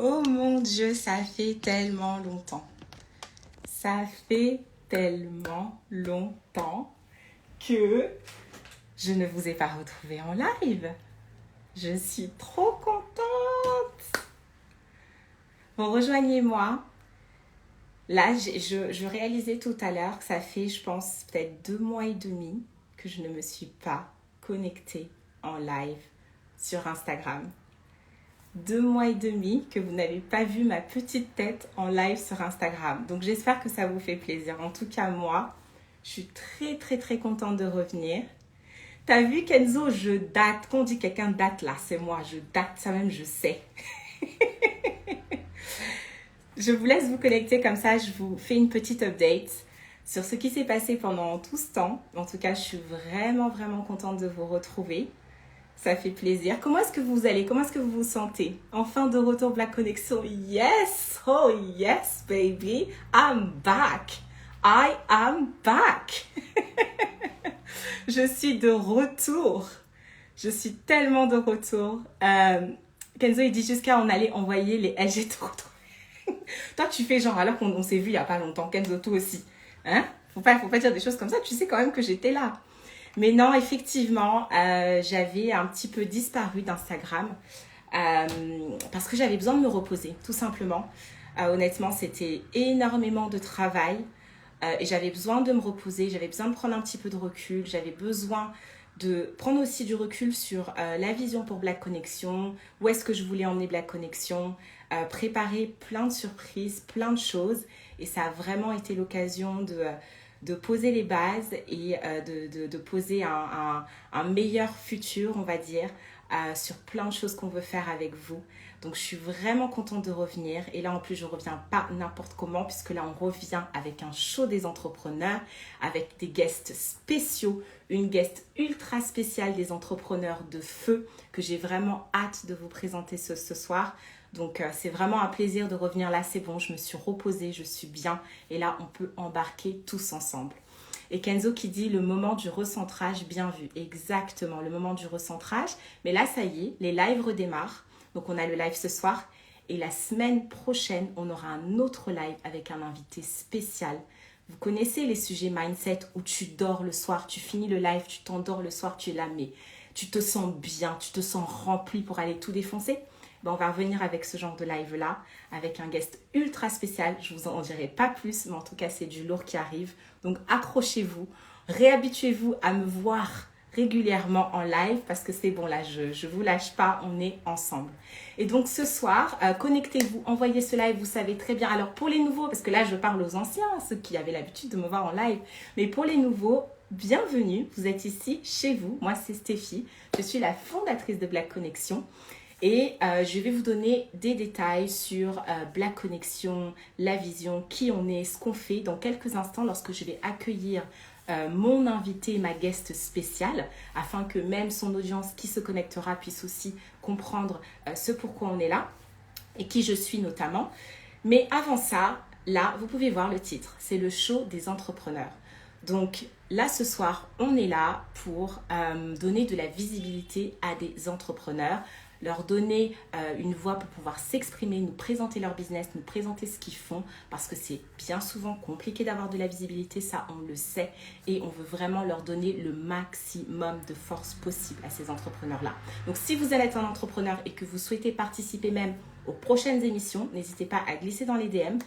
Oh mon Dieu, ça fait tellement longtemps. Ça fait tellement longtemps que je ne vous ai pas retrouvé en live. Je suis trop contente. Bon, rejoignez-moi. Là, je réalisais tout à l'heure que ça fait, je pense, peut-être 2 mois et demi que je ne me suis pas connectée en live sur Instagram. 2 mois et demi que vous n'avez pas vu ma petite tête en live sur Instagram. Donc j'espère que ça vous fait plaisir. En tout cas, moi, je suis très très très contente de revenir. T'as vu Kenzo, je date. Quand on dit quelqu'un date là, c'est moi, je date, ça même je sais. Je vous laisse vous connecter comme ça, je vous fais une petite update sur ce qui s'est passé pendant tout ce temps. En tout cas, je suis vraiment vraiment contente de vous retrouver. Ça fait plaisir. Comment est-ce que vous allez? Comment est-ce que vous vous sentez? Enfin de retour Black Connection. Yes! Oh yes, baby. I'm back. I am back. Je suis de retour. Je suis tellement de retour. Kenzo, il dit jusqu'à on allait envoyer les LG de retour. Toi, tu fais genre alors qu'on s'est vu il n'y a pas longtemps. Kenzo, toi aussi. Hein? Faut pas dire des choses comme ça. Tu sais quand même que j'étais là. Mais non, effectivement, j'avais un petit peu disparu d'Instagram parce que j'avais besoin de me reposer, tout simplement. Honnêtement, c'était énormément de travail et j'avais besoin de me reposer, j'avais besoin de prendre un petit peu de recul, j'avais besoin de prendre aussi du recul sur la vision pour Black Connection, où est-ce que je voulais emmener Black Connection, préparer plein de surprises, plein de choses. Et ça a vraiment été l'occasion de poser les bases et de poser un meilleur futur, on va dire, sur plein de choses qu'on veut faire avec vous. Donc, je suis vraiment contente de revenir. Et là, en plus, je ne reviens pas n'importe comment, puisque là, on revient avec un show des entrepreneurs, avec des guests spéciaux, une guest ultra spéciale des entrepreneurs de feu, que j'ai vraiment hâte de vous présenter ce soir. Donc, c'est vraiment un plaisir de revenir là. C'est bon, je me suis reposée, je suis bien. Et là, on peut embarquer tous ensemble. Et Kenzo qui dit le moment du recentrage, bien vu. Exactement, le moment du recentrage. Mais là, ça y est, les lives redémarrent. Donc, on a le live ce soir. Et la semaine prochaine, on aura un autre live avec un invité spécial. Vous connaissez les sujets mindset où tu dors le soir, tu finis le live, tu t'endors le soir, tu es là, mais tu te sens bien, tu te sens rempli pour aller tout défoncer. On va revenir avec ce genre de live-là, avec un guest ultra spécial. Je vous en dirai pas plus, mais en tout cas, c'est du lourd qui arrive. Donc, accrochez-vous, réhabituez-vous à me voir régulièrement en live parce que c'est bon, là, je vous lâche pas, on est ensemble. Et donc, ce soir, connectez-vous, envoyez ce live, vous savez très bien. Alors, pour les nouveaux, parce que là, je parle aux anciens, ceux qui avaient l'habitude de me voir en live, mais pour les nouveaux, bienvenue, vous êtes ici, chez vous. Moi, c'est Stéphie, je suis la fondatrice de Black Connection. Et je vais vous donner des détails sur Black Connection, la vision, qui on est, ce qu'on fait dans quelques instants lorsque je vais accueillir mon invité, ma guest spéciale, afin que même son audience qui se connectera puisse aussi comprendre ce pourquoi on est là et qui je suis notamment. Mais avant ça, là, vous pouvez voir le titre, c'est le show des entrepreneurs. Donc là, ce soir, on est là pour donner de la visibilité à des entrepreneurs, leur donner une voix pour pouvoir s'exprimer, nous présenter leur business, nous présenter ce qu'ils font, parce que c'est bien souvent compliqué d'avoir de la visibilité, ça on le sait, et on veut vraiment leur donner le maximum de force possible à ces entrepreneurs-là. Donc si vous allez être un entrepreneur et que vous souhaitez participer même aux prochaines émissions, n'hésitez pas à glisser dans les DM,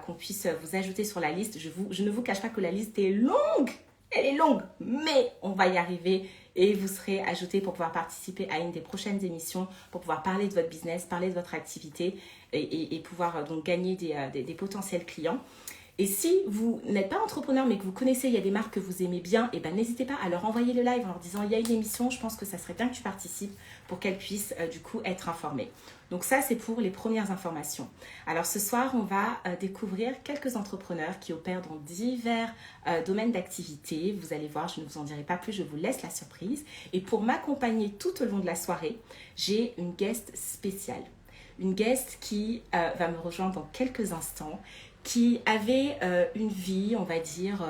qu'on puisse vous ajouter sur la liste. Je ne vous cache pas que la liste est longue, elle est longue, mais on va y arriver. Et vous serez ajouté pour pouvoir participer à une des prochaines émissions, pour pouvoir parler de votre business, parler de votre activité et pouvoir donc gagner des potentiels clients. Et si vous n'êtes pas entrepreneur mais que vous connaissez, il y a des marques que vous aimez bien, et n'hésitez pas à leur envoyer le live en leur disant il y a une émission, je pense que ça serait bien que tu participes pour qu'elles puissent du coup être informées. Donc ça, c'est pour les premières informations. Alors ce soir, on va découvrir quelques entrepreneurs qui opèrent dans divers domaines d'activité. Vous allez voir, je ne vous en dirai pas plus, je vous laisse la surprise. Et pour m'accompagner tout au long de la soirée, j'ai une guest spéciale. Une guest qui va me rejoindre dans quelques instants, qui avait une vie, on va dire,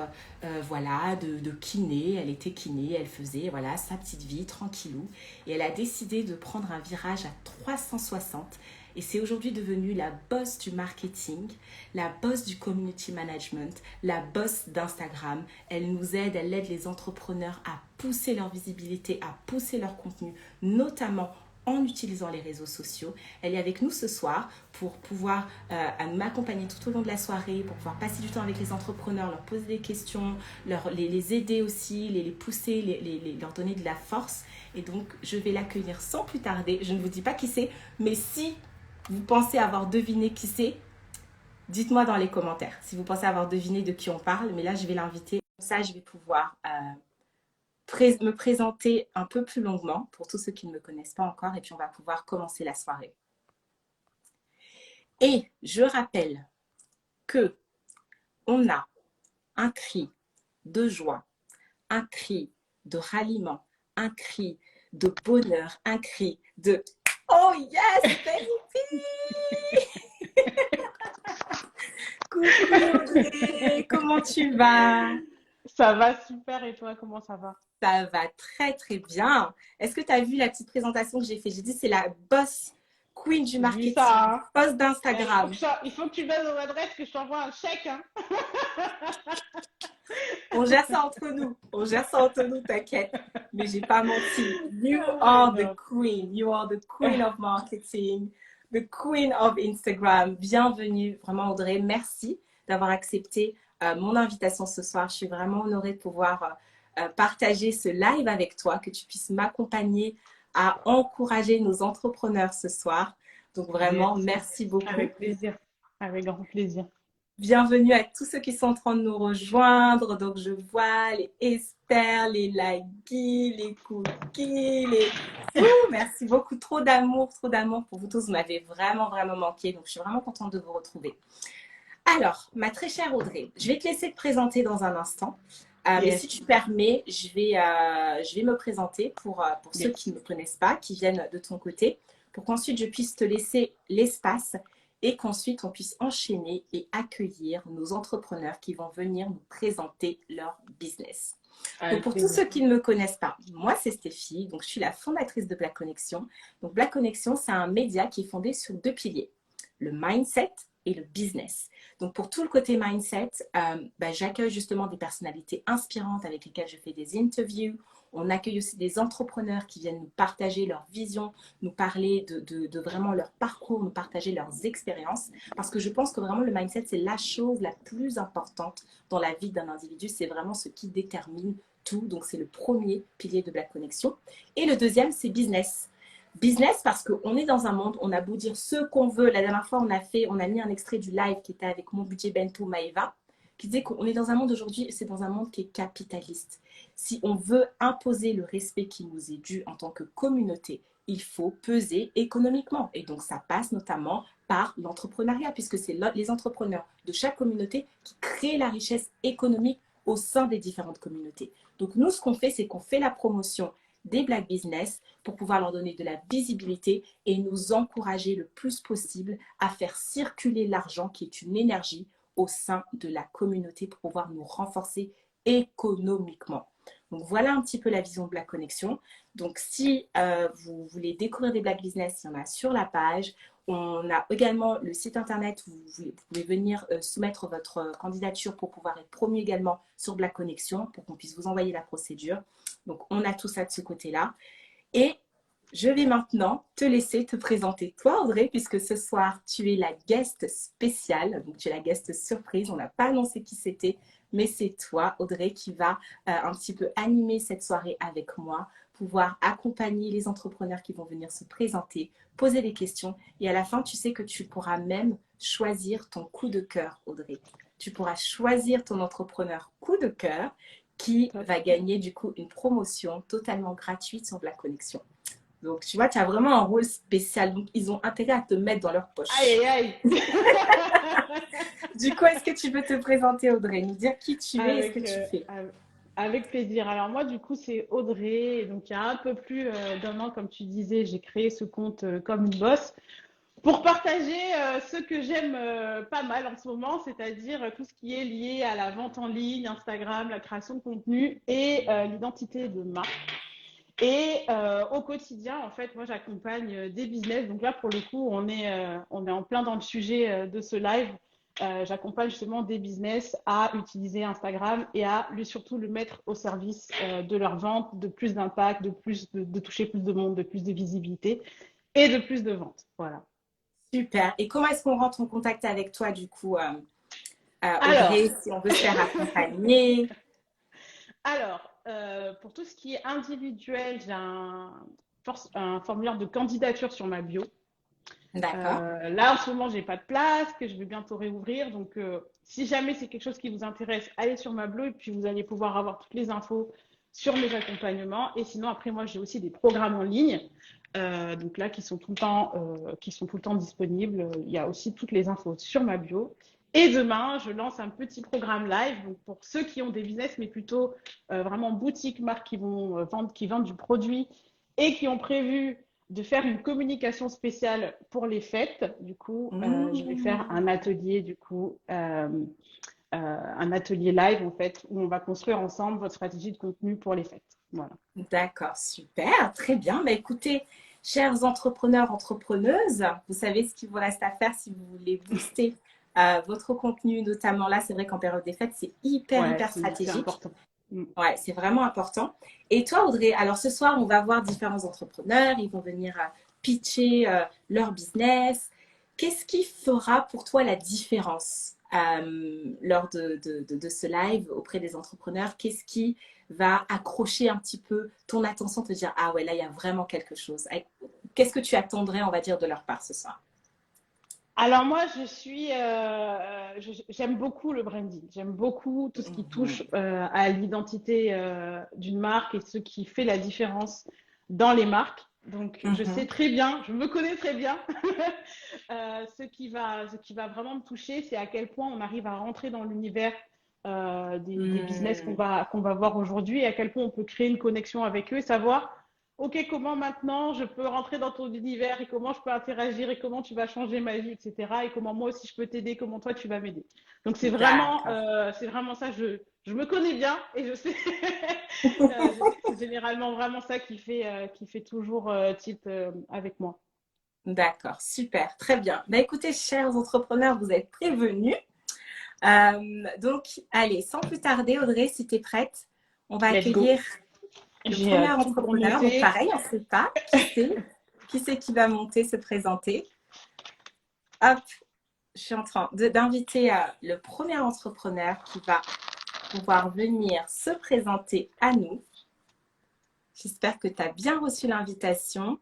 voilà, de kiné. Elle était kiné, elle faisait voilà sa petite vie tranquillou. Et elle a décidé de prendre un virage à 360. Et c'est aujourd'hui devenu la boss du marketing, la boss du community management, la boss d'Instagram. Elle nous aide, elle aide les entrepreneurs à pousser leur visibilité, à pousser leur contenu, notamment en utilisant les réseaux sociaux. Elle est avec nous ce soir pour pouvoir m'accompagner tout au long de la soirée, pour pouvoir passer du temps avec les entrepreneurs, leur poser des questions, les aider aussi, les pousser, leur donner de la force. Et donc, je vais l'accueillir sans plus tarder. Je ne vous dis pas qui c'est, mais si vous pensez avoir deviné qui c'est, dites-moi dans les commentaires. Si vous pensez avoir deviné de qui on parle, mais là, je vais l'inviter. Comme ça, je vais pouvoir me présenter un peu plus longuement pour tous ceux qui ne me connaissent pas encore et puis on va pouvoir commencer la soirée. Et je rappelle que on a un cri de joie, un cri de ralliement, un cri de bonheur, un cri de oh yes baby. Coucou Audrey, comment tu vas? Ça va super et toi, comment ça va? Ça va très très bien. Est-ce que tu as vu la petite présentation que j'ai fait? J'ai dit c'est la boss queen du J'ai vu marketing, ça, hein. boss Il faut d'Instagram. il faut que tu donnes mon adresse, que je t'envoie un chèque, hein. On gère ça entre nous. On gère ça entre nous, t'inquiète. Mais j'ai pas menti. You I are the know. queen. You are the queen of marketing, the queen of Instagram. Bienvenue, vraiment Audrey. Merci d'avoir accepté mon invitation ce soir. Je suis vraiment honorée de pouvoir partager ce live avec toi, que tu puisses m'accompagner à encourager nos entrepreneurs ce soir. Donc vraiment, Yes, merci beaucoup. avec plaisir, avec grand plaisir. Bienvenue à tous ceux qui sont en train de nous rejoindre. Donc, je vois les Esther, les Lagui, les Cookies, les... Ouh, merci beaucoup. Trop d'amour pour vous tous. Vous m'avez vraiment, vraiment manqué. Donc, je suis vraiment contente de vous retrouver. Alors, ma très chère Audrey, je vais te laisser te présenter dans un instant. Mais si Yes, tu permets, je vais me présenter pour ceux qui yes. ne me connaissent pas, qui viennent de ton côté, pour qu'ensuite je puisse te laisser l'espace et qu'ensuite on puisse enchaîner et accueillir nos entrepreneurs qui vont venir nous présenter leur business. Donc Avec pour tous plaisir. ceux qui ne me connaissent pas, moi c'est Stéphie, donc je suis la fondatrice de Black Connection. Donc Black Connection, c'est un média qui est fondé sur deux piliers, le mindset et le business. Donc pour tout le côté mindset, j'accueille justement des personnalités inspirantes avec lesquelles je fais des interviews. On accueille aussi des entrepreneurs qui viennent nous partager leur vision, nous parler de vraiment leur parcours, nous partager leurs expériences. Parce que je pense que vraiment le mindset, c'est la chose la plus importante dans la vie d'un individu. C'est vraiment ce qui détermine tout. Donc c'est le premier pilier de Black Connection. Et le deuxième, c'est business. Business parce qu'on est dans un monde, on a beau dire ce qu'on veut. La dernière fois, on a mis un extrait du live qui était avec mon budget Bento Maeva, qui disait qu'on est dans un monde aujourd'hui, c'est dans un monde qui est capitaliste. Si on veut imposer le respect qui nous est dû en tant que communauté, il faut peser économiquement. Et donc, ça passe notamment par l'entrepreneuriat, puisque c'est les entrepreneurs de chaque communauté qui créent la richesse économique au sein des différentes communautés. Donc, nous, ce qu'on fait, c'est qu'on fait la promotion des Black Business pour pouvoir leur donner de la visibilité et nous encourager le plus possible à faire circuler l'argent qui est une énergie au sein de la communauté pour pouvoir nous renforcer économiquement. Donc voilà un petit peu la vision de Black Connection. Donc si vous voulez découvrir des Black Business, il y en a sur la page. On a également le site internet où vous pouvez venir soumettre votre candidature pour pouvoir être promu également sur Black Connection pour qu'on puisse vous envoyer la procédure. Donc, on a tout ça de ce côté-là. Et je vais maintenant te laisser te présenter toi, Audrey, puisque ce soir, tu es la guest spéciale. Donc, tu es la guest surprise. On n'a pas annoncé qui c'était, mais c'est toi, Audrey, qui va un petit peu animer cette soirée avec moi, pouvoir accompagner les entrepreneurs qui vont venir se présenter, poser des questions. Et à la fin, tu sais que tu pourras même choisir ton coup de cœur, Audrey. Tu pourras choisir ton entrepreneur coup de cœur qui Top. va gagner du coup une promotion totalement gratuite sur Black Connection. Donc, tu vois, tu as vraiment un rôle spécial. Donc, ils ont intérêt à te mettre dans leur poche. Aïe, aïe, aïe. Du coup, est-ce que tu peux te présenter, Audrey, nous dire qui tu es et ce que Avec, tu euh, fais? av- avec plaisir. Alors moi, du coup, c'est Audrey. Et donc, il y a un peu plus d'un an, comme tu disais, j'ai créé ce compte comme une boss pour partager ce que j'aime pas mal en ce moment, c'est-à-dire tout ce qui est lié à la vente en ligne, Instagram, la création de contenu et l'identité de marque. Et au quotidien, en fait, moi, j'accompagne des business. Donc là, pour le coup, on est en plein dans le sujet de ce live. J'accompagne justement des business à utiliser Instagram et à lui surtout le mettre au service de leur vente, de plus d'impact, de toucher plus de monde, de plus de visibilité et de plus de ventes. Voilà. Super. Et comment est-ce qu'on rentre en contact avec toi, du coup, Alors, Audrey, si on veut se faire accompagner? pour tout ce qui est individuel, j'ai un formulaire de candidature sur ma bio. D'accord. Là, en ce moment, j'ai pas de place, que je vais bientôt réouvrir. Donc, si jamais c'est quelque chose qui vous intéresse, allez sur ma bio et puis vous allez pouvoir avoir toutes les infos sur mes accompagnements. Et sinon, après, moi, j'ai aussi des programmes en ligne. Donc là, qui sont tout le temps disponibles. Il y a aussi toutes les infos sur ma bio. Et demain, je lance un petit programme live. Donc, pour ceux qui ont des business, mais plutôt vraiment boutique, marques qui vendent du produit et qui ont prévu de faire une communication spéciale pour les fêtes. Du coup, je vais faire Mmh. un atelier, un atelier live en fait, où on va construire ensemble votre stratégie de contenu pour les fêtes. Voilà. D'accord, super, très bien. Bah, écoutez, chers entrepreneurs, entrepreneuses, vous savez ce qu'il vous reste à faire si vous voulez booster votre contenu, notamment là, c'est vrai qu'en période des fêtes, c'est hyper, Ouais, hyper c'est stratégique. important. Mm. Ouais, c'est vraiment important. Et toi, Audrey, alors ce soir, on va voir différents entrepreneurs, ils vont venir pitcher leur business. Qu'est-ce qui fera pour toi la différence lors de ce live auprès des entrepreneurs? Qu'est-ce qui va accrocher un petit peu ton attention, te dire, ah ouais, là, il y a vraiment quelque chose. Qu'est-ce que tu attendrais, on va dire, de leur part ce soir? Alors moi, j'aime beaucoup le branding. J'aime beaucoup tout ce qui touche Mhm. à l'identité d'une marque et ce qui fait la différence dans les marques. Donc, je sais Mhm. très bien, je me connais très bien. Ce qui va vraiment me toucher, c'est à quel point on arrive à rentrer dans l'univers des business Mhm. qu'on va voir aujourd'hui et à quel point on peut créer une connexion avec eux et savoir OK, comment maintenant je peux rentrer dans ton univers et comment je peux interagir et comment tu vas changer ma vie, etc. Et comment moi aussi je peux t'aider, comment toi tu vas m'aider. Donc D'accord. c'est vraiment ça. Je me connais bien et je sais. C'est généralement vraiment ça qui fait toujours tilt avec moi. D'accord, super, très bien. Bah, écoutez, chers entrepreneurs, vous êtes prévenus. Donc, allez, sans plus tarder, Audrey, si tu es prête, on va Let's go. accueillir le J'ai premier tout pour entrepreneur. Donc, noter. pareil, on ne sait pas qui c'est qui va monter, se présenter. Hop, je suis en train d'inviter le premier entrepreneur qui va pouvoir venir se présenter à nous. J'espère que tu as bien reçu l'invitation.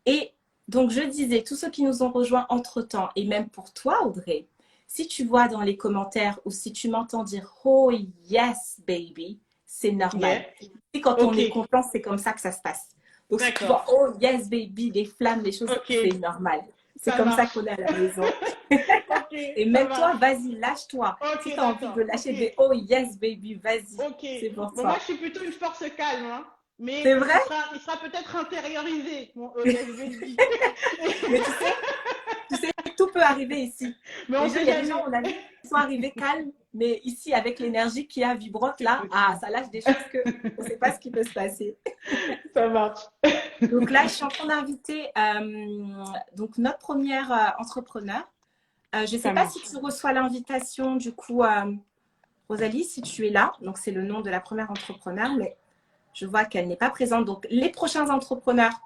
Et donc, je disais, tous ceux qui nous ont rejoints entre-temps, et même pour toi, Audrey, si tu vois dans les commentaires ou si tu m'entends dire Oh yes, baby, c'est normal. Yeah. Et quand on Ok. est content, c'est comme ça que ça se passe. Donc, si tu D'accord. vois Oh yes, baby, les flammes, les choses, Ok. c'est normal. C'est Ça comme ça marche. qu'on est à la maison. Ok. Et Ça même toi, marche. vas-y, lâche-toi. Ok, Si tu as envie de d'accord. lâcher Ok. des Oh yes, baby, vas-y. Ok. C'est pour Bon, moi, je toi. suis plutôt une force calme, hein, C'est mais vrai? il sera peut-être intériorisé, mon OSBD. Mais tu sais, tout peut arriver ici. Mais on Les gens, il sait y a des gens, jamais. on a vu, qui sont arrivés calmes, mais ici, avec l'énergie qui a vibrante là, ah, ça lâche des choses que on ne sait pas ce qui peut se passer. Ça marche. Donc là, je suis en train d'inviter donc notre première entrepreneur. Je ne sais Ça pas si marche. tu reçois l'invitation, du coup, Rosalie, si tu es là. Donc, c'est le nom de la première entrepreneur, mais je vois qu'elle n'est pas présente. Donc, les prochains entrepreneurs,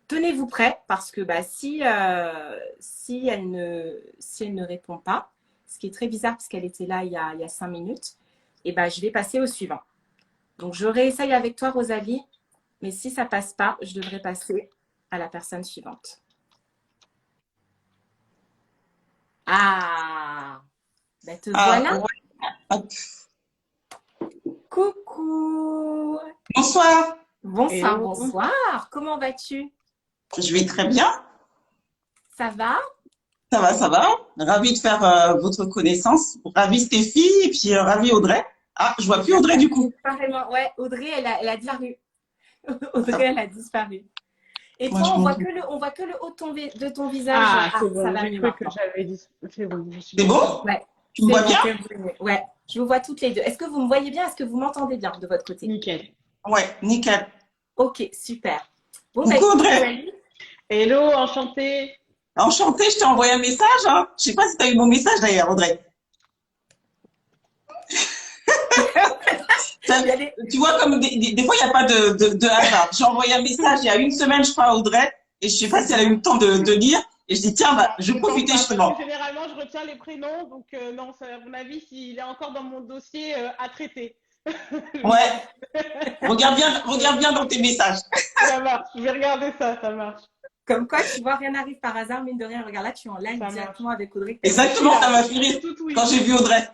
tenez-vous prêts parce que bah, si elle ne répond pas, ce qui est très bizarre parce qu'elle était là il y a 5 minutes, et bah, je vais passer au suivant. Donc, je réessaye avec toi, Rosalie, mais si ça passe pas, je devrais passer à la personne suivante. Ah, ben te Ah, voilà. ouais. Hop. Coucou. Bonsoir, Bonsoir, Hello. bonsoir. Comment vas-tu? je vais très bien. Ça va? Ça va. Ravie de faire votre connaissance. Ravie Stéphie et puis ravie Audrey. Ah, je vois plus Audrey du coup. Carrément. Ouais, Audrey, elle a disparu. Audrey, elle a disparu. Et Moi, toi, je montre. on voit que le haut de ton visage. Ah, Ah, c'est ça bon, va j'ai mieux cru que maintenant. j'avais dit. C'est bon, je suis C'est bien. bon? Ouais, Tu me c'est vois bon, bien? t'es revenu. Ouais, je vous vois toutes les deux. Est-ce que vous me voyez bien? Est-ce que vous m'entendez bien de votre côté? Nickel. Ouais, nickel. Ok, super. Bon, bah Coucou écoute, Audrey. Rosalie. Hello, enchantée. Enchantée, je t'ai envoyé un message, hein. Je sais pas si tu as eu mon message d'ailleurs, Audrey. Il y a des... Tu vois, comme des fois, il n'y a pas de hasard. J'ai envoyé un message il y a une semaine, je crois, à Audrey, et je sais pas C'est si elle a eu bien. le temps de lire. Et je dis, tiens, bah, Non, je je pense profitais pas, parce que justement. généralement, je retiens les prénoms, donc non, à mon avis, s'il est encore dans mon dossier à traiter. Je Ouais, pense. regarde bien dans tes messages. Ça marche, je vais regarder ça, ça marche. Comme quoi, tu vois, rien n'arrive par hasard, mine de rien. Regarde, là, tu es en live Ça marche. directement avec Audrey, que tu as Je suis Exactement, ça là, m'a je fait suis rire tout quand oui. j'ai vu Audrey.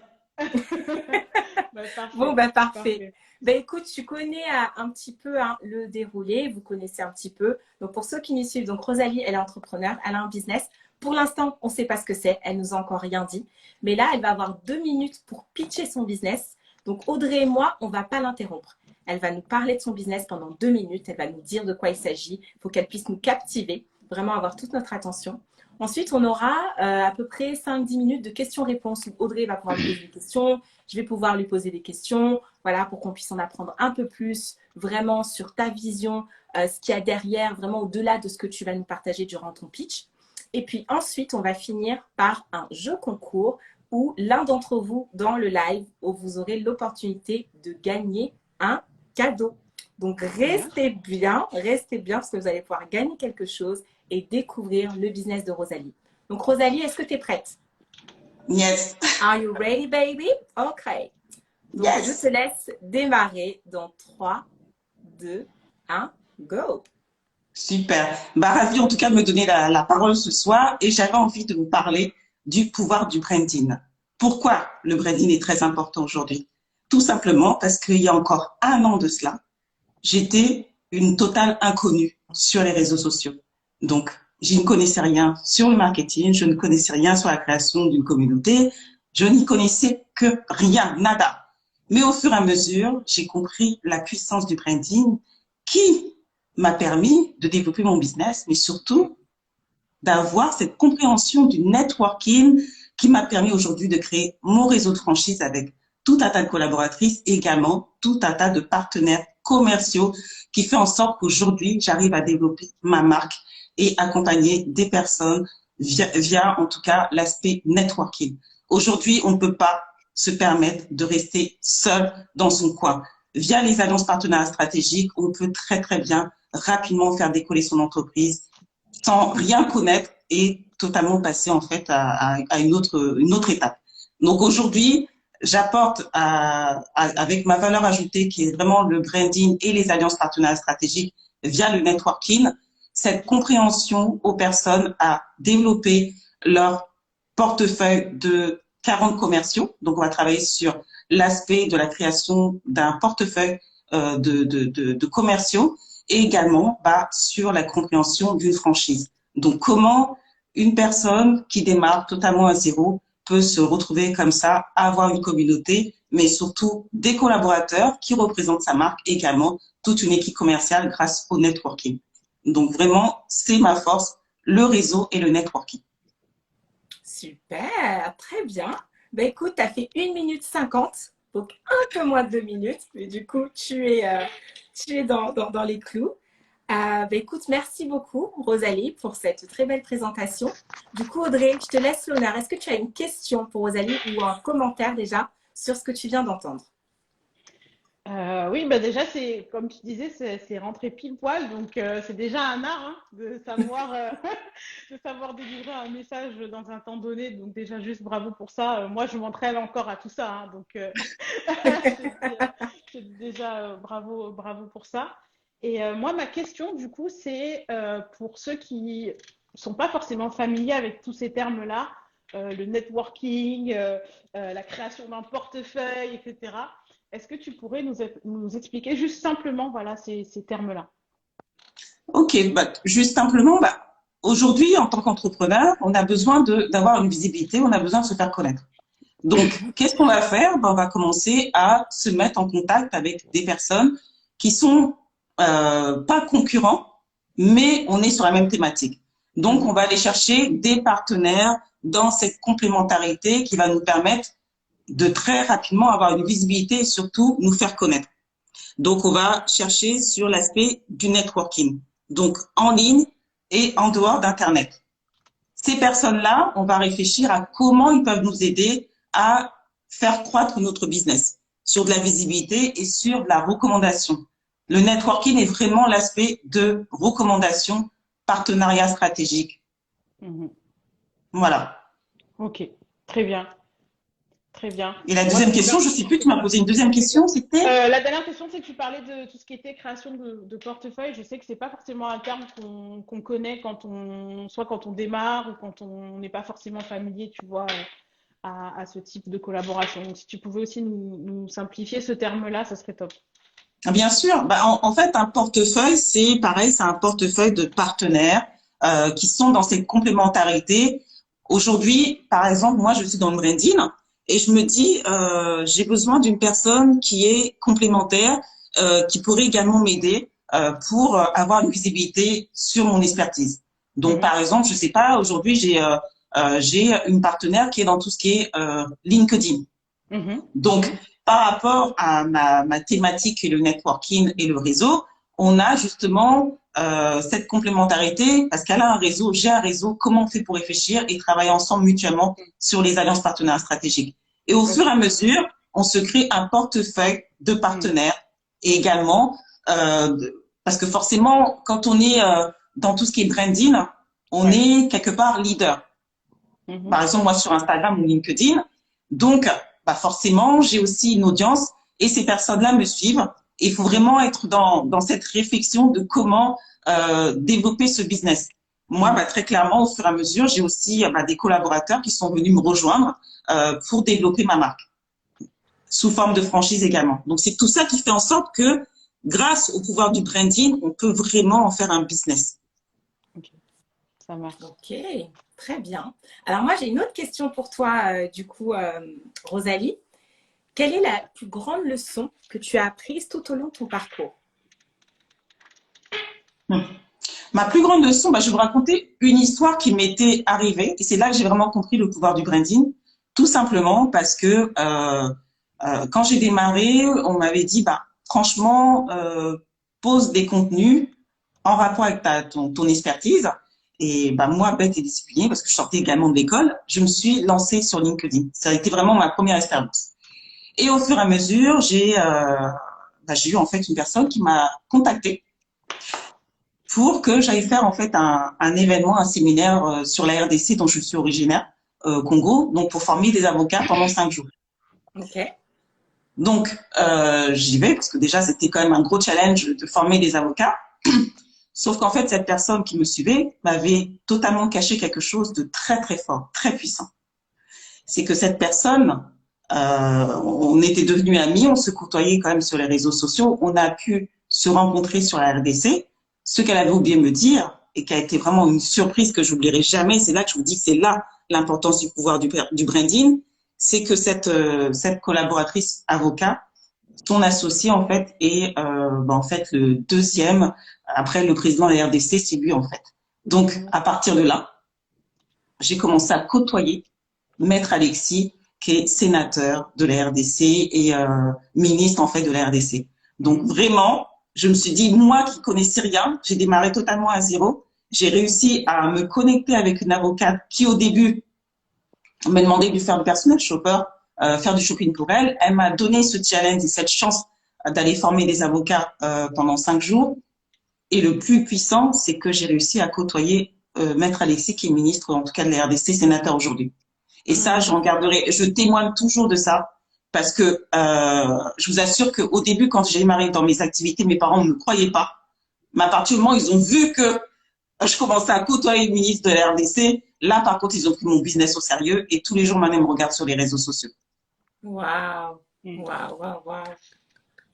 Bah, Bon, parfait, bah parfait. parfait. Ben écoute, tu connais un petit peu hein, le déroulé, vous connaissez un petit peu. Donc pour ceux qui nous suivent, donc Rosalie, elle est entrepreneur, elle a un business. Pour l'instant, on ne sait pas ce que c'est, elle nous a encore rien dit. Mais là, elle va avoir 2 minutes pour pitcher son business. Donc Audrey et moi, on ne va pas l'interrompre. Elle va nous parler de son business pendant 2 minutes, elle va nous dire de quoi il s'agit. Il faut qu'elle puisse nous captiver, vraiment avoir toute notre attention. Ensuite, on aura à peu près 5-10 minutes de questions-réponses où Audrey va pouvoir lui poser des questions, je vais pouvoir lui poser des questions, voilà, pour qu'on puisse en apprendre un peu plus vraiment sur ta vision, ce qu'il y a derrière, vraiment au-delà de ce que tu vas nous partager durant ton pitch. Et puis ensuite, on va finir par un jeu concours où l'un d'entre vous, dans le live, où vous aurez l'opportunité de gagner un cadeau. Donc restez bien parce que vous allez pouvoir gagner quelque chose et découvrir le business de Rosalie. Donc Rosalie, est-ce que tu es prête? Yes, Are you ready, baby? Ok. Donc, je te yes. laisse démarrer dans 3, 2, 1, go. Super. Bah, ravi en tout cas de me donner la parole ce soir et j'avais envie de vous parler du pouvoir du branding. Pourquoi le branding est très important aujourd'hui? Tout simplement parce qu'il y a encore un an de cela, j'étais une totale inconnue sur les réseaux sociaux. Donc, je ne connaissais rien sur le marketing, je ne connaissais rien sur la création d'une communauté, je n'y connaissais que rien, nada. Mais au fur et à mesure, j'ai compris la puissance du branding qui m'a permis de développer mon business, mais surtout d'avoir cette compréhension du networking qui m'a permis aujourd'hui de créer mon réseau de franchise avec tout un tas de collaboratrices et également tout un tas de partenaires commerciaux qui fait en sorte qu'aujourd'hui, j'arrive à développer ma marque et accompagner des personnes via en tout cas l'aspect networking. Aujourd'hui, on ne peut pas se permettre de rester seul dans son coin. Via les alliances partenariats stratégiques, on peut très très bien rapidement faire décoller son entreprise sans rien connaître et totalement passer en fait à une autre étape. Donc aujourd'hui, j'apporte avec ma valeur ajoutée qui est vraiment le branding et les alliances partenariats stratégiques via le networking, cette compréhension aux personnes à développer leur portefeuille de 40 commerciaux. Donc on va travailler sur l'aspect de la création d'un portefeuille de commerciaux et également sur la compréhension d'une franchise. Donc, comment une personne qui démarre totalement à zéro peut se retrouver comme ça, avoir une communauté, mais surtout des collaborateurs qui représentent sa marque, et également toute une équipe commerciale grâce au networking. Donc, vraiment, c'est ma force, le réseau et le networking. Super, très bien. Ben écoute, tu as fait 1 minute 50, donc un peu moins de 2 minutes, mais du coup, tu es dans les clous. Ben écoute, merci beaucoup, Rosalie, pour cette très belle présentation. Du coup, Audrey, je te laisse l'honneur. Est-ce que tu as une question pour Rosalie ou un commentaire déjà sur ce que tu viens d'entendre? Oui, bah déjà, c'est comme tu disais, c'est rentré pile poil, donc c'est déjà un art hein, de savoir délivrer un message dans un temps donné. Donc déjà, juste bravo pour ça. Moi, je m'entraîne encore à tout ça, hein, donc je te dis déjà bravo, bravo pour ça. Et moi, ma question, du coup, c'est pour ceux qui sont pas forcément familiers avec tous ces termes-là, le networking, la création d'un portefeuille, etc. Est-ce que tu pourrais nous expliquer juste simplement voilà, ces termes-là? Ok, juste simplement, aujourd'hui, en tant qu'entrepreneur, on a besoin d'avoir une visibilité, on a besoin de se faire connaître. Donc, qu'est-ce qu'on va faire? On va commencer à se mettre en contact avec des personnes qui sont pas concurrents, mais on est sur la même thématique. Donc, on va aller chercher des partenaires dans cette complémentarité qui va nous permettre de très rapidement avoir une visibilité et surtout nous faire connaître. Donc, on va chercher sur l'aspect du networking, donc en ligne et en dehors d'Internet. Ces personnes-là, on va réfléchir à comment ils peuvent nous aider à faire croître notre business sur de la visibilité et sur de la recommandation. Le networking est vraiment l'aspect de recommandation, partenariat stratégique. Voilà. Ok, très bien. Très bien. Et la deuxième question, je ne sais plus, tu m'as posé une deuxième question, c'était la dernière question, c'est que tu parlais de tout ce qui était création de portefeuille. Je sais que c'est pas forcément un terme qu'on connaît soit quand on démarre ou quand on n'est pas forcément familier, tu vois, à ce type de collaboration. Donc, si tu pouvais aussi nous simplifier ce terme-là, ça serait top. Bien sûr. Bah, en fait, un portefeuille, c'est pareil, c'est un portefeuille de partenaires qui sont dans cette complémentarité. Aujourd'hui, par exemple, moi, je suis dans le branding et je me dis, j'ai besoin d'une personne qui est complémentaire, qui pourrait également m'aider pour avoir une visibilité sur mon expertise. Donc, par exemple, je sais pas, aujourd'hui, j'ai une partenaire qui est dans tout ce qui est LinkedIn. Donc, par rapport à ma thématique qui est le networking et le réseau, on a justement cette complémentarité parce qu'elle a un réseau, j'ai un réseau, comment on fait pour réfléchir et travailler ensemble mutuellement sur les alliances partenaires stratégiques. Et au fur et à mesure, on se crée un portefeuille de partenaires et également, parce que forcément, quand on est dans tout ce qui est branding, on est quelque part leader. Par exemple, moi sur Instagram ou LinkedIn, donc bah forcément, j'ai aussi une audience et ces personnes-là me suivent. Et il faut vraiment être dans cette réflexion de comment développer ce business. Moi, bah, très clairement, au fur et à mesure, j'ai aussi bah, des collaborateurs qui sont venus me rejoindre pour développer ma marque, sous forme de franchise également. Donc, c'est tout ça qui fait en sorte que, grâce au pouvoir du branding, on peut vraiment en faire un business. Ok, ça marche. Ok, très bien. Alors moi, j'ai une autre question pour toi, du coup, Rosalie. Quelle est la plus grande leçon que tu as apprise tout au long de ton parcours? Ma plus grande leçon, bah, je vais vous raconter une histoire qui m'était arrivée et c'est là que j'ai vraiment compris le pouvoir du branding. Tout simplement parce que quand j'ai démarré, on m'avait dit, bah, franchement, pose des contenus en rapport avec ton expertise. Et bah, moi, bête et disciplinée, parce que je sortais également de l'école, je me suis lancée sur LinkedIn. Ça a été vraiment ma première expérience. Et au fur et à mesure, j'ai eu en fait une personne qui m'a contactée pour que j'aille faire en fait un événement, un séminaire sur la RDC dont je suis originaire, Congo, donc pour former des avocats pendant 5 jours. Ok. Donc j'y vais parce que déjà c'était quand même un gros challenge de former des avocats. Sauf qu'en fait cette personne qui me suivait m'avait totalement caché quelque chose de très très fort, très puissant. C'est que cette personne, on était devenus amis, on se côtoyait quand même sur les réseaux sociaux, on a pu se rencontrer sur la RDC. Ce qu'elle avait oublié de me dire et qui a été vraiment une surprise que j'oublierai jamais, c'est là que je vous dis que c'est là l'importance du pouvoir du branding, c'est que cette collaboratrice avocat, son associé en fait est en fait le deuxième après le président de la RDC, c'est lui en fait. Donc à partir de là, j'ai commencé à côtoyer Maître Alexis, qui est sénateur de la RDC et ministre en fait de la RDC. Donc vraiment, je me suis dit, moi qui connaissais rien, j'ai démarré totalement à zéro. J'ai réussi à me connecter avec une avocate qui au début m'a demandé de lui faire du personnel shopper, faire du shopping pour elle. Elle m'a donné ce challenge et cette chance d'aller former des avocats pendant 5 jours. Et le plus puissant, c'est que j'ai réussi à côtoyer Maître Alexis, qui est ministre en tout cas de la RDC, sénateur aujourd'hui. Et ça, j'en garderai, je témoigne toujours de ça parce que je vous assure qu'au début, quand j'ai démarré dans mes activités, mes parents ne me croyaient pas. Mais à partir du moment où ils ont vu que je commençais à côtoyer le ministre de la RDC, là, par contre, ils ont pris mon business au sérieux et tous les jours, maintenant, ils me regardent sur les réseaux sociaux. Waouh, waouh, waouh, waouh.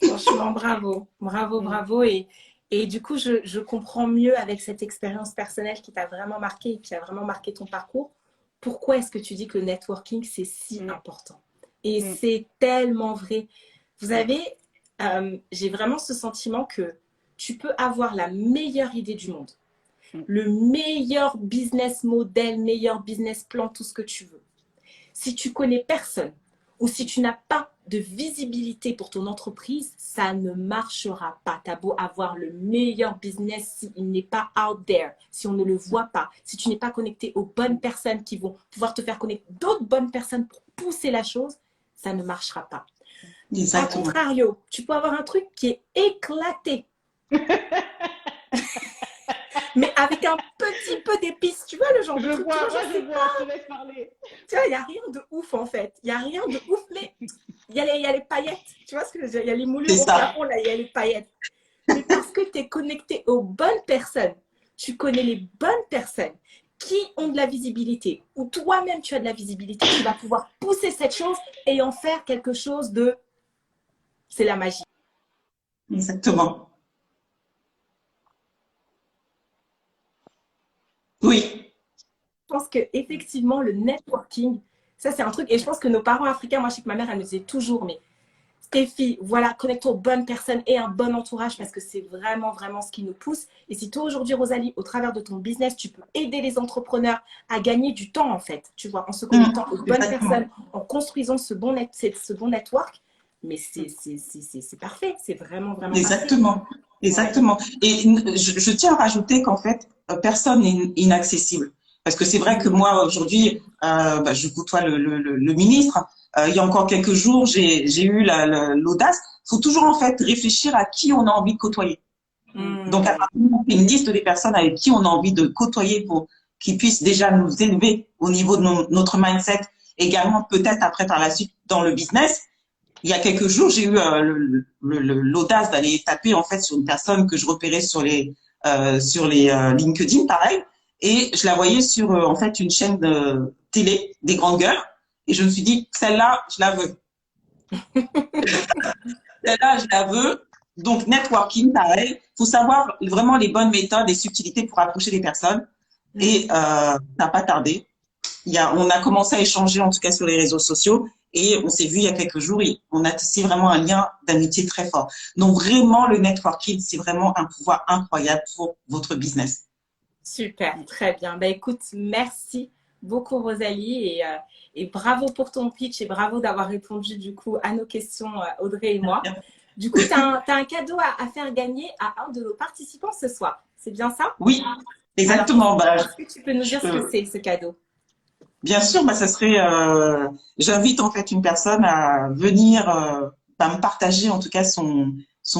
Franchement, bravo, bravo, bravo. Et du coup, je comprends mieux avec cette expérience personnelle qui t'a vraiment marqué et qui a vraiment marqué ton parcours. Pourquoi est-ce que tu dis que le networking, c'est si important? Et c'est tellement vrai. Vous avez, j'ai vraiment ce sentiment que tu peux avoir la meilleure idée du monde, le meilleur business model, meilleur business plan, tout ce que tu veux. Si tu connais personne ou si tu n'as pas de visibilité pour ton entreprise, ça ne marchera pas. Tu as beau avoir le meilleur business, s'il n'est pas out there, si on ne le voit pas, si tu n'es pas connecté aux bonnes personnes qui vont pouvoir te faire connaître d'autres bonnes personnes pour pousser la chose, ça ne marchera pas. Exactement. A contrario, tu peux avoir un truc qui est éclaté. Mais avec un petit peu d'épices, tu vois le genre de truc. Je te laisse parler. Tu vois, il n'y a rien de ouf en fait. Il n'y a rien de ouf, mais il y a les paillettes. Tu vois ce que je veux dire? Il y a les moulures au plafond, là, il y a les paillettes. Mais parce que tu es connecté aux bonnes personnes, tu connais les bonnes personnes qui ont de la visibilité, ou toi-même tu as de la visibilité, tu vas pouvoir pousser cette chose et en faire quelque chose de... C'est la magie. Exactement. Oui. Je pense qu'effectivement, le networking, ça c'est un truc, et je pense que nos parents africains, moi je sais que ma mère, elle me disait toujours, mais Stéphie, voilà, connecte-toi aux bonnes personnes et un bon entourage parce que c'est vraiment, vraiment ce qui nous pousse. Et si toi aujourd'hui, Rosalie, au travers de ton business, tu peux aider les entrepreneurs à gagner du temps en fait, tu vois, en se connectant aux bonnes personnes, en construisant ce bon network, mais c'est parfait, c'est vraiment, vraiment Exactement. parfait. Exactement. Et je tiens à rajouter qu'en fait, personne n'est inaccessible. Parce que c'est vrai que moi, aujourd'hui, je côtoie le ministre. Il y a encore quelques jours, j'ai eu l'audace. Il faut toujours, en fait, réfléchir à qui on a envie de côtoyer. Donc, à partir du moment où on fait une liste des personnes avec qui on a envie de côtoyer pour qu'ils puissent déjà nous élever au niveau de notre mindset, également peut-être après par la suite dans le business. Il y a quelques jours, j'ai eu l'audace d'aller taper en fait sur une personne que je repérais sur les LinkedIn, pareil, et je la voyais sur en fait une chaîne de télé des grandes gueules, et je me suis dit celle-là, je la veux. Celle-là, je la veux. Donc networking, pareil, faut savoir vraiment les bonnes méthodes et subtilités pour approcher les personnes, et ça n'a pas tardé. On a commencé à échanger en tout cas sur les réseaux sociaux. Et on s'est vu il y a quelques jours et on a tissé vraiment un lien d'amitié très fort. Donc vraiment, le networking, c'est vraiment un pouvoir incroyable pour votre business. Super, très bien. Bah, écoute, merci beaucoup Rosalie et bravo pour ton pitch et bravo d'avoir répondu du coup à nos questions, Audrey et moi. Du coup, tu as un cadeau à faire gagner à un de nos participants ce soir. C'est bien ça? Oui, exactement. Est-ce que tu peux nous dire ce que c'est, ce cadeau? Bien sûr, ça serait, j'invite en fait une personne à venir me partager en tout cas son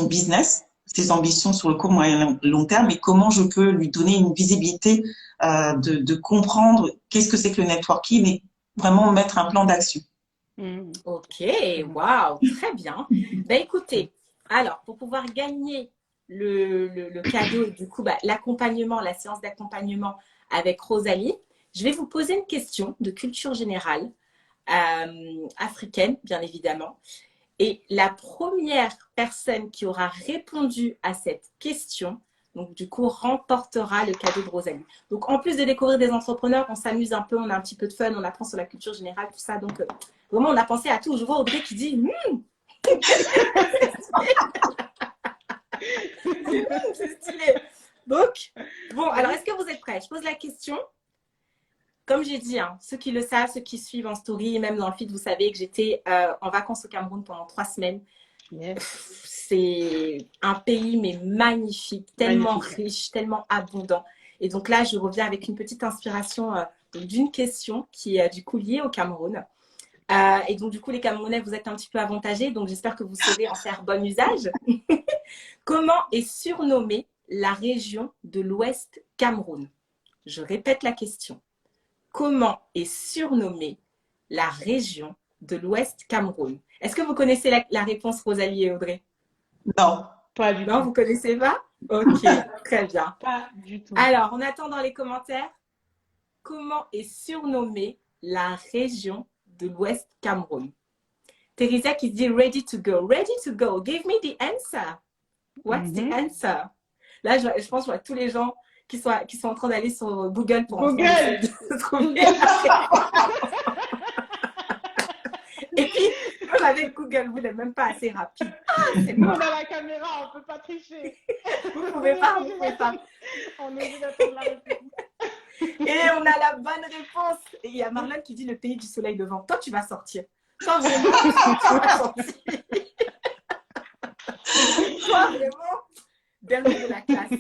business, ses ambitions sur le court, moyen, long terme et comment je peux lui donner une visibilité de comprendre qu'est-ce que c'est que le networking et vraiment mettre un plan d'action. Ok, waouh, très bien. Ben écoutez, alors pour pouvoir gagner le cadeau et du coup l'accompagnement, la séance d'accompagnement avec Rosalie, je vais vous poser une question de culture générale africaine, bien évidemment. Et la première personne qui aura répondu à cette question, donc du coup, remportera le cadeau de Rosalie. Donc en plus de découvrir des entrepreneurs, on s'amuse un peu, on a un petit peu de fun, on apprend sur la culture générale, tout ça. Donc vraiment, on a pensé à tout. Je vois Audrey qui dit c'est stylé. Donc, bon, alors est-ce que vous êtes prêts? Je pose la question. Comme j'ai dit, ceux qui le savent, ceux qui suivent en story, même dans le feed, vous savez que j'étais en vacances au Cameroun pendant 3 semaines. Yes. C'est un pays mais magnifique, tellement riche, tellement abondant. Et donc là, je reviens avec une petite inspiration d'une question qui est du coup liée au Cameroun. Et donc du coup, les Camerounais, vous êtes un petit peu avantagés, donc j'espère que vous saurez en faire bon usage. Comment est surnommée la région de l'Ouest Cameroun? Je répète la question. Comment est surnommée la région de l'Ouest Cameroun? Est-ce que vous connaissez la réponse, Rosalie et Audrey? Non. Pas du tout. Non, vous ne connaissez pas? Ok, très bien. Pas du tout. Alors, on attend dans les commentaires. Comment est surnommée la région de l'Ouest Cameroun? Teresa qui dit ready to go. Ready to go. Give me the answer. What's the answer? Là, je pense que je vois tous les gens qui sont en train d'aller sur Google pour trouver. Et puis, Même avec Google, vous n'êtes même pas assez rapide. Ah, c'est Nous, on mort. a la caméra, on ne peut pas tricher. Vous ne pouvez pas, vous ne pouvez pas. On est obligé d'attendre la réponse. Et on a la bonne réponse. Et il y a Marlène qui dit le pays du soleil devant. Toi, tu vas sortir. Toi, vraiment, tu vas sortir. Toi, vraiment, dernier de la classe.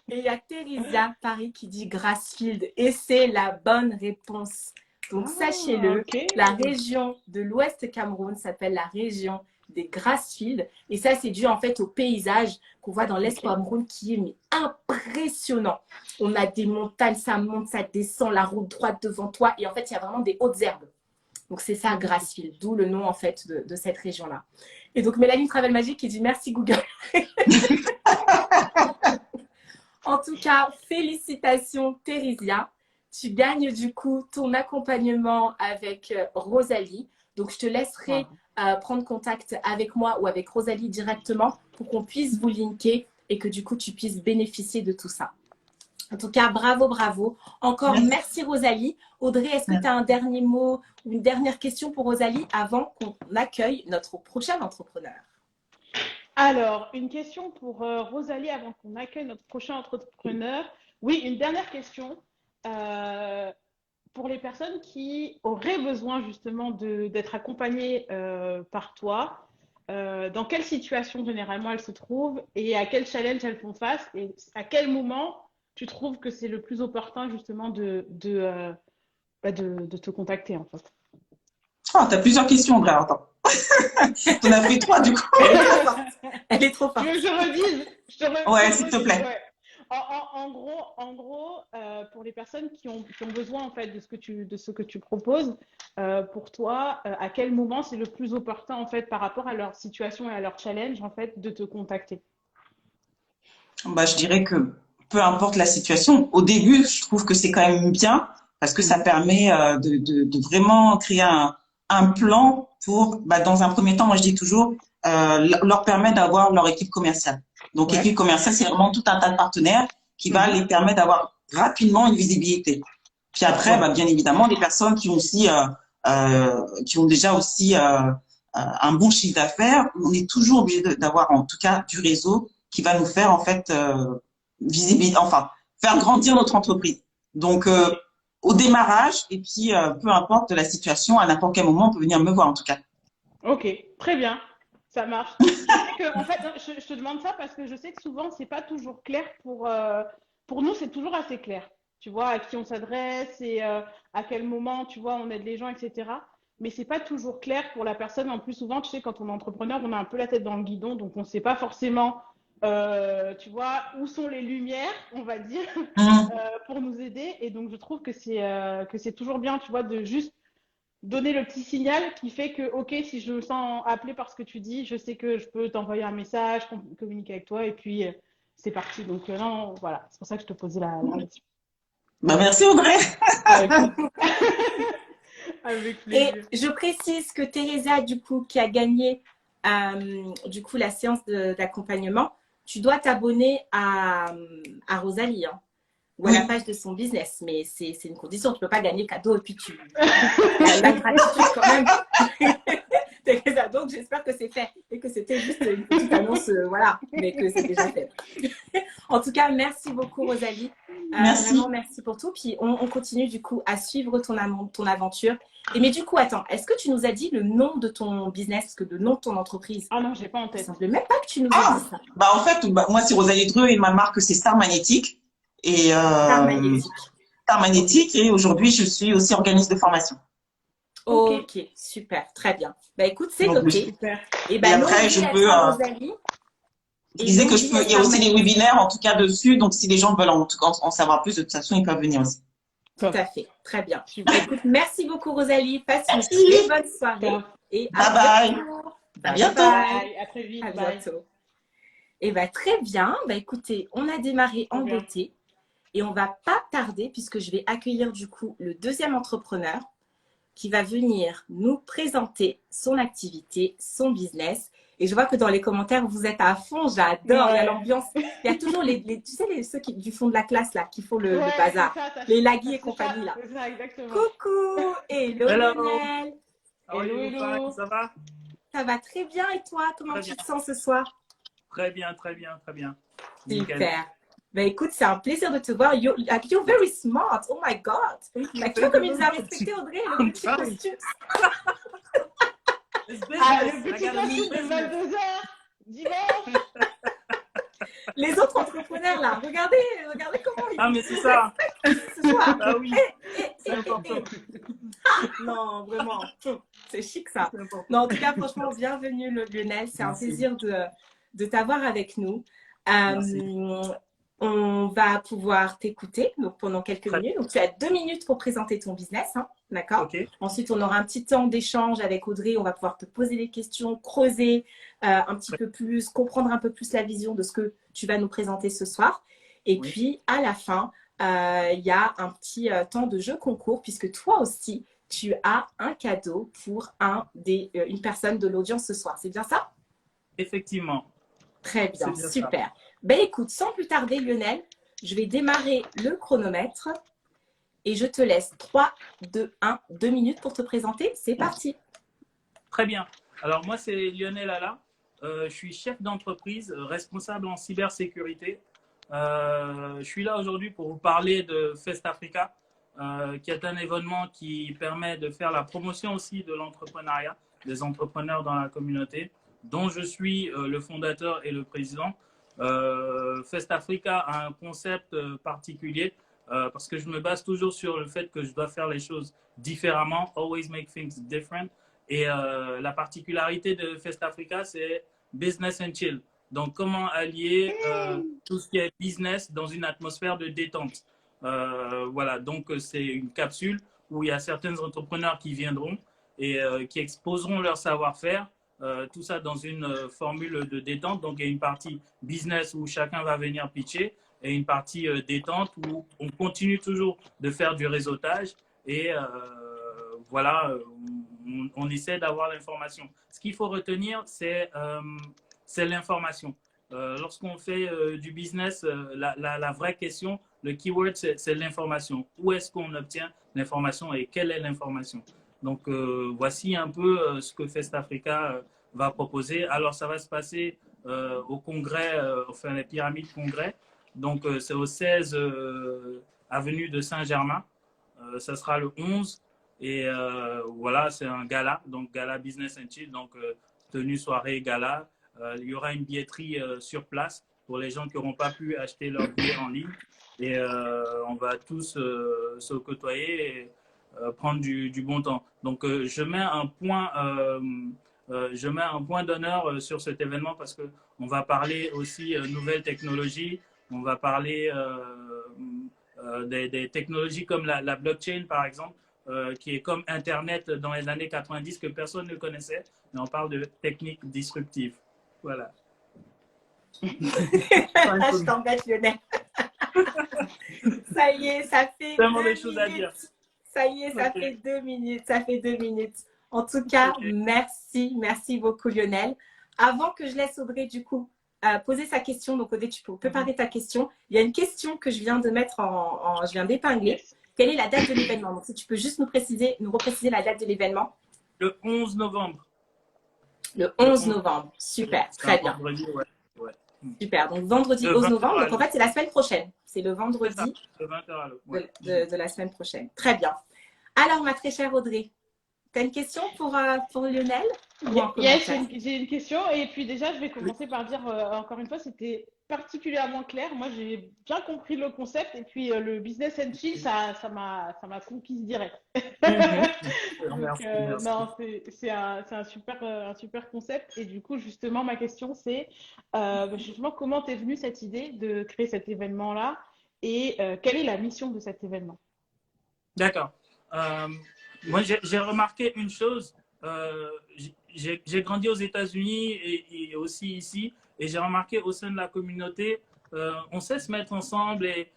Et il y a Thérésia Paris qui dit Grassfield. Et c'est la bonne réponse. Donc, sachez-le, ok. la région de l'Ouest Cameroun s'appelle la région des Grassfields. Et ça, c'est dû en fait au paysage qu'on voit dans l'Est Cameroun qui est mais, impressionnant. On a des montagnes, ça monte, ça descend, la route droite devant toi. Et en fait, il y a vraiment des hautes herbes. Donc, c'est ça, Grassfield, d'où le nom en fait de cette région-là. Et donc, Mélanie Travel Magique qui dit merci Google. En tout cas, félicitations Thérésia. Tu gagnes du coup ton accompagnement avec Rosalie. Donc, je te laisserai prendre contact avec moi ou avec Rosalie directement pour qu'on puisse vous linker et que du coup, tu puisses bénéficier de tout ça. En tout cas, bravo, bravo. Encore merci Rosalie. Audrey, est-ce que tu as un dernier mot ou une dernière question pour Rosalie avant qu'on accueille notre prochain entrepreneur? Alors, une question pour Rosalie avant qu'on accueille notre prochain entrepreneur. Oui, une dernière question. Pour les personnes qui auraient besoin justement d'être accompagnées par toi, dans quelle situation généralement elles se trouvent et à quel challenge elles font face et à quel moment tu trouves que c'est le plus opportun justement de te contacter en fait. Oh, tu as plusieurs questions, là. Attends. Tu en as fait 3 du coup. Elle est trop forte. Je redise. Ouais, s'il te plaît. Ouais. En gros, pour les personnes qui ont besoin en fait de ce que tu proposes, pour toi, à quel moment c'est le plus opportun en fait par rapport à leur situation et à leur challenge en fait de te contacter? Bah, je dirais que peu importe la situation, au début, je trouve que c'est quand même bien parce que ça permet de vraiment créer un plan pour, bah, dans un premier temps, moi je dis toujours, leur permettre d'avoir leur équipe commerciale. Donc, équipe commerciale, c'est vraiment tout un tas de partenaires qui va les permettre d'avoir rapidement une visibilité. Puis après, bah, bien évidemment, les personnes qui ont aussi, qui ont déjà aussi un bon chiffre d'affaires, on est toujours obligé d'avoir en tout cas du réseau qui va nous faire en fait enfin faire grandir notre entreprise. Donc au démarrage et puis peu importe la situation, à n'importe quel moment on peut venir me voir en tout cas. Ok, très bien, ça marche. Je sais que, en fait, je te demande ça parce que je sais que souvent c'est pas toujours clair pour nous, c'est toujours assez clair. Tu vois à qui on s'adresse et à quel moment tu vois on aide les gens, etc. Mais c'est pas toujours clair pour la personne. En plus, souvent, tu sais, quand on est entrepreneur, on a un peu la tête dans le guidon, donc on sait pas forcément. Tu vois, où sont les lumières, on va dire, pour nous aider. Et donc, je trouve que c'est toujours bien, tu vois, de juste donner le petit signal qui fait que, ok, si je me sens appelée par ce que tu dis, je sais que je peux t'envoyer un message, communiquer avec toi, et puis c'est parti. Donc, non, voilà, c'est pour ça que je te posais la question. Bah, merci Audrey. Avec plaisir. Et je précise que Thérésia, du coup, qui a gagné du coup la séance d'accompagnement, tu dois t'abonner à Rosalie ou à la page de son business, mais c'est une condition, tu ne peux pas gagner cadeau et puis tu la gratitude quand même. Thérésia, donc j'espère que c'est fait et que c'était juste une petite annonce, voilà, mais que c'est déjà fait. En tout cas, merci beaucoup Rosalie. Merci. Vraiment, merci pour tout. Puis on continue du coup à suivre ton aventure. Et mais du coup, attends, est-ce que tu nous as dit le nom de ton business, parce que le nom de ton entreprise? Ah non, j'ai pas en tête. Ça ne semble même pas que tu nous as dit ça. Bah en fait, bah, moi c'est Rosalie Dreux et ma marque c'est Star Magnétique. Et Star Magnétique. Star Magnétique et aujourd'hui je suis aussi organisme de formation. Ok, super, très bien. Bah écoute, c'est Donc, noté. Super. Et bah, et après je peux. Rosalie. Je disais que je peux. Il y a aussi des webinaires en tout cas dessus. Donc si les gens veulent en savoir plus, de toute façon ils peuvent venir aussi. Tout à fait, très bien. Super. Bah, écoute, merci beaucoup Rosalie. Passe une très bonne soirée. Et Bye bye. À bientôt. Bye. À très vite. À Bye. bientôt. Et bah très bien. Bah écoutez, on a démarré en beauté et on va pas tarder puisque je vais accueillir du coup le deuxième entrepreneur qui va venir nous présenter son activité, son business. Et je vois que dans les commentaires, vous êtes à fond. J'adore, il y a l'ambiance. Il y a toujours tu sais, ceux du fond de la classe là, qui font le bazar. Les Lagui et compagnie là. C'est ça, exactement. Coucou, hello Hello. Lionel. How are you? Hello. Fine, ça va? Ça va très bien et toi, comment Très tu bien. te sens ce soir? Très bien, très bien, très bien. Nickel. Super. Ben écoute, c'est un plaisir de te voir. You're very smart. Oh my God. Thank you, Like, tu vois thank comme you il nous very a much. respecté, Audrey, le I'm petit trying. costume. It's Ah, business. le I petit got a new costume de business. 22h, dimanche. Les autres entrepreneurs, là, regardez comment Ah, mais c'est ça. ce soir. Ah oui, c'est Eh. important. Non, vraiment, c'est chic ça. C'est important. Non, en tout cas, franchement, bienvenue Lionel. C'est un Merci. plaisir de t'avoir avec nous. Merci. On va pouvoir t'écouter donc, pendant quelques Très minutes. Donc, tu as 2 minutes pour présenter ton business, hein, d'accord? OK. Ensuite, on aura un petit temps d'échange avec Audrey. On va pouvoir te poser des questions, creuser un petit peu plus, comprendre un peu plus la vision de ce que tu vas nous présenter ce soir. Et Oui. puis, à la fin, il y a un petit temps de jeu concours puisque toi aussi, tu as un cadeau pour une personne de l'audience ce soir. C'est bien ça? Effectivement. Très C'est bien, bien ça. super. Ben écoute, sans plus tarder, Lionel, je vais démarrer le chronomètre et je te laisse 3, 2, 1, 2 minutes pour te présenter. C'est parti. Très bien. Alors, moi, c'est Lionel Alla. Je suis chef d'entreprise, responsable en cybersécurité. Je suis là aujourd'hui pour vous parler de Fest Africa, qui est un événement qui permet de faire la promotion aussi de l'entrepreneuriat, des entrepreneurs dans la communauté, dont je suis le fondateur et le président. Fest Africa a un concept particulier parce que je me base toujours sur le fait que je dois faire les choses différemment, always make things different. Et la particularité de Fest Africa, c'est business and chill. Donc, comment allier tout ce qui est business dans une atmosphère de détente. Voilà, donc c'est une capsule où il y a certains entrepreneurs qui viendront et qui exposeront leur savoir-faire, tout ça dans une formule de détente. Donc, il y a une partie business où chacun va venir pitcher et une partie détente où on continue toujours de faire du réseautage et voilà, on essaie d'avoir l'information. Ce qu'il faut retenir, c'est l'information. Lorsqu'on fait du business, la vraie question, le keyword, c'est l'information. Où est-ce qu'on obtient l'information et quelle est l'information? Donc, voici un peu ce que Fest Africa va proposer. Alors, ça va se passer au congrès, enfin, les pyramides congrès. Donc, c'est au 16 avenue de Saint-Germain. Ça sera le 11. Et voilà, c'est un gala, donc gala Business and Chill, donc tenue soirée gala. Il y aura une billetterie sur place pour les gens qui n'auront pas pu acheter leur billet en ligne. Et on va tous se côtoyer et prendre du bon temps. Donc, je mets un point d'honneur sur cet événement parce qu'on va parler aussi nouvelles technologies. On va parler des technologies comme la blockchain, par exemple. Qui est comme Internet dans les années 90 que personne ne connaissait. Mais on parle de techniques disruptives. Voilà. Je t'embête, Lionel. Ça y est, ça fait Tellement 2 de choses à dire. minutes. Ça y est, ça fait 2 minutes. Ça fait 2 minutes. En tout cas, merci beaucoup, Lionel. Avant que je laisse Audrey, du coup, poser sa question, donc Audrey, tu peux préparer ta question. Il y a une question que je viens de mettre je viens d'épingler. Quelle est la date de l'événement? Donc, si tu peux juste nous repréciser la date de l'événement. Le 11 novembre. Le 11 novembre. Super, très bien. Vendredi, ouais. Super, donc vendredi 11 novembre. Donc, en fait, c'est la semaine prochaine. C'est le vendredi de la semaine prochaine. Très bien. Alors, ma très chère Audrey, tu as une question pour Lionel? Yes, j'ai une question. Et puis déjà, je vais commencer par dire, encore une fois, c'était particulièrement clair. Moi, j'ai bien compris le concept. Et puis, le business and chill, ça m'a conquise direct. Donc, merci. non, c'est un super concept. Et du coup, justement, ma question, c'est justement, comment t'es venue cette idée de créer cet événement-là et quelle est la mission de cet événement? D'accord. Moi, j'ai remarqué une chose. J'ai grandi aux États-Unis et aussi ici. Et j'ai remarqué au sein de la communauté, on sait se mettre ensemble et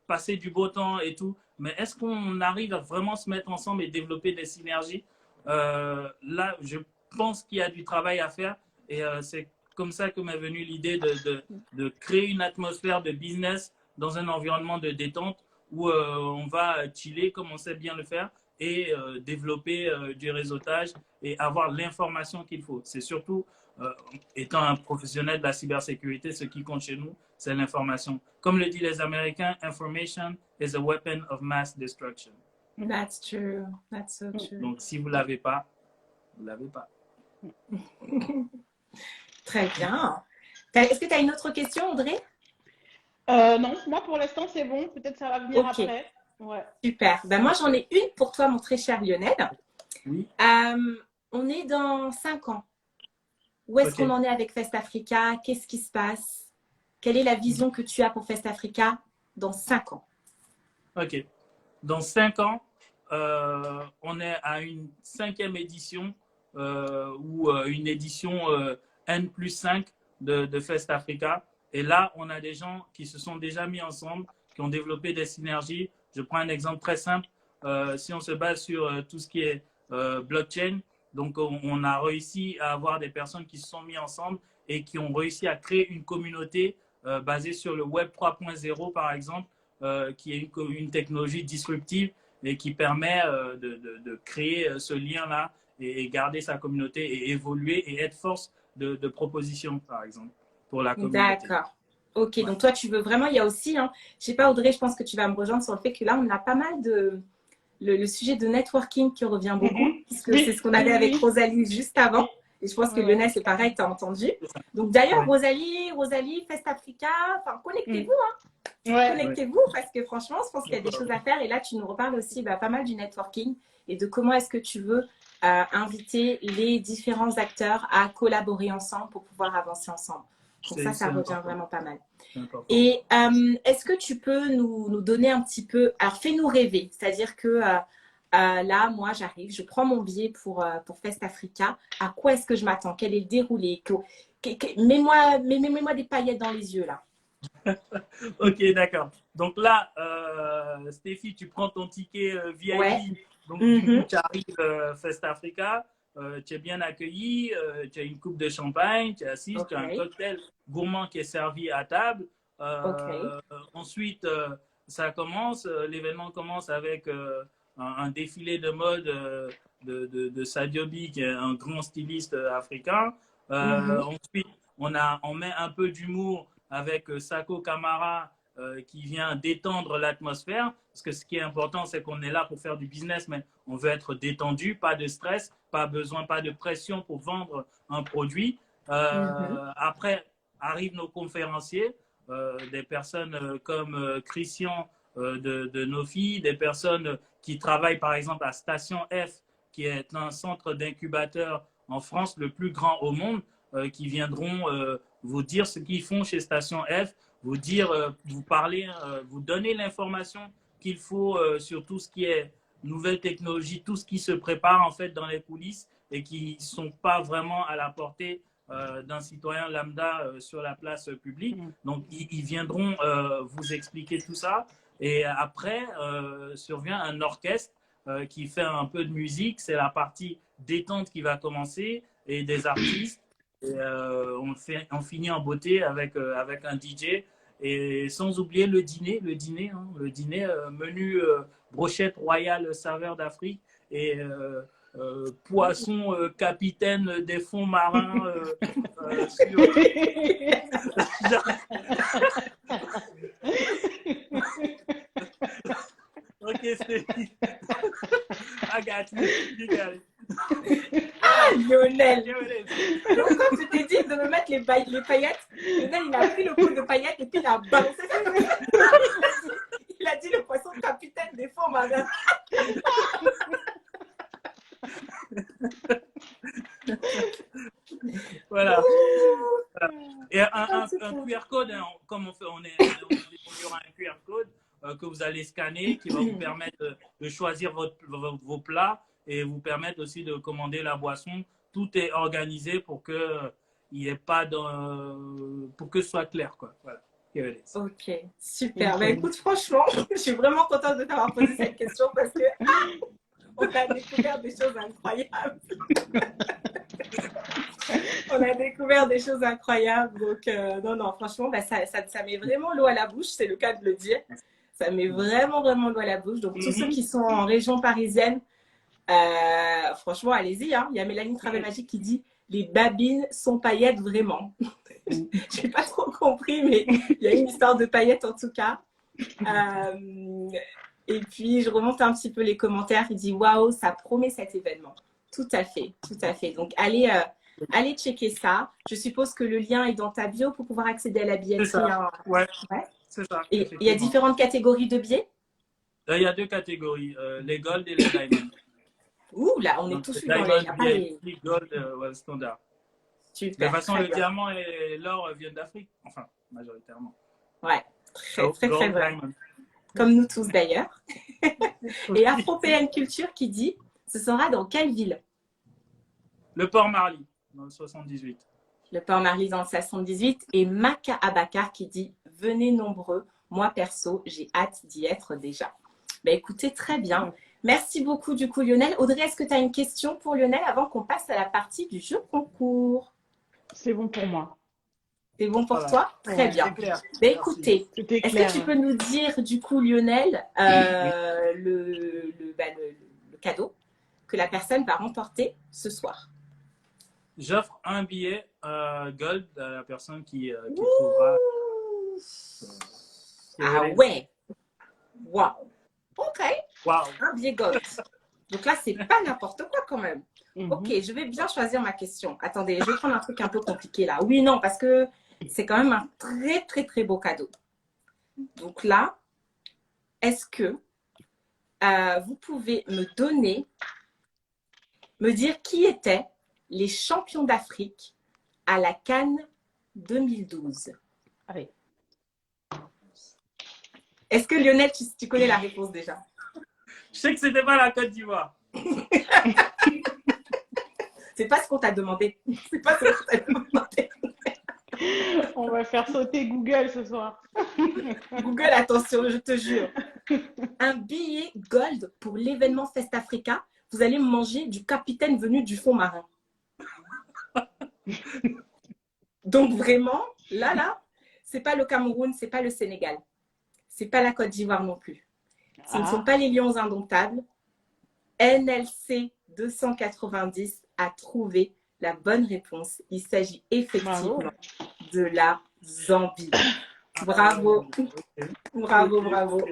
passer du beau temps et tout. Mais est-ce qu'on arrive à vraiment se mettre ensemble et développer des synergies? Là, je pense qu'il y a du travail à faire. Et c'est comme ça que m'est venue l'idée de créer une atmosphère de business dans un environnement de détente où on va chiller comme on sait bien le faire. et développer du réseautage et avoir l'information qu'il faut. C'est surtout, étant un professionnel de la cybersécurité, ce qui compte chez nous, c'est l'information. Comme le disent les Américains, information is a weapon of mass destruction. That's true. That's so true. Donc, si vous ne l'avez pas, vous ne l'avez pas. Très bien. Est-ce que tu as une autre question, Audrey? Non, moi pour l'instant c'est bon. Peut-être ça va venir après. Ouais. Super. Ben, moi j'en ai une pour toi, mon très cher Lionel. Oui. On est dans 5 ans. Où est-ce qu'on en est avec Fest Africa? Qu'est-ce qui se passe? Quelle est la vision que tu as pour Fest Africa dans 5 ans? Ok. Dans 5 ans, on est à une 5e édition ou une édition N+5 de Fest Africa. Et là, on a des gens qui se sont déjà mis ensemble, qui ont développé des synergies. Je prends un exemple très simple. Si on se base sur tout ce qui est blockchain, donc on a réussi à avoir des personnes qui se sont mis ensemble et qui ont réussi à créer une communauté basée sur le Web 3.0, par exemple, qui est une technologie disruptive et qui permet de créer ce lien-là et garder sa communauté et évoluer et être force de proposition, par exemple, pour la communauté. D'accord. Ok, donc toi, tu veux vraiment, il y a aussi, hein, je sais pas, Audrey, je pense que tu vas me rejoindre sur le fait que là, on a pas mal de… Le sujet de networking qui revient beaucoup, puisque c'est ce qu'on avait avec Rosalie juste avant. Et je pense que Lionel, c'est pareil, tu as entendu. Donc d'ailleurs, Rosalie, Fest Africa, enfin, connectez-vous, hein. Connectez-vous, parce que franchement, je pense qu'il y a des choses à faire. Et là, tu nous reparles aussi pas mal du networking et de comment est-ce que tu veux inviter les différents acteurs à collaborer ensemble pour pouvoir avancer ensemble. Donc ça revient vraiment pas mal. Et est-ce que tu peux nous donner un petit peu… Alors, fais-nous rêver. C'est-à-dire que là, moi, j'arrive, je prends mon billet pour Fest Africa. À quoi est-ce que je m'attends? Quel est le déroulé? Mets-moi des paillettes dans les yeux, là. Ok, d'accord. Donc là, Stéphie, tu prends ton ticket VIP. Donc, du coup, tu arrives Fest Africa. Tu es bien accueilli, tu as une coupe de champagne, tu es assise, tu as un cocktail gourmand qui est servi à table. Ensuite, ça commence, l'événement commence avec un défilé de mode de Sadio Bi, qui est un grand styliste africain. Ensuite, on met un peu d'humour avec Sako Kamara, qui vient détendre l'atmosphère. Parce que ce qui est important, c'est qu'on est là pour faire du business, mais on veut être détendu, pas de stress, pas de pression pour vendre un produit. Après, arrivent nos conférenciers, des personnes comme Christian de Nofi, des personnes qui travaillent par exemple à Station F, qui est un centre d'incubateur en France, le plus grand au monde, qui viendront vous dire ce qu'ils font chez Station F, vous dire, vous parler, vous donner l'information qu'il faut sur tout ce qui est nouvelles technologies, tout ce qui se prépare en fait dans les coulisses et qui ne sont pas vraiment à la portée d'un citoyen lambda sur la place publique. Donc, ils viendront vous expliquer tout ça. Et après, survient un orchestre qui fait un peu de musique. C'est la partie détente qui va commencer et des artistes. Et, on finit en beauté avec un DJ. Et sans oublier le dîner, menu brochette royale saveur d'Afrique et poisson capitaine des fonds marins sur… Ok, Stéphie. I got you. You got it. Ah, Lionel! Donc, quand tu t'es dit de me mettre les paillettes, Lionel, il a pris le pot de paillettes et puis il a balancé. Il a dit le poisson capitaine des fonds marins. Voilà. Et un QR code, hein, comme il y aura un QR code que vous allez scanner qui va vous permettre de choisir vos plats et vous permettre aussi de commander la boisson. Tout est organisé pour que il n'y ait pas pour que ce soit clair, quoi. Voilà. Ok, super. Bah, écoute, franchement, je suis vraiment contente de t'avoir posé cette question parce que on a découvert des choses incroyables. On a découvert des choses incroyables. Donc, non, franchement, bah, ça met vraiment l'eau à la bouche, c'est le cas de le dire. Ça met vraiment, vraiment l'eau à la bouche. Donc, tous ceux qui sont en région parisienne, franchement, allez-y. Hein. Il y a Mélanie Travail Magique qui dit « Les babines sont paillettes vraiment ». Je n'ai pas trop compris, mais il y a une histoire de paillettes en tout cas. Et puis, je remonte un petit peu les commentaires. Il dit « Waouh, ça promet cet événement ». Tout à fait, tout à fait. Donc, allez checker ça. Je suppose que le lien est dans ta bio pour pouvoir accéder à la billetterie. C'est ça, Hein. ouais. Ouais. C'est ça. Et il y a différentes catégories de billets? Il y a 2 catégories, les gold et les diamond. Ouh, là, on est Donc, tous les dans diamond, les... VIP, gold, standard. De Super. toute façon, très le bien. diamant et l'or viennent d'Afrique. Enfin, majoritairement. Ouais, très, très, Gold, très vrai. diamond. Comme nous tous d'ailleurs. Et Afro-PN Culture qui dit, ce sera dans quelle ville? Le Port-Marly, dans le 78. Le Port-Marly dans le 78. Et Maka Abakar qui dit, venez nombreux. Moi, perso, j'ai hâte d'y être déjà. Ben, écoutez, très bien. Merci beaucoup du coup, Lionel. Audrey, est-ce que tu as une question pour Lionel avant qu'on passe à la partie du jeu concours? C'est bon pour moi. C'est bon pour Voilà. toi? Très bien. Clair. Ben, écoutez, C'était est-ce clair. que tu peux nous dire du coup, Lionel, le cadeau que la personne va remporter ce soir? J'offre un billet gold à la personne qui trouvera. Ah ouais! Waouh! Ok, Waouh! un billet gold. Donc là, c'est pas n'importe quoi quand même. Mhm. Ok, je vais bien choisir ma question. Attendez, je vais prendre un truc un peu compliqué là. Oui, non, parce que c'est quand même un très, très, très beau cadeau. Donc là, est-ce que vous pouvez me dire qui étaient les champions d'Afrique à la CAN 2012? Allez. Est-ce que Lionel, tu connais la réponse déjà? Je sais que c'était pas la Côte d'Ivoire. C'est pas ce qu'on t'a demandé. C'est pas ce qu'on t'a demandé. On va faire sauter Google ce soir. Google, attention, je te jure. Un billet gold pour l'événement Fest Africa. Vous allez manger du capitaine venu du fond marin. Donc vraiment, là, c'est pas le Cameroun, c'est pas le Sénégal. C'est pas la Côte d'Ivoire non plus. Ce ne sont pas les Lions indomptables. NLC 290 a trouvé la bonne réponse. Il s'agit effectivement de la Zambie. Bravo. Bravo, bravo.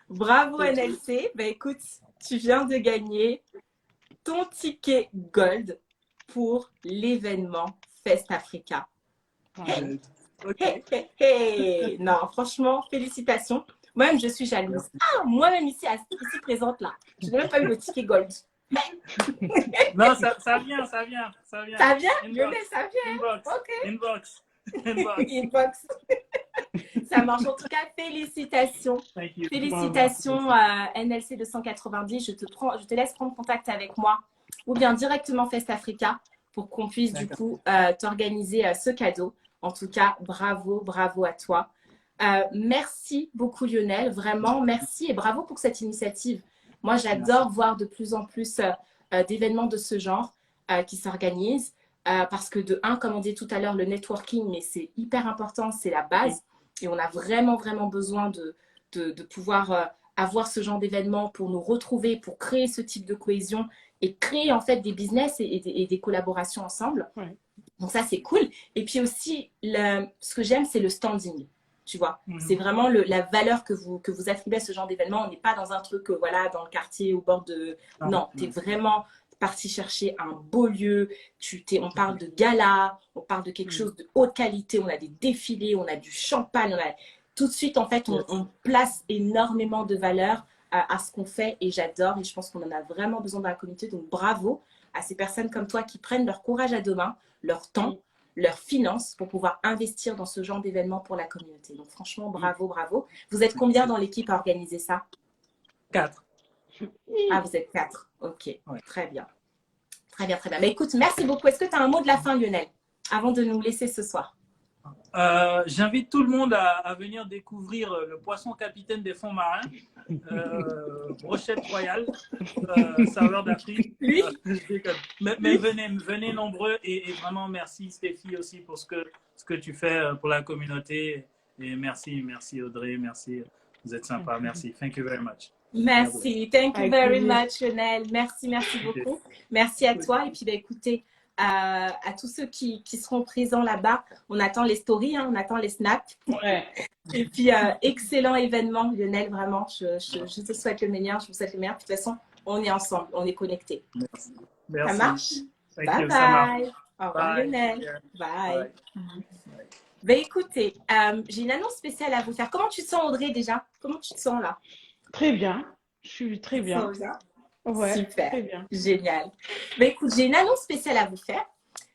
Bravo NLC. Ben écoute, tu viens de gagner ton ticket gold pour l'événement Fest Africa. Hey, hey, hey, hey. Non, franchement, félicitations. Moi-même, je suis jalouse. Ah, moi-même ici présente là. Je n'ai même pas eu le ticket gold. Non, ça vient. Ça vient, Lionel, ça vient. Inbox. Ok. Inbox. Inbox. Ça marche. En tout cas, félicitations. Thank you. Félicitations à NLC 290. Je te laisse prendre contact avec moi ou bien directement Fest Africa pour qu'on puisse du coup t'organiser ce cadeau. En tout cas, bravo à toi. Merci beaucoup Lionel, vraiment merci et bravo pour cette initiative. Moi, j'adore voir de plus en plus d'événements de ce genre qui s'organisent parce que de un, comme on dit tout à l'heure, le networking, mais c'est hyper important, c'est la base et on a vraiment besoin de pouvoir avoir ce genre d'événements pour nous retrouver, pour créer ce type de cohésion et créer en fait des business et des collaborations ensemble. Ouais. Donc ça, c'est cool. Et puis aussi, ce que j'aime, c'est le standing. Tu vois, c'est vraiment la valeur que vous attribuez à ce genre d'événement. On n'est pas dans un truc, voilà, dans le quartier, au bord de... Non, tu es vraiment parti chercher un beau lieu. On parle de gala, on parle de quelque chose de haute qualité. On a des défilés, on a du champagne. Tout de suite, en fait, on place énormément de valeur à ce qu'on fait et j'adore. Et je pense qu'on en a vraiment besoin dans la communauté. Donc, bravo à ces personnes comme toi qui prennent leur courage à deux mains, leur temps, leurs finances pour pouvoir investir dans ce genre d'événement pour la communauté. Donc franchement, bravo. Vous êtes combien dans l'équipe à organiser ça? 4. Ah, vous êtes 4. Ok, ouais. Très bien. Mais écoute, merci beaucoup. Est-ce que tu as un mot de la fin, Lionel, avant de nous laisser ce soir? J'invite tout le monde à venir découvrir le poisson capitaine des fonds marins, brochette royale, saveur d'Afrique. Mais venez nombreux et vraiment merci Stéphie aussi pour ce que tu fais pour la communauté et merci Audrey, merci Vous êtes sympa. Merci. Thank you very much. Merci. Thank you Avec very plaisir. much, Lionel. Merci, merci beaucoup. Merci à toi. Et puis, bah, écoutez, à tous ceux qui seront présents là-bas, on attend les stories, hein, on attend les snaps. Ouais. Et puis, excellent événement, Lionel. Vraiment, je te souhaite le meilleur. Je vous souhaite le meilleur. De toute façon, on est ensemble, on est connectés. Merci. Ça marche? Thank Bye you. Ça marche. bye. Au revoir, Bye. Lionel. Bye. Bye. Ben écoutez, j'ai une annonce spéciale à vous faire. Comment tu te sens, Audrey, déjà? Comment tu te sens là? Très bien. Je suis très bien. Ouais, Super. très bien. Génial. Ben écoute, j'ai une annonce spéciale à vous faire,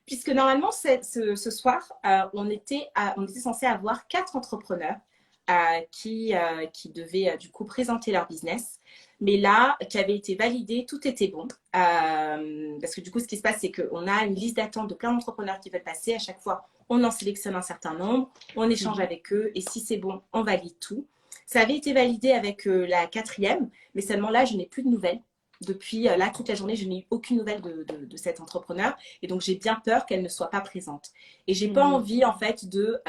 puisque normalement, ce soir, on était censé avoir 4 entrepreneurs qui devaient du coup présenter leur business. Mais là, qui avait été validé, tout était bon. Parce que du coup, ce qui se passe, c'est qu'on a une liste d'attente de plein d'entrepreneurs qui veulent passer. À chaque fois, on en sélectionne un certain nombre, on échange avec eux et si c'est bon, on valide tout. Ça avait été validé avec la 4e, mais seulement là, je n'ai plus de nouvelles. Depuis là, toute la journée, je n'ai eu aucune nouvelle de cet entrepreneur et donc j'ai bien peur qu'elle ne soit pas présente. Et j'ai pas envie en fait de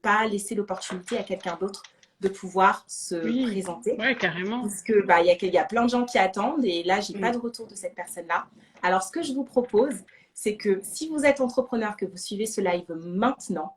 pas laisser l'opportunité à quelqu'un d'autre de pouvoir se présenter. Ouais, carrément. Parce que bah, y a plein de gens qui attendent et là, j'ai pas de retour de cette personne-là. Alors, ce que je vous propose, c'est que si vous êtes entrepreneur, que vous suivez ce live maintenant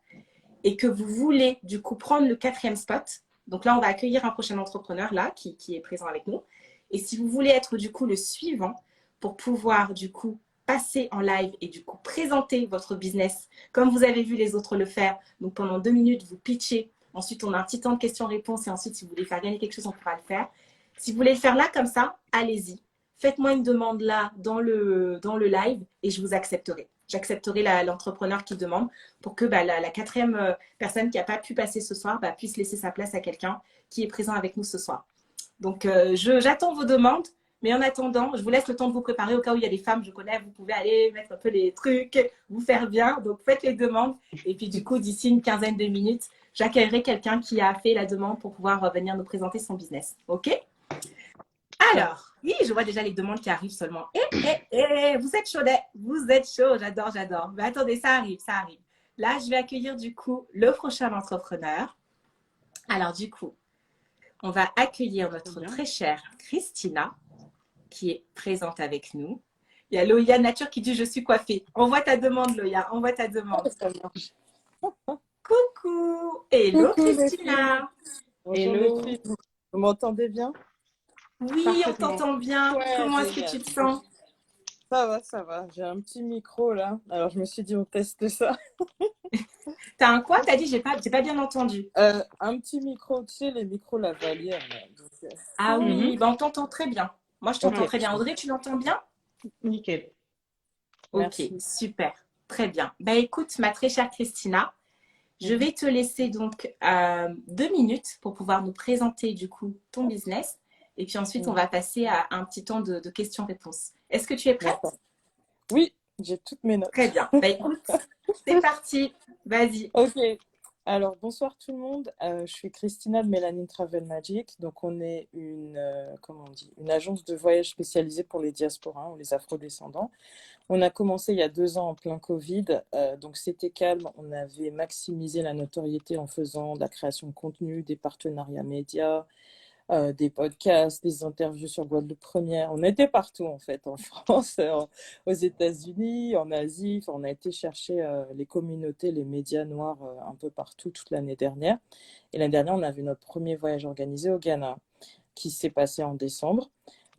et que vous voulez du coup prendre le 4e spot, donc là, on va accueillir un prochain entrepreneur là qui est présent avec nous. Et si vous voulez être du coup le suivant pour pouvoir du coup passer en live et du coup présenter votre business comme vous avez vu les autres le faire, donc pendant 2 minutes, vous pitchez. Ensuite, on a un petit temps de questions-réponses et ensuite, si vous voulez faire gagner quelque chose, on pourra le faire. Si vous voulez le faire là, comme ça, allez-y. Faites-moi une demande là dans le live et je vous accepterai. J'accepterai l'entrepreneur qui demande pour que la 4e personne qui n'a pas pu passer ce soir puisse laisser sa place à quelqu'un qui est présent avec nous ce soir. Donc, j'attends vos demandes. Mais en attendant, je vous laisse le temps de vous préparer au cas où il y a des femmes, je connais, vous pouvez aller mettre un peu les trucs, vous faire bien. Donc, faites les demandes. Et puis, du coup, d'ici une quinzaine de minutes, j'accueillerai quelqu'un qui a fait la demande pour pouvoir venir nous présenter son business. OK? Alors, oui, je vois déjà les demandes qui arrivent seulement. Vous êtes chaud, vous êtes chaud. J'adore, j'adore. Mais attendez, ça arrive, ça arrive. Là, je vais accueillir du coup le prochain entrepreneur. Alors, du coup, on va accueillir notre très chère Christina, qui est présente avec nous. Il y a Loya Nature qui dit « Je suis coiffée ». Envoie ta demande, Loya. Envoie ta demande. Coucou. Hello, Christina. Hello. Vous m'entendez bien? Oui, on t'entend bien. Ouais, comment est-ce que tu te sens? Ça va, ça va. J'ai un petit micro là. Alors, je me suis dit, on teste ça. T'as un quoi? T'as dit, j'ai pas bien entendu. Un petit micro, tu sais, les micros lavalières. Là. Donc, Ah oui, on t'entend très bien. Moi, je t'entends très bien. Audrey, tu l'entends bien? Nickel. Ok, super. Très bien. Écoute, ma très chère Christina, je vais te laisser donc 2 minutes pour pouvoir nous présenter du coup ton business. Et puis ensuite, on va passer à un petit temps de questions-réponses. Est-ce que tu es prête? Oui, j'ai toutes mes notes. Très bien. Écoute, c'est parti. Vas-y. Ok. Alors, bonsoir tout le monde. Je suis Christina de Melanin Travel Magic. Donc, on est une agence de voyage spécialisée pour les diasporas ou les afrodescendants. On a commencé il y a 2 ans en plein Covid. Donc, c'était calme. On avait maximisé la notoriété en faisant de la création de contenu, des partenariats médias, des podcasts, des interviews sur Guadeloupe Première. On était partout en fait, en France, aux États-Unis, en Asie. Enfin, on a été chercher les communautés, les médias noirs un peu partout toute l'année dernière. Et l'année dernière, on avait notre premier voyage organisé au Ghana qui s'est passé en décembre.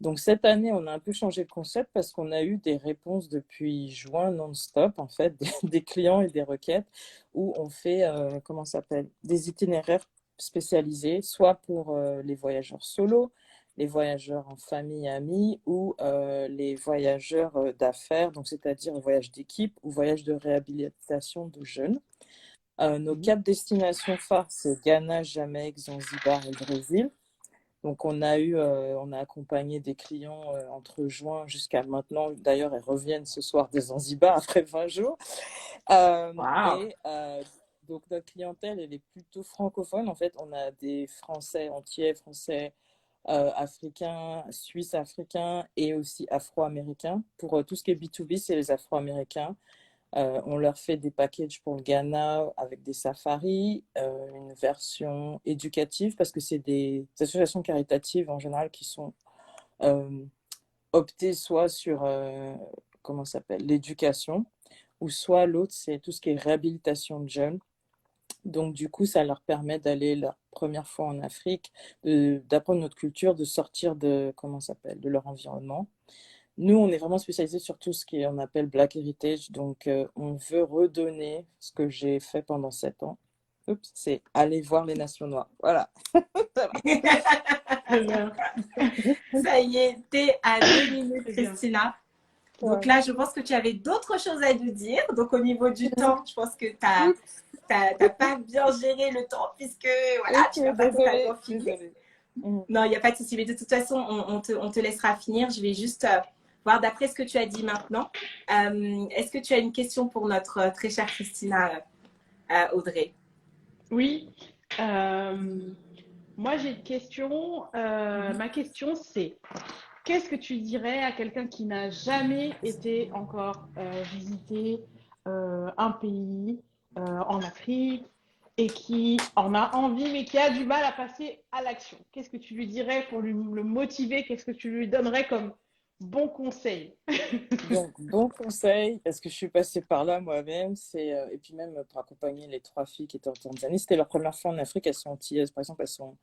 Donc cette année, on a un peu changé de concept parce qu'on a eu des réponses depuis juin non-stop, en fait, des clients et des requêtes où on fait, des itinéraires spécialisés, soit pour les voyageurs solo, les voyageurs en famille, amis ou les voyageurs d'affaires, donc c'est-à-dire voyage d'équipe ou voyage de réhabilitation de jeunes. Nos 4 destinations phares, c'est Ghana, Jamaïque, Zanzibar et le Brésil. Donc, on a accompagné des clients entre juin jusqu'à maintenant. D'ailleurs, elles reviennent ce soir de Zanzibar après 20 jours. Wow. Donc, notre clientèle, elle est plutôt francophone. En fait, on a des Français entiers, Français africains, Suisses africains et aussi Afro-américains. Pour tout ce qui est B2B, c'est les Afro-américains. On leur fait des packages pour le Ghana avec des safaris, une version éducative parce que c'est des associations caritatives en général qui sont optées soit sur comment ça s'appelle, l'éducation ou soit l'autre c'est tout ce qui est réhabilitation de jeunes. Donc du coup, ça leur permet d'aller la première fois en Afrique, d'apprendre notre culture, de sortir de comment ça s'appelle, de leur environnement. Nous, on est vraiment spécialisé sur tout ce qu'on appelle Black Heritage. Donc, on veut redonner ce que j'ai fait pendant 7 ans. Oups, c'est aller voir les Nations Noires. Voilà. Très bien. Ça y est, t'es à 2 minutes, Très bien. Christina. Donc Ouais. là, je pense que tu avais d'autres choses à nous dire. Donc au niveau du temps, je pense que tu n'as pas bien géré le temps puisque voilà, tu Ok, n'as pas désolée. totalement fini. Désolée. Non, il n'y a pas de souci. Mais de toute façon, on te laissera finir. Je vais juste voir d'après ce que tu as dit maintenant. Est-ce que tu as une question pour notre très chère Christina Audrey? Oui. Moi, j'ai une question. Ma question, c'est qu'est-ce que tu dirais à quelqu'un qui n'a jamais été encore visiter un pays en Afrique et qui en a envie mais qui a du mal à passer à l'action? Qu'est-ce que tu lui dirais pour le motiver? Qu'est-ce que tu lui donnerais comme bon conseil? Donc, bon conseil, parce que je suis passée par là moi-même, et puis même pour accompagner les 3 filles qui étaient en Tanzanie, c'était leur première fois en Afrique, elles sont antillaises, par exemple, elles sont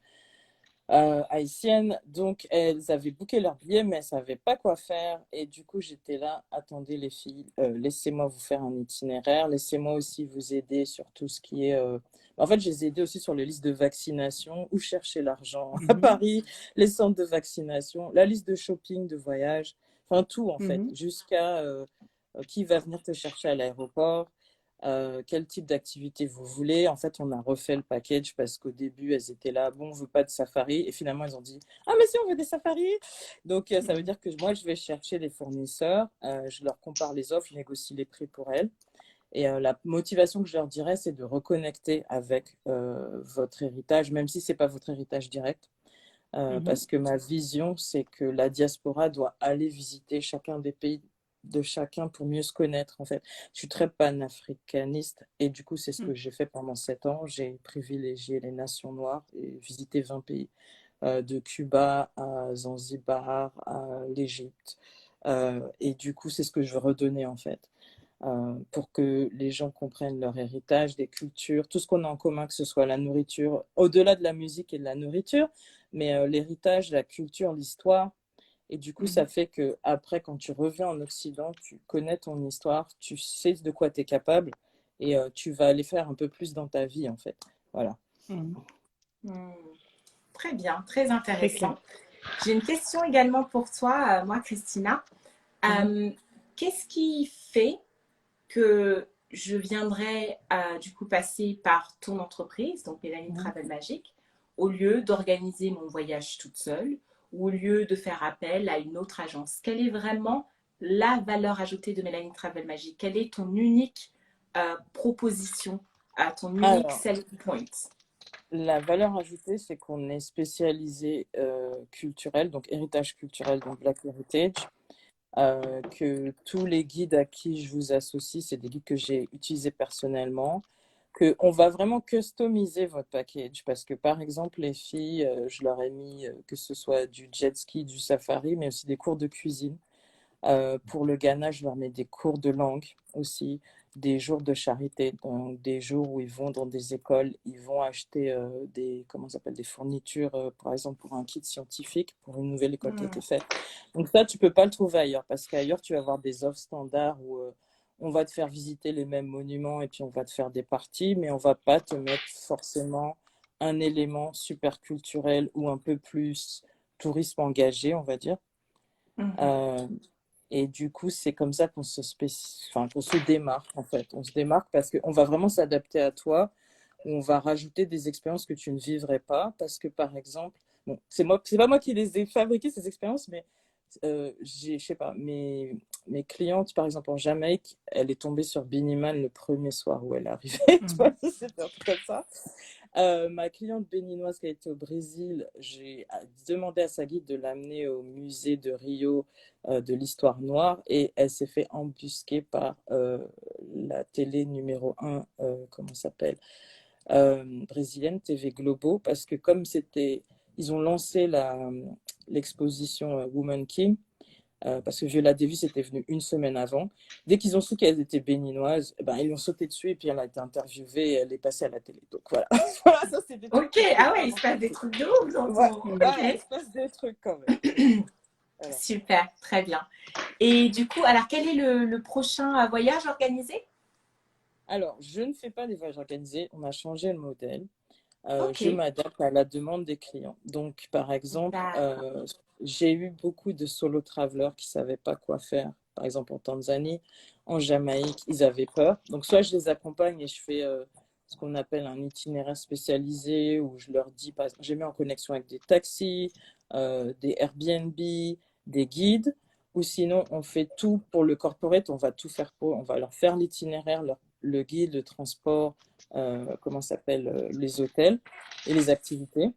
haïtiennes. Donc, elles avaient booké leur billet, mais elles ne savaient pas quoi faire. Et du coup, j'étais là, attendez les filles, laissez-moi vous faire un itinéraire, laissez-moi aussi vous aider sur tout ce qui est... En fait, je les ai aidées aussi sur les listes de vaccination, où chercher l'argent à Paris, les centres de vaccination, la liste de shopping, de voyage, enfin tout en fait, jusqu'à qui va venir te chercher à l'aéroport. Quel type d'activité vous voulez. En fait, on a refait le package parce qu'au début, elles étaient là, bon, on ne veut pas de safari. Et finalement, elles ont dit, ah, mais si, on veut des safaris. Donc, ça veut dire que moi, je vais chercher les fournisseurs, je leur compare les offres, je négocie les prix pour elles. Et la motivation que je leur dirais, c'est de reconnecter avec votre héritage, même si ce n'est pas votre héritage direct. Parce que ma vision, c'est que la diaspora doit aller visiter chacun des pays de chacun pour mieux se connaître en fait. Je suis très panafricaniste et du coup c'est ce que j'ai fait pendant 7 ans. J'ai privilégié les nations noires et visité 20 pays, de Cuba à Zanzibar à l'Égypte. Et du coup c'est ce que je veux redonner en fait. Pour que les gens comprennent leur héritage, des cultures, tout ce qu'on a en commun, que ce soit la nourriture, au-delà de la musique et de la nourriture, mais l'héritage, la culture, l'histoire. Et du coup, ça fait que après, quand tu reviens en Occident, tu connais ton histoire, tu sais de quoi tu es capable et tu vas aller faire un peu plus dans ta vie, en fait. Voilà. Très bien, très Très intéressant. clair. J'ai une question également pour toi, moi, Christina. Qu'est-ce qui fait que je viendrais du coup passer par ton entreprise, donc Mélanie Travel Magic, au lieu d'organiser mon voyage toute seule ou au lieu de faire appel à une autre agence? Quelle est vraiment la valeur ajoutée de Mélanie Travel Magic? Quelle est ton unique proposition, ton unique Alors, selling point? la valeur ajoutée, c'est qu'on est spécialisé culturel, donc héritage culturel, donc Black Heritage. Que tous les guides à qui je vous associe, c'est des guides que j'ai utilisés personnellement, qu'on va vraiment customiser votre package parce que par exemple les filles, je leur ai mis que ce soit du jet ski, du safari, mais aussi des cours de cuisine. Pour le Ghana, je leur mets des cours de langue aussi, des jours de charité, donc des jours où ils vont dans des écoles, ils vont acheter comment ça s'appelle, des fournitures, par exemple pour un kit scientifique, pour une nouvelle école qui a été faite. Donc ça, tu peux pas le trouver ailleurs, parce qu'ailleurs, tu vas avoir des offres standards où on va te faire visiter les mêmes monuments et puis on va te faire des parties, mais on va pas te mettre forcément un élément super culturel ou un peu plus tourisme engagé, on va dire. Et du coup, c'est comme ça qu'on qu'on se démarque, en fait. On se démarque parce qu'on va vraiment s'adapter à toi. On va rajouter des expériences que tu ne vivrais pas. Parce que, par exemple, bon, c'est pas moi qui les ai fabriquées, ces expériences, mais je sais pas, mes clientes, par exemple en Jamaïque, elle est tombée sur Biniman le premier soir où elle est arrivée. Tu vois, c'était un truc comme ça. Ma cliente béninoise qui a été au Brésil, j'ai demandé à sa guide de l'amener au musée de Rio de l'histoire noire et elle s'est fait embusquer par la télé numéro 1, comment ça s'appelle, brésilienne, TV Globo, parce que comme ils ont lancé l'exposition Woman King, parce que Viola Davis était venue une semaine avant. Dès qu'ils ont su qu'elle était béninoise, ben, ils l'ont sauté dessus et puis elle a été interviewée et elle est passée à la télé. Donc voilà, voilà, ça c'est des trucs. Ok, ah ouais, il se passe des trucs de ouf dans Ouais, ton... ouais, Ok, il se passe des trucs quand même. Voilà. super, très bien. Et du coup, alors quel est le prochain voyage organisé? Alors, je ne fais pas des voyages organisés, on a changé le modèle. Ok, Je m'adapte à la demande des clients. Donc, par exemple, d'accord. j'ai eu beaucoup de solo travelers qui ne savaient pas quoi faire. Par exemple, en Tanzanie, en Jamaïque, ils avaient peur. Donc, soit je les accompagne et je fais ce qu'on appelle un itinéraire spécialisé où je leur dis, par exemple, j'ai mis en connexion avec des taxis, des Airbnb, des guides. Ou sinon, on fait tout pour le corporate, on va tout faire pour, on va leur faire l'itinéraire, le guide, le transport, comment ça s'appelle, les hôtels et les activités.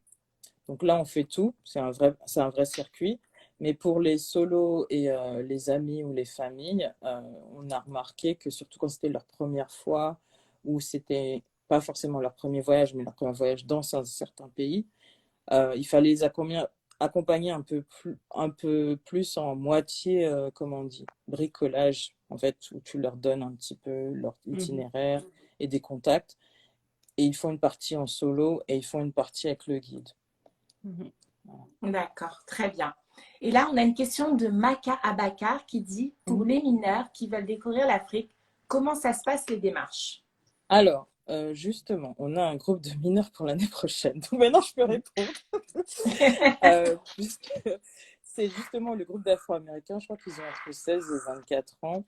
Donc là, on fait tout. C'est un vrai circuit. Mais pour les solos et les amis ou les familles, on a remarqué que surtout quand c'était leur première fois ou c'était pas forcément leur premier voyage, mais leur premier voyage dans un certain pays, il fallait les accompagner un peu plus en moitié, comment on dit, bricolage, en fait, où tu leur donnes un petit peu leur itinéraire et des contacts. Et ils font une partie en solo et ils font une partie avec le guide. Voilà. D'accord, très bien. Et là, on a une question de Maka Abakar qui dit, pour les mineurs qui veulent découvrir l'Afrique, comment ça se passe les démarches? Alors, justement, on a un groupe de mineurs pour l'année prochaine. Donc maintenant, je peux répondre. Puisque c'est justement le groupe d'Afro-Américains, je crois qu'ils ont entre 16 et 24 ans.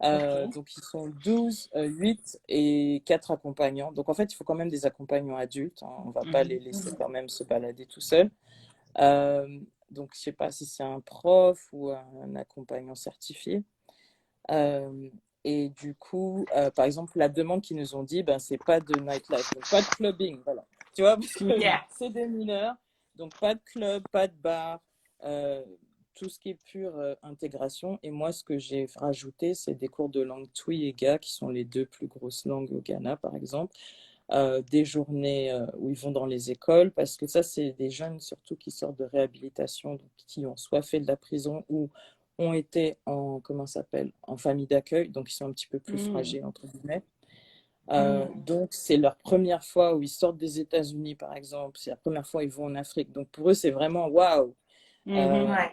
Ok. Donc, ils sont 12, 8 et 4 accompagnants. Donc, en fait, il faut quand même des accompagnants adultes, hein. On ne va pas les laisser quand même se balader tout seuls. Donc, je ne sais pas si c'est un prof ou un accompagnant certifié. Et du coup, par exemple, la demande qu'ils nous ont dit, ben, c'est pas de nightlife, donc pas de clubbing. Voilà. Tu vois, parce que Yeah. c'est des mineurs, donc pas de club, pas de bar, tout ce qui est pure intégration. Et moi, ce que j'ai rajouté, c'est des cours de langue Twi et Ga, qui sont les deux plus grosses langues au Ghana, par exemple. Des journées où ils vont dans les écoles, parce que ça, c'est des jeunes surtout qui sortent de réhabilitation, donc qui ont soit fait de la prison ou ont été en famille d'accueil, donc ils sont un petit peu plus fragiles, entre guillemets. Donc, c'est leur première fois où ils sortent des États-Unis, par exemple. C'est la première fois où ils vont en Afrique. Donc, pour eux, c'est vraiment waouh. Ouais.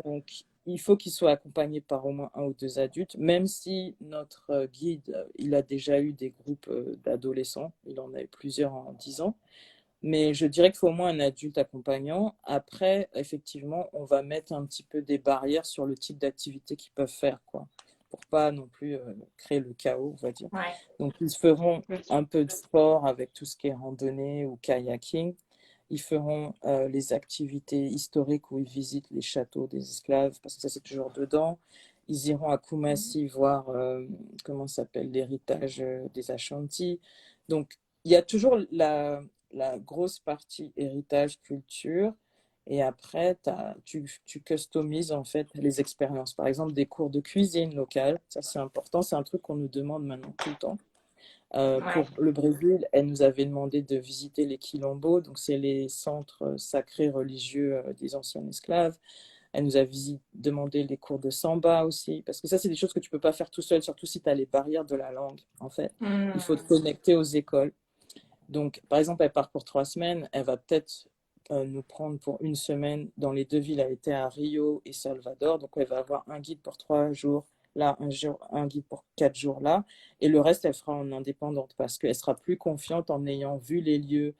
Donc, il faut qu'ils soient accompagnés par au moins un ou deux adultes, même si notre guide, il a déjà eu des groupes d'adolescents. Il en a eu plusieurs en 10 ans. Mais je dirais qu'il faut au moins un adulte accompagnant. Après, effectivement, on va mettre un petit peu des barrières sur le type d'activité qu'ils peuvent faire, quoi, pour pas non plus créer le chaos, on va dire. Ouais. Donc, ils feront un peu de sport avec tout ce qui est randonnée ou kayaking. Ils feront les activités historiques où ils visitent les châteaux des esclaves, parce que ça, c'est toujours dedans. Ils iront à Kumasi voir, comment ça s'appelle, l'héritage des Ashanti. Donc, il y a toujours la grosse partie héritage, culture. Et après, tu customises en fait les expériences. Par exemple, des cours de cuisine locale. Ça, c'est important. C'est un truc qu'on nous demande maintenant tout le temps. Pour le Brésil, elle nous avait demandé de visiter les quilombos. Donc, c'est les centres sacrés religieux des anciens esclaves. Elle nous a demandé les cours de samba aussi. Parce que ça, c'est des choses que tu ne peux pas faire tout seul, surtout si tu as les barrières de la langue, en fait. Il faut te connecter aux écoles. Donc, par exemple, elle part pour 3 semaines. Elle va peut-être nous prendre pour 1 semaine dans les 2 villes. Elle était à Rio et Salvador. Donc, elle va avoir un guide pour 3 jours là, un guide pour 4 jours là. Et le reste, elle fera en indépendante parce qu'elle sera plus confiante en ayant vu les lieux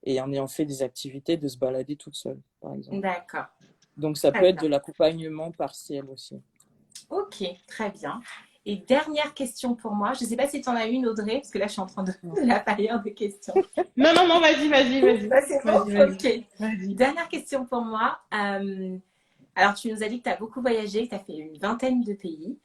et en ayant fait des activités de se balader toute seule, par exemple. D'accord. Donc, ça peut être de l'accompagnement partiel aussi. Ok, très bien. Et dernière question pour moi. Je ne sais pas si tu en as une, Audrey, parce que là, je suis en train de la barrière de questions. Non, vas-y. Ça, c'est bon. Vas-y. Ok. Dernière question pour moi. Alors, tu nous as dit que tu as beaucoup voyagé, que tu as fait une vingtaine de pays.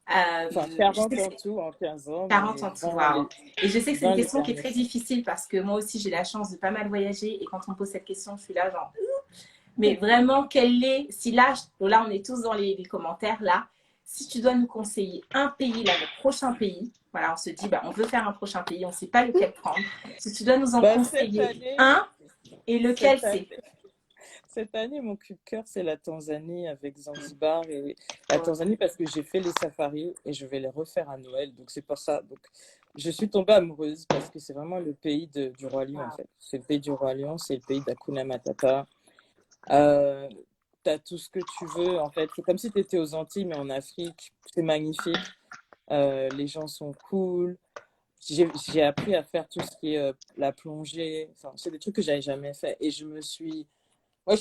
Enfin, Je 40 sais que en tout en 15 ans, 40 mais en tout, 20 waouh. Et je sais que c'est une 20 les question qui est derniers. très difficile parce que moi aussi, j'ai la chance de pas mal voyager. Et quand on me pose cette question, je suis là, genre, mais vraiment, quel est, si là, là, on est tous dans les commentaires, là, si tu dois nous conseiller un pays, là, le prochain pays, voilà, on se dit, bah, on veut faire un prochain pays, on ne sait pas lequel prendre. Si tu dois nous en Bah, cette conseiller année, un, et lequel cette c'est? année, cette année, mon coup de cœur, c'est la Tanzanie avec Zanzibar. Et la Tanzanie parce que j'ai fait les safaris et je vais les refaire à Noël. Donc, c'est pour ça. Donc, je suis tombée amoureuse parce que c'est vraiment le pays du Roi Lion, en fait. C'est le pays du Roi Lion, c'est le pays d'Hakuna Matata. Euh, T'as tout ce que tu veux, en fait. C'est comme si tu étais aux Antilles, mais en Afrique. C'est magnifique. Les gens sont cool. J'ai appris à faire tout ce qui est la plongée. Enfin, c'est des trucs que j'avais jamais fait. Et je suis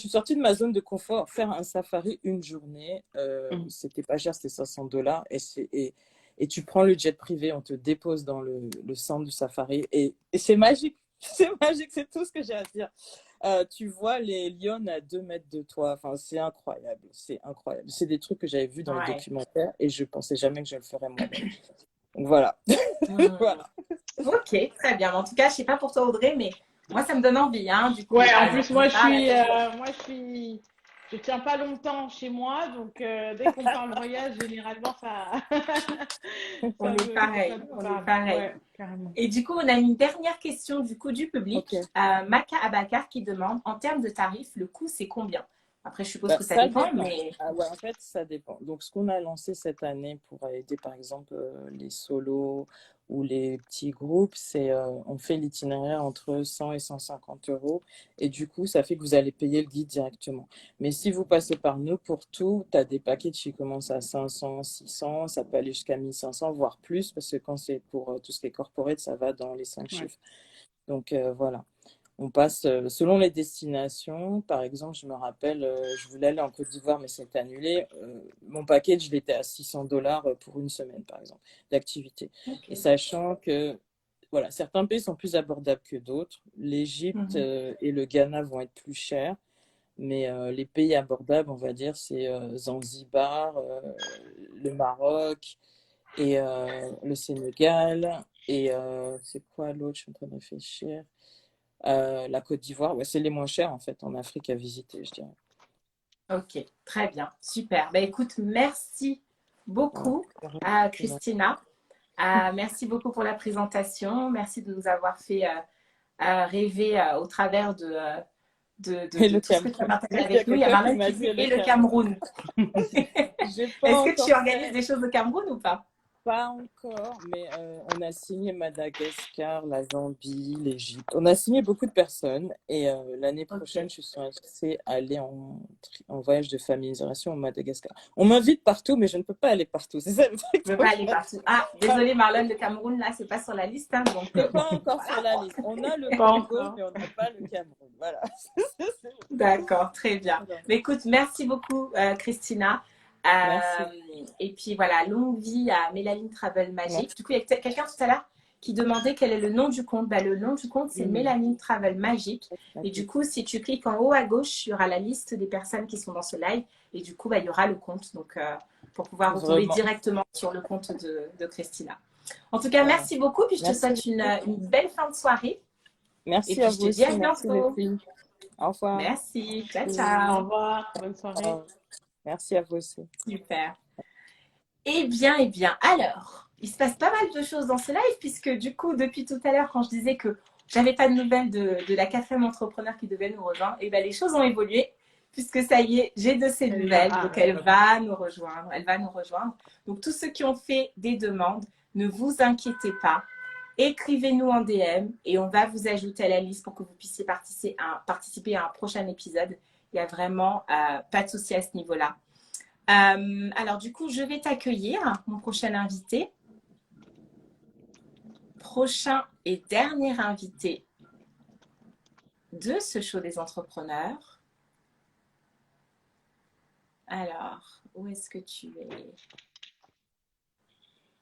sortie de ma zone de confort. Faire un safari une journée, c'était pas cher, c'était $500. Et tu prends le jet privé, on te dépose dans le centre du safari. Et c'est magique. C'est magique, c'est tout ce que j'ai à dire. Tu vois les lions à 2 mètres de toi. Enfin, c'est incroyable. C'est incroyable. C'est des trucs que j'avais vus dans les Ouais. documentaires et je pensais jamais que je le ferais moi-même. Donc voilà. Voilà. Ok, très bien. En tout cas, je sais pas pour toi, Audrey, mais moi, ça me donne envie, hein, du coup, Ouais, en à plus, moi, Zanzibar, la Tanzanie. je tiens pas longtemps chez moi, donc dès qu'on parle voyage, généralement, On est ça pareil, me on est parle. pareil. Ouais, carrément. Et du coup, on a une dernière question du coup du public. Ok. Maka Abakar qui demande, en termes de tarifs, le coût, c'est combien? Après, je suppose Bah, que ça ça dépend, dépend. mais Ah ouais, en fait, ça dépend. Donc, ce qu'on a lancé cette année pour aider, par exemple, les solos ou les petits groupes, c'est on fait l'itinéraire entre 100 et 150 euros. Et du coup, ça fait que vous allez payer le guide directement. Mais si vous passez par nous pour tout, tu as des packages qui commencent à 500, 600, ça peut aller jusqu'à 1500, voire plus, parce que quand c'est pour tout ce qui est corporate, ça va dans les 5 Ouais. chiffres. Donc, voilà. On passe selon les destinations. Par exemple, je me rappelle, je voulais aller en Côte d'Ivoire, mais c'était annulé. Mon package, il était à $600 pour une semaine, par exemple, d'activité. Et ok. sachant que, voilà, certains pays sont plus abordables que d'autres. L'Égypte Mhm. et le Ghana vont être plus chers. Mais les pays abordables, on va dire, c'est Zanzibar, le Maroc et le Sénégal. Et c'est quoi l'autre? Je suis en train de réfléchir. La Côte d'Ivoire, ouais, c'est les moins chers en fait en Afrique à visiter, je dirais. Ok, très bien, super. Bah, écoute, merci Voilà. beaucoup à Christina. Merci beaucoup pour la présentation. Merci de nous avoir fait rêver au travers Et de le tout ce que tu as Cameroun. partagé Il y a avec nous. Il y a quelqu'un qui Marlène m'a qui dit dit le et le Cameroun. Cameroun. J'ai pas Est-ce que tu encore organises fait. des choses au Cameroun ou pas? Pas encore, mais on a signé Madagascar, la Zambie, l'Égypte. On a signé beaucoup de personnes et l'année prochaine, Ok. je suis censée aller en voyage de familiarisation au Madagascar. On m'invite partout, mais je ne peux pas aller partout. C'est ça le truc. Je ne veux Donc, pas aller partout. Ah, voilà. désolée Marlène, le Cameroun, là, c'est pas sur la liste. Hein, donc, C'est pas bon, encore sur voilà la quoi. liste. On a le Pas Congo, encore. mais on n'a pas le Cameroun. Voilà. D'accord, très bien. Voilà. Mais écoute, merci beaucoup, Christina. Merci. Et puis voilà, longue vie à Mélanie Travel Magique. Merci. Du coup, il y a quelqu'un tout à l'heure qui demandait quel est le nom du compte. Bah, le nom du compte, c'est Mélanie Travel Magique. Et du coup, si tu cliques en haut à gauche, il y aura la liste des personnes qui sont dans ce live. Et du coup, bah, il y aura le compte. Donc, pour pouvoir retomber Vraiment. directement sur le compte de Christina. En tout cas, Voilà. merci beaucoup. Puis je te Merci souhaite beaucoup. une belle fin de soirée. Et Merci puis, à je vous te dis aussi. à Merci les bientôt. filles. Au revoir. Merci. Ciao, Au ciao. revoir. Bonne soirée. Merci à vous aussi. Super. Eh bien, alors, il se passe pas mal de choses dans ce live, puisque du coup, depuis tout à l'heure, quand je disais que j'avais pas de nouvelles de la quatrième entrepreneur qui devait nous rejoindre, et bien les choses ont évolué, puisque ça y est, j'ai de ses Elle est là. nouvelles, Ah, donc elle va nous rejoindre, Donc tous ceux qui ont fait des demandes, ne vous inquiétez pas, écrivez-nous en DM et on va vous ajouter à la liste pour que vous puissiez participer à un prochain épisode. Il n'y a vraiment pas de souci à ce niveau-là. Alors du coup, je vais t'accueillir, mon prochain invité. Prochain et dernier invité de ce show des entrepreneurs. Alors, où est-ce que tu es?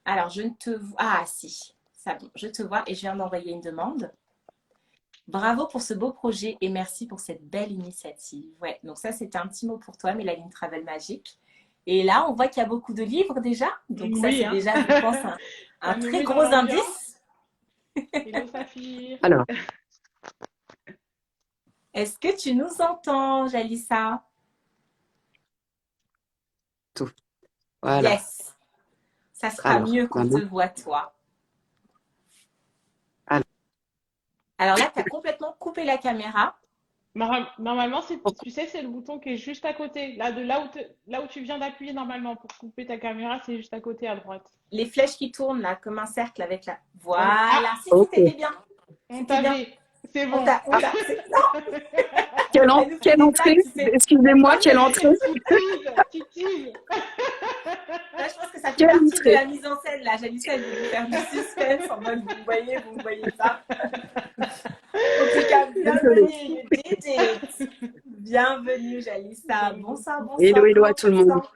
Alors, je ne te vois... Ah si, ça bon, je te vois et je viens d'envoyer une demande. Bravo pour ce beau projet et merci pour cette belle initiative. Ouais, donc ça, c'était un petit mot pour toi, Mélanie Travel Magique. Et là, on voit qu'il y a beaucoup de livres déjà. Donc ça, Oui, c'est hein. déjà, je pense, un On nous très met dans gros l'ambiance. indice. Hello, Saphir. Alors, Est-ce que tu nous entends, Jalissa? tout. Voilà. Yes. Ça sera Alors, mieux qu'on te maman. voit, toi. Alors, Alors là, tu as complètement coupé la caméra. Normalement, tu sais, c'est le bouton qui est juste à côté. Là où tu viens d'appuyer normalement pour couper ta caméra, c'est juste à côté à droite. Les flèches qui tournent là, comme un cercle avec la... Ah, Voilà. Si, ok. c'était bien. on C'était bien. t'avait. C'est On bon. t'a... Ah, Non, quelle, elle nous fait quelle des entrée? blagues, tu sais. Excusez-moi, Non, quelle mais entrée? Tu teases. là, je pense que ça fait Quelle partie de entrée? la mise en scène. Là, Jalissa, elle veut nous faire du suspense en mode vous me voyez pas. En tout cas, Désolée. bienvenue, you did it. Bienvenue, Jalissa. Bonsoir, Hello, bonsoir. hello à Comment tout le tu te monde. sens?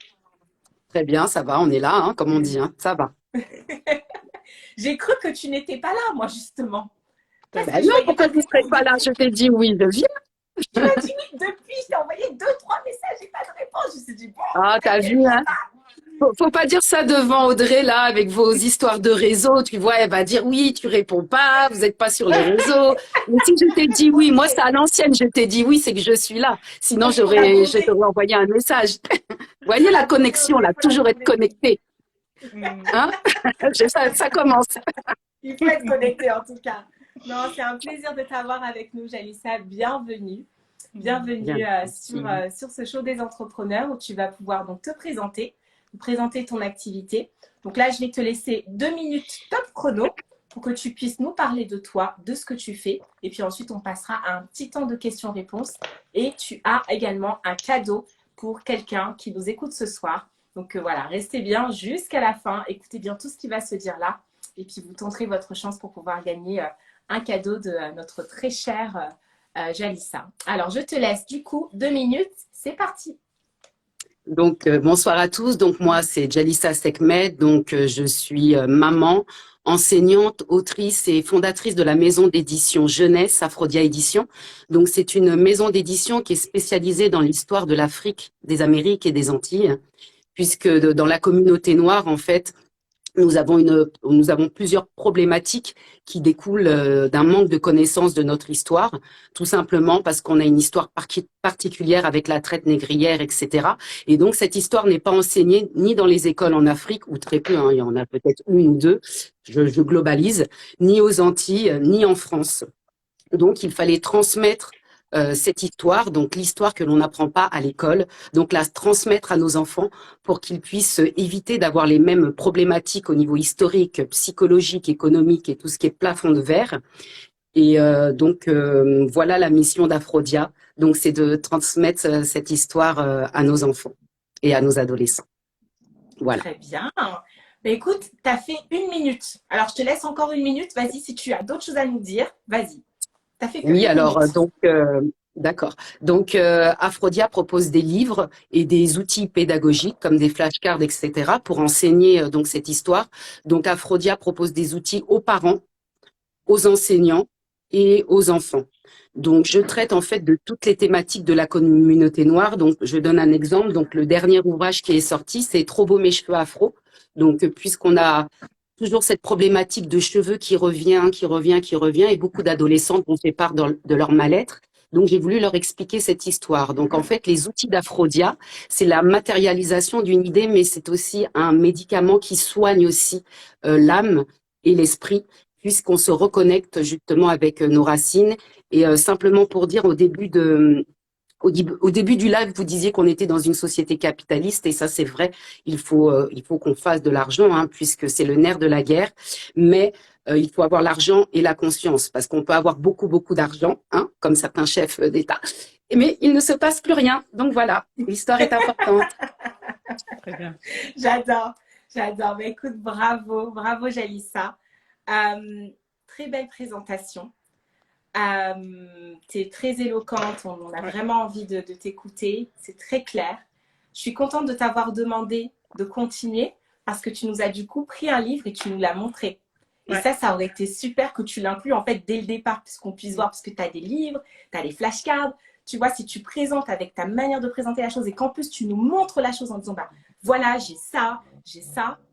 Très bien, ça va, on est là, hein, comme on dit, hein, ça va. J'ai cru que tu n'étais pas là, moi, justement. Parce Ben que je non, voyais pourquoi pas je ne serais beaucoup pas là? de... Je t'ai dit oui, je viens. Tu m'as dit oui depuis, je t'ai envoyé 2-3 messages et pas de réponse. Je me suis dit, bon, Ah, t'as peut-être qu'elle vu, vient hein? pas. Faut pas dire ça devant Audrey, là, avec vos histoires de réseau. Tu vois, elle va dire oui, tu réponds pas, vous n'êtes pas sur les réseaux. Mais si je t'ai dit oui, moi, Ok, c'est à l'ancienne, je t'ai dit oui, c'est que je suis là. Sinon, on pourra je bonder. t'aurais envoyé un message. Vous voyez Faut la la bonder, connexion, Audrey, là, faut la toujours être bonder. connecté. Hein? Ça commence. Il faut être connecté en tout cas. Non, c'est un plaisir de t'avoir avec nous, Jalissa. Bienvenue. Bienvenue Bien. sur ce show des entrepreneurs où tu vas pouvoir donc te présenter ton activité. Donc là, je vais te laisser 2 minutes top chrono pour que tu puisses nous parler de toi, de ce que tu fais. Et puis ensuite, on passera à un petit temps de questions-réponses. Et tu as également un cadeau pour quelqu'un qui nous écoute ce soir. Donc voilà, restez bien jusqu'à la fin. Écoutez bien tout ce qui va se dire là. Et puis, vous tenterez votre chance pour pouvoir gagner un cadeau de notre très chère Jalissa. Alors, je te laisse du coup 2 minutes. C'est parti. Donc, bonsoir à tous. Donc, moi, c'est Jalissa Sekmed. Donc, je suis maman, enseignante, autrice et fondatrice de la maison d'édition jeunesse Aphrodia Édition. Donc, c'est une maison d'édition qui est spécialisée dans l'histoire de l'Afrique, des Amériques et des Antilles, puisque dans la communauté noire, en fait, nous avons plusieurs problématiques qui découlent d'un manque de connaissance de notre histoire, tout simplement parce qu'on a une histoire particulière avec la traite négrière, etc. Et donc, cette histoire n'est pas enseignée ni dans les écoles en Afrique, ou très peu, hein, il y en a peut-être une ou deux, je globalise, ni aux Antilles, ni en France. Donc, il fallait transmettre cette histoire, donc l'histoire que l'on n'apprend pas à l'école, donc la transmettre à nos enfants pour qu'ils puissent éviter d'avoir les mêmes problématiques au niveau historique, psychologique, économique et tout ce qui est plafond de verre. Et voilà la mission d'Aphrodia. Donc, c'est de transmettre cette histoire à nos enfants et à nos adolescents. Voilà. Très bien. Mais écoute, tu as fait 1 minute. Alors, je te laisse encore 1 minute. Vas-y, si tu as d'autres choses à nous dire, vas-y. Tu as fait que Oui, 1 alors, minute. d'accord. Donc, Aphrodia propose des livres et des outils pédagogiques comme des flashcards, etc., pour enseigner donc cette histoire. Donc, Aphrodia propose des outils aux parents, aux enseignants et aux enfants. Donc, je traite en fait de toutes les thématiques de la communauté noire. Donc, je donne un exemple. Donc, le dernier ouvrage qui est sorti, c'est Trop beau mes cheveux afro. Donc, puisqu'on a toujours cette problématique de cheveux qui revient, et beaucoup d'adolescentes ont fait part de leur mal-être. Donc, j'ai voulu leur expliquer cette histoire. Donc, en fait, les outils d'Aphrodia, c'est la matérialisation d'une idée, mais c'est aussi un médicament qui soigne aussi l'âme et l'esprit, puisqu'on se reconnecte justement avec nos racines. Et simplement pour dire, au début du live, vous disiez qu'on était dans une société capitaliste, et ça c'est vrai, il faut qu'on fasse de l'argent, hein, puisque c'est le nerf de la guerre, mais il faut avoir l'argent et la conscience, parce qu'on peut avoir beaucoup, beaucoup d'argent, hein, comme certains chefs d'État, mais il ne se passe plus rien. Donc voilà, l'histoire est importante. Très bien. J'adore. Mais écoute, bravo Jalissa. Très belle présentation. Tu es très éloquente, on a vraiment envie de t'écouter, c'est très clair. Je suis contente de t'avoir demandé de continuer parce que tu nous as du coup pris un livre et tu nous l'as montré. Et ça aurait été super que tu l'inclues en fait dès le départ, puisqu'on puisse voir, parce que tu as des livres, tu as les flashcards. Tu vois, si tu présentes avec ta manière de présenter la chose et qu'en plus tu nous montres la chose en disant, bah voilà, j'ai ça,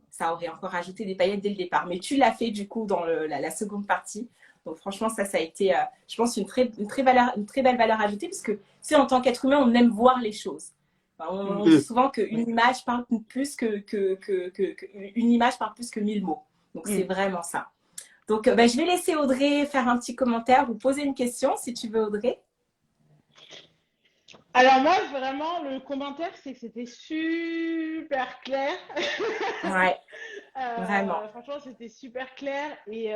ça aurait encore ajouté des paillettes dès le départ. Mais tu l'as fait du coup dans la seconde partie. Donc franchement, ça a été, je pense, une très belle valeur ajoutée, parce que tu sais, en tant qu'être humain, on aime voir les choses. Enfin, on dit souvent qu'une image parle plus une image parle plus que 1000 mots. Donc c'est vraiment ça. Donc je vais laisser Audrey faire un petit commentaire, vous poser une question si tu veux, Audrey. Alors moi, vraiment, le commentaire, c'est que c'était super clair. Ouais, vraiment. Franchement, c'était super clair. Et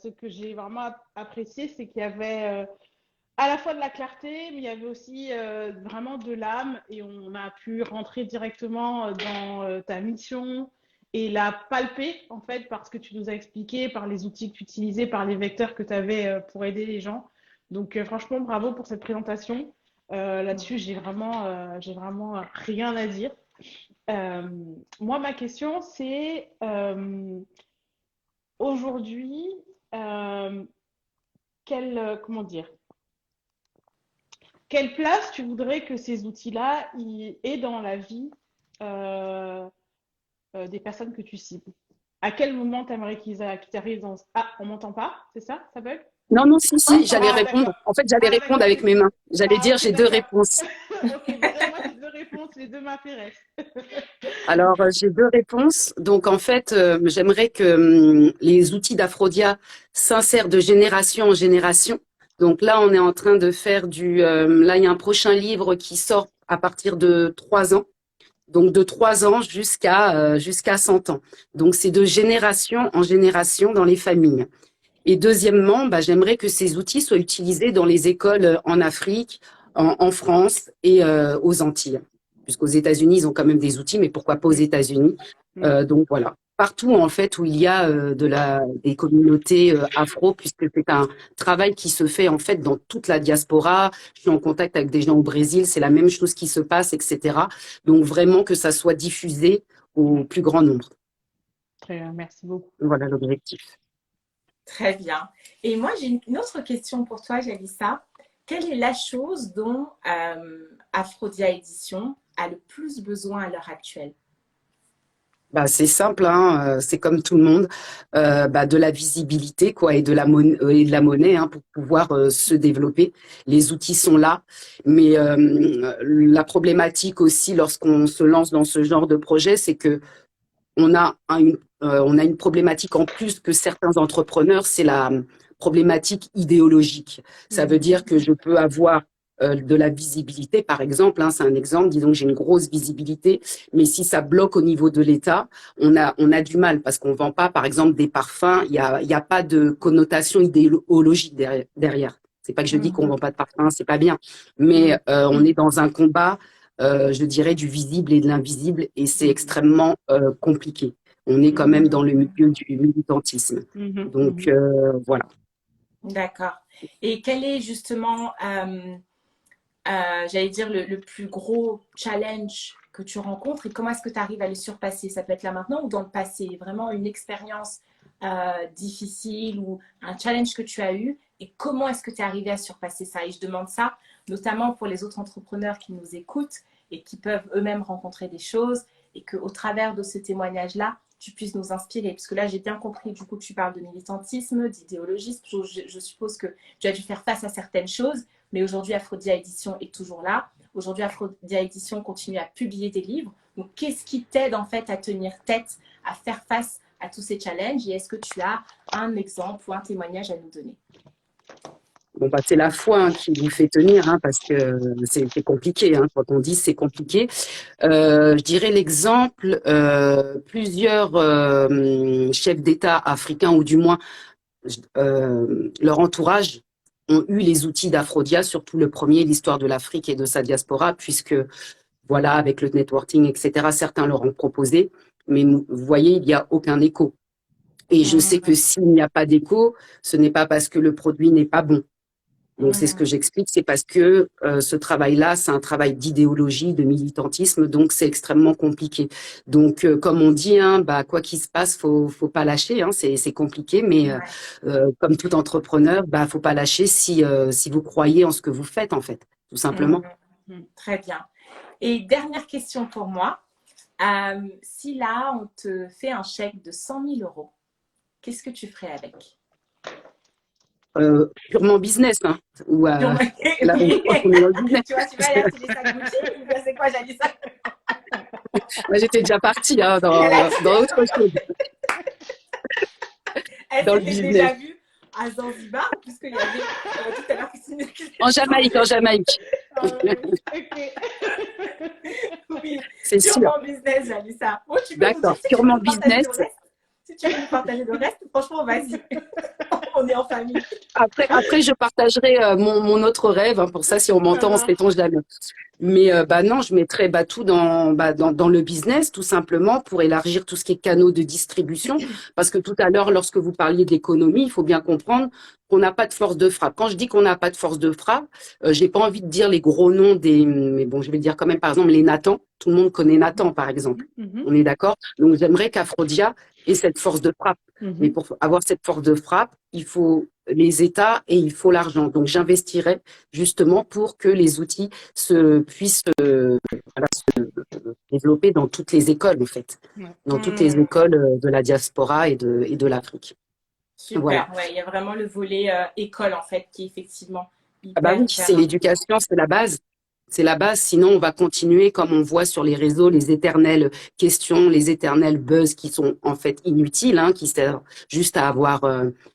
ce que j'ai vraiment apprécié, c'est qu'il y avait à la fois de la clarté, mais il y avait aussi vraiment de l'âme. Et on a pu rentrer directement dans ta mission et la palper, en fait, parce que tu nous as expliqué, par les outils que tu utilisais, par les vecteurs que tu avais pour aider les gens. Donc franchement, bravo pour cette présentation. Là-dessus, j'ai vraiment rien à dire. Moi, ma question, c'est aujourd'hui, comment dire, quelle place tu voudrais que ces outils-là aient dans la vie des personnes que tu cibles? À quel moment tu aimerais qu'ils arrivent dans... Ah, on m'entend pas? C'est ça? Ça bug? Non, non, si, j'allais répondre. D'accord. En fait, j'allais répondre avec mes mains. J'allais dire, Ok, j'ai deux d'accord. réponses. Ok, moi j'ai deux réponses, les deux m'intéressent. Alors, j'ai deux réponses. Donc, en fait, j'aimerais que les outils d'Aphrodia s'insèrent de génération en génération. Donc là, on est en train de faire là, il y a un prochain livre qui sort à partir de 3 ans. Donc, de 3 ans jusqu'à 100 ans. Donc, c'est de génération en génération dans les familles. Et deuxièmement, j'aimerais que ces outils soient utilisés dans les écoles en Afrique, en France et aux Antilles. Puisqu'aux États-Unis, ils ont quand même des outils, mais pourquoi pas aux États-Unis? Donc voilà, partout en fait où il y a des communautés afro, puisque c'est un travail qui se fait en fait dans toute la diaspora. Je suis en contact avec des gens au Brésil, c'est la même chose qui se passe, etc. Donc vraiment que ça soit diffusé au plus grand nombre. Très bien, merci beaucoup. Voilà l'objectif. Très bien. Et moi, j'ai une autre question pour toi, Jalissa. Quelle est la chose dont Aphrodia Édition a le plus besoin à l'heure actuelle? C'est simple, hein, c'est comme tout le monde, de la visibilité quoi, et de la monnaie hein, pour pouvoir se développer. Les outils sont là, mais la problématique aussi lorsqu'on se lance dans ce genre de projet, c'est que on a une problématique en plus que certains entrepreneurs, c'est la problématique idéologique. Ça veut dire que je peux avoir de la visibilité, par exemple, hein, c'est un exemple, disons que j'ai une grosse visibilité, mais si ça bloque au niveau de l'État, on a du mal parce qu'on vend pas, par exemple, des parfums, il y a pas de connotation idéologique derrière. C'est pas que je dis qu'on vend pas de parfums, c'est pas bien, mais on est dans un combat, je dirais, du visible et de l'invisible, et c'est extrêmement compliqué. On est quand même dans le milieu du militantisme. Donc, voilà. D'accord. Et quel est justement, j'allais dire, le plus gros challenge que tu rencontres et comment est-ce que tu arrives à le surpasser? Ça peut être là maintenant ou dans le passé, vraiment une expérience difficile ou un challenge que tu as eu et comment est-ce que tu es arrivé à surpasser ça? Et je demande ça notamment pour les autres entrepreneurs qui nous écoutent et qui peuvent eux-mêmes rencontrer des choses et qu'au travers de ce témoignage-là, tu puisses nous inspirer. Parce que là, j'ai bien compris, du coup, tu parles de militantisme, d'idéologisme. Je suppose que tu as dû faire face à certaines choses, mais aujourd'hui, Aphrodia Édition est toujours là. Aujourd'hui, Aphrodia Édition continue à publier des livres. Donc, qu'est-ce qui t'aide en fait à tenir tête, à faire face à tous ces challenges? Et est-ce que tu as un exemple ou un témoignage à nous donner? Bon, c'est la foi hein, qui vous fait tenir, hein, parce que c'est compliqué. Hein, quand on dit c'est compliqué, je dirais l'exemple, plusieurs chefs d'État africains, ou du moins leur entourage, ont eu les outils d'Aphrodia, surtout le premier, l'histoire de l'Afrique et de sa diaspora, puisque voilà, avec le networking, etc., certains leur ont proposé, mais vous voyez, il n'y a aucun écho. Et je sais que s'il n'y a pas d'écho, ce n'est pas parce que le produit n'est pas bon. Donc, c'est ce que j'explique, c'est parce que ce travail-là, c'est un travail d'idéologie, de militantisme, donc c'est extrêmement compliqué. Donc, comme on dit, hein, bah, quoi qu'il se passe, faut pas lâcher. Hein, c'est compliqué, mais comme tout entrepreneur, bah, faut pas lâcher si vous croyez en ce que vous faites, en fait, tout simplement. Très bien. Et dernière question pour moi. Si là, on te fait un chèque de 100 000 euros, qu'est-ce que tu ferais avec? Purement business, hein, ou là, Oui. on est dans le business. Tu vois, tu vas aller acheter des sacs Gucci ou bien c'est quoi, j'ai dit ça? Moi, j'étais déjà partie hein, dans autre chose, Elle dans le s'était business. déjà vue à Zanzibar, puisqu'il y avait tout à l'heure Christine. En Jamaïque, en Jamaïque. Oui, C'est sûr. purement business, j'ai dit ça. Bon, tu peux nous D'accord, dire si tu veux purement nous partager business. le reste. Si tu veux nous partager le reste, franchement, vas-y. On est en famille. Après, je partagerai mon autre rêve. Hein, pour ça, si on m'entend, on se sait-on jamais. Mais bah non, je mettrais tout dans le business, tout simplement, pour élargir tout ce qui est canaux de distribution. Parce que tout à l'heure, lorsque vous parliez d'économie, il faut bien comprendre qu'on n'a pas de force de frappe. Quand je dis qu'on n'a pas de force de frappe, j'ai pas envie de dire les gros noms mais bon, je vais dire quand même, par exemple, les Nathan. Tout le monde connaît Nathan, par exemple. On est d'accord? Donc, j'aimerais qu'Afrodia ait cette force de frappe. Mais pour avoir cette force de frappe, il faut les États et il faut l'argent. Donc, j'investirais justement pour que les outils puissent se développer dans toutes les écoles, en fait. Dans toutes les écoles de la diaspora et de l'Afrique. Super, voilà. Ouais, il y a vraiment le volet école, en fait, qui est effectivement Ah bah oui, c'est l'éducation, c'est la base. C'est la base, sinon on va continuer comme on voit sur les réseaux, les éternelles questions, les éternels buzz qui sont en fait inutiles, hein, qui servent juste à avoir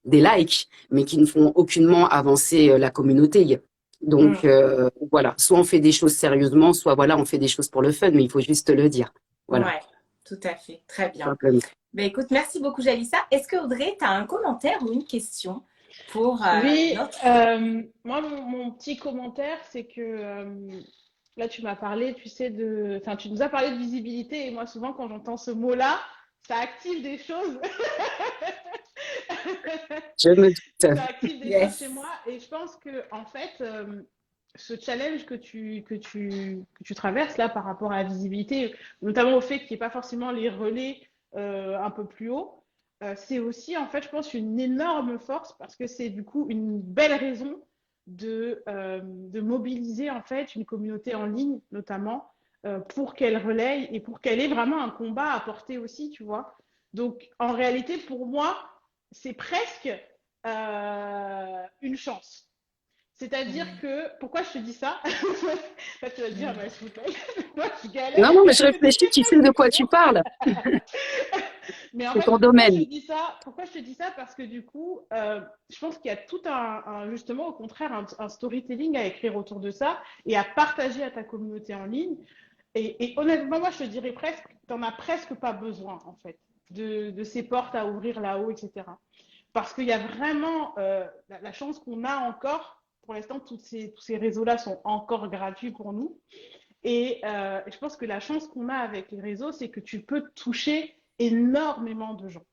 des likes, mais qui ne font aucunement avancer la communauté. Donc voilà, soit on fait des choses sérieusement, soit voilà, on fait des choses pour le fun, mais il faut juste le dire. Voilà. Ouais, tout à fait, très bien. Simplement. Ben, écoute, merci beaucoup Jalissa. Est-ce que Audrey, tu as un commentaire ou une question pour Oui, moi, mon petit commentaire, c'est que là, tu m'as parlé, tu sais, enfin, tu nous as parlé de visibilité, et moi, souvent, quand j'entends ce mot-là, ça active des choses. Je me doute. Ça active des choses chez moi, et je pense que, en fait, ce challenge que tu traverses là par rapport à la visibilité, notamment au fait qu'il n'y ait pas forcément les relais un peu plus haut, c'est aussi, en fait, je pense, une énorme force parce que c'est du coup une belle raison de mobiliser, en fait, une communauté en ligne, notamment, pour qu'elle relaye et pour qu'elle ait vraiment un combat à porter aussi, tu vois. Donc, en réalité, pour moi, c'est presque une chance. C'est-à-dire que, pourquoi je te dis ça? Là, tu vas te dire, bah, s'il vous plaît, moi, je galère. Non, mais je réfléchis, tu sais de quoi tu parles. Mais en c'est fait, ton domaine. Pourquoi je te dis ça? Parce que du coup, je pense qu'il y a tout justement, au contraire, un storytelling à écrire autour de ça et à partager à ta communauté en ligne. Et honnêtement, moi, je te dirais presque, tu n'en as presque pas besoin, en fait, de ces portes à ouvrir là-haut, etc. Parce qu'il y a vraiment la chance qu'on a encore. Pour l'instant, tous ces réseaux-là sont encore gratuits pour nous. Et je pense que la chance qu'on a avec les réseaux, c'est que tu peux toucher énormément de gens.